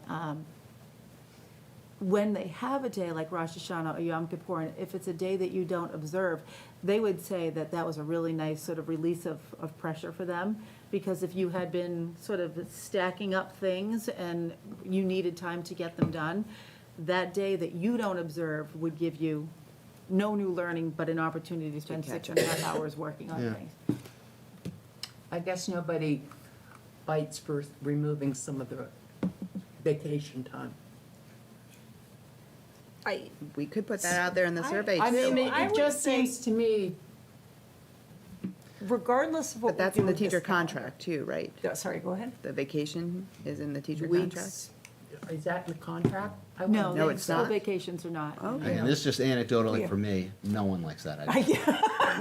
when they have a day like Rosh Hashanah or Yom Kippur, and if it's a day that you don't observe, they would say that that was a really nice sort of release of pressure for them, because if you had been sort of stacking up things and you needed time to get them done, that day that you don't observe would give you no new learning, but an opportunity to spend catch 6.5 hours working on Yeah. things. I guess nobody fights for removing some of the vacation time. We could put that out there in the survey, I mean, too. I it would just say- seems to me, regardless of what But that's we in do the with this teacher calendar- contract too, right? Sorry, go ahead. The vacation is in the teacher contract? weeks, is that in the contract? I No, wouldn't No, think it's so. school not? vacations are not. Okay. And this is just anecdotally Yeah. for me, no one likes that idea.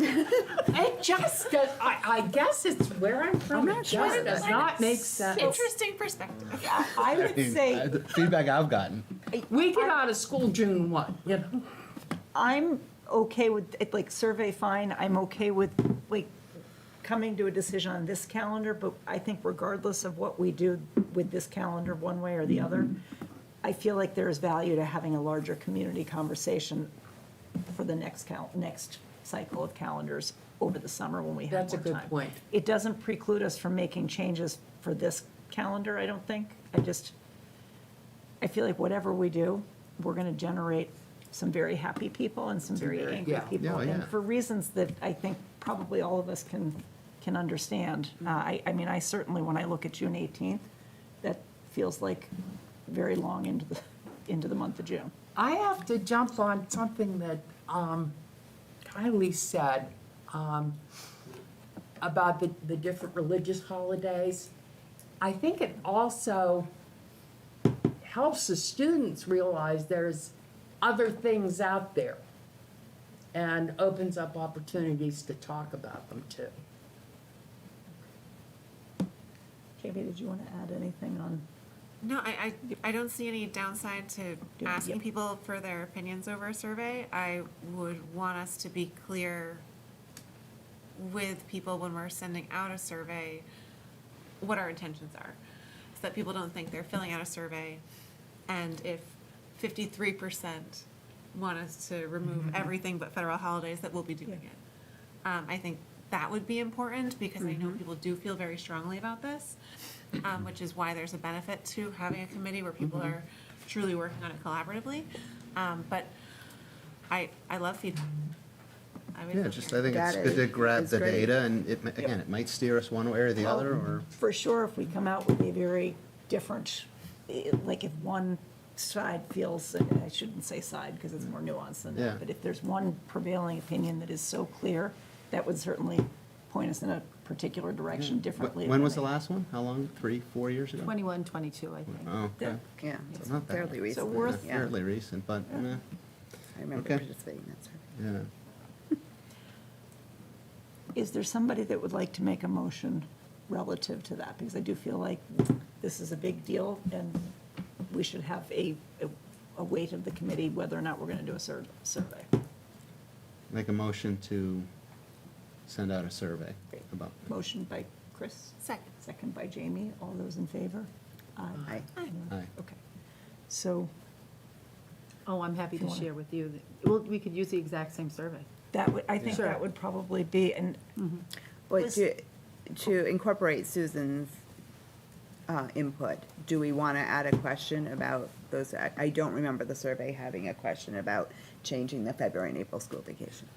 It just, I guess it's where I'm from. It just does not make sense. Interesting perspective. I would say, The feedback I've gotten, We get out of school June 1, you know? I'm okay with, it, like, survey fine, I'm okay with, like, coming to a decision on this calendar, but I think regardless of what we do with this calendar, one way or the other, I feel like there is value to having a larger community conversation for the next cycle of calendars over the summer when we have more time. That's a good point. It doesn't preclude us from making changes for this calendar, I don't think. I feel like whatever we do, we're going to generate some very happy people and some very angry Yeah. people. Yeah, yeah. And for reasons that I think probably all of us can understand. I mean, I certainly, when I look at June 18th, that feels like very long into the month of June. I have to jump on something that Kylie said about the different religious holidays. I think it also helps the students realize there's other things out there and opens up opportunities to talk about them too. Jamie, did you want to add anything on? No, I don't see any downside to asking people for their opinions over a survey. I would want us to be clear with people when we're sending out a survey what our intentions are, so that people don't think they're filling out a survey, and if 53% want us to remove everything but federal holidays, that we'll be doing it. I think that would be important, because I know people do feel very strongly about this, which is why there's a benefit to having a committee where people are truly working on it collaboratively. But I love feedback. I would Yeah, love just, to hear I think it's That good to is- grab is the great. data, and again, it might steer us one way or the other, or, For sure, if we come out with a very different, like if one side feels, and I shouldn't say side because it's more nuanced than Yeah. that, but if there's one prevailing opinion that is so clear, that would certainly point us in a particular direction differently. when than was the they- last one? How long? 3, 4 years ago? 21, 22, I think. Oh, okay. Yeah, So it's not that fairly long. recent. So worth- yeah. Fairly recent, but, I remember Okay. participating in that survey. yeah. Is there somebody that would like to make a motion relative to that? Because I do feel like this is a big deal, and we should have a weight of the committee whether or not we're going to do a survey. Make a motion to send out a survey about, Motion by Chris, Second. second by Jamie. All those in favor? Aye. aye. Okay. So Oh, I'm happy to You wanna- share with you. Well, we could use the exact same survey. that would, I think Sure. that would probably be, and Well, Was- to incorporate Susan's input, do we want to add a question about those? I don't remember the survey having a question about changing the February and April school vacation.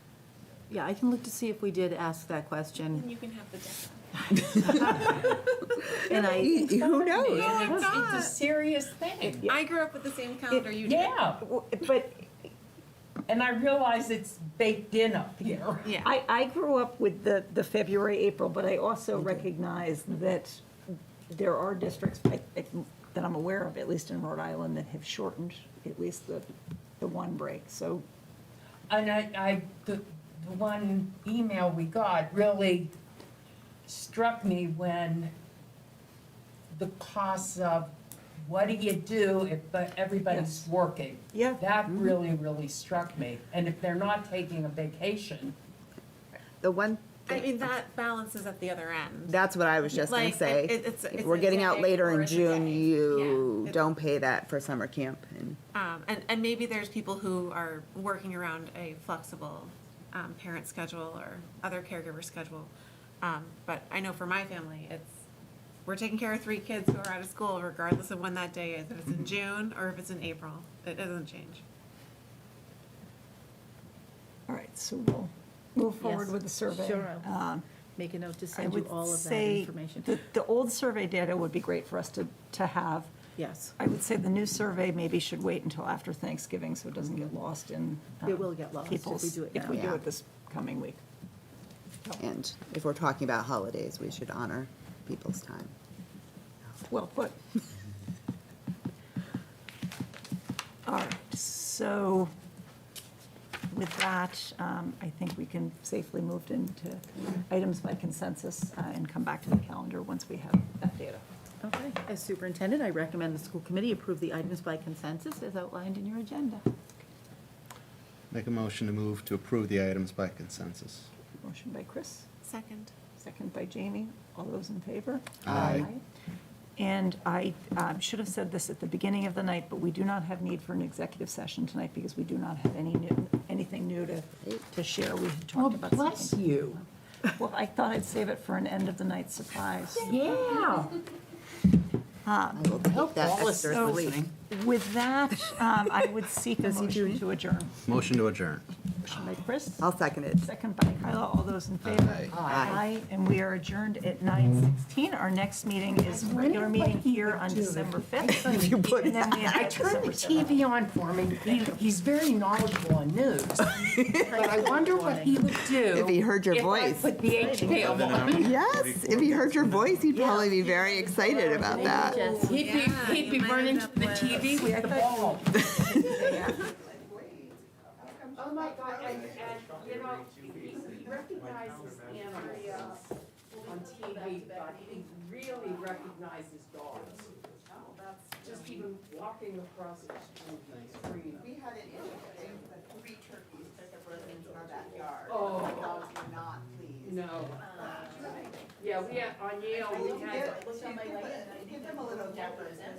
Yeah, I can look to see if we did ask that question. You can have the data. And I, Who knows? my It's God. a serious thing. I grew up with the same calendar you did. Yeah, but and I realize it's baked in up here. Yeah. I grew up with the February, April, but I also recognize that there are districts that I'm aware of, at least in Rhode Island, that have shortened at least the one break. So And the one email we got really struck me when the costs of, what do you do if everybody's working? Yeah. That really, really struck me. And if they're not taking a vacation, The one, I mean, that balances at the other end. that's what I was just going Like, to say. it's If a we're getting out day later or in it's a June, day. you Yeah. don't pay that for summer camp. And And maybe there's people who are working around a flexible parent schedule or other caregiver schedule. But I know for my family, we're taking care of 3 kids who are out of school regardless of when that day is. If it's in June or if it's in April, it doesn't change. all right, so we'll move forward Yes, with the survey. sure, I'll Um, make a note to I send you would all of that say information. the old survey data would be great for us to have. Yes, I would say the new survey maybe should wait until after Thanksgiving so it doesn't get lost in. It will get lost if we people's- do it If now. we do Yeah. it this coming week. And if we're talking about holidays, we should honor people's time. Well put. All right, so with that, I think we can safely move into items by consensus and come back to the calendar once we have that data. okay. As superintendent, I recommend the school committee approve the items by consensus as outlined in your agenda. Make a motion to move to approve the items by consensus. Motion by Chris, Second. Second by Jamie. All those in favor? Aye. And I should have said this at the beginning of the night, but we do not have need for an executive session tonight because we do not have anything new to share. We had Well, talked about bless something. you. Well, I thought I'd save it for an end of the night surprise. Yeah. I will take that Wallace extra is sleep. listening. With that, I would seek a motion to adjourn. Motion to adjourn. Motion by Chris, I'll second it. second by Kyla. All those in favor? Aye. And we are adjourned at 9:16. Our next meeting is a regular meeting here on December 5th. And then we I have turned the December 7th. TV on for him, and he's very knowledgeable on news. But I wonder what he would do. If he heard your if I voice. put the HKM on. Yes, if he heard your voice, he'd probably be very excited about that. He'd be running to the TV with the ball. Oh my God, and you know, he recognizes animals on TV, but he really recognizes dogs. Just even walking across the screen. We had an issue with 3 turkeys that the residents in our backyard. Oh. The dogs were not pleased. No. Yeah, we had, on Yale, we had. Give them a little decorative.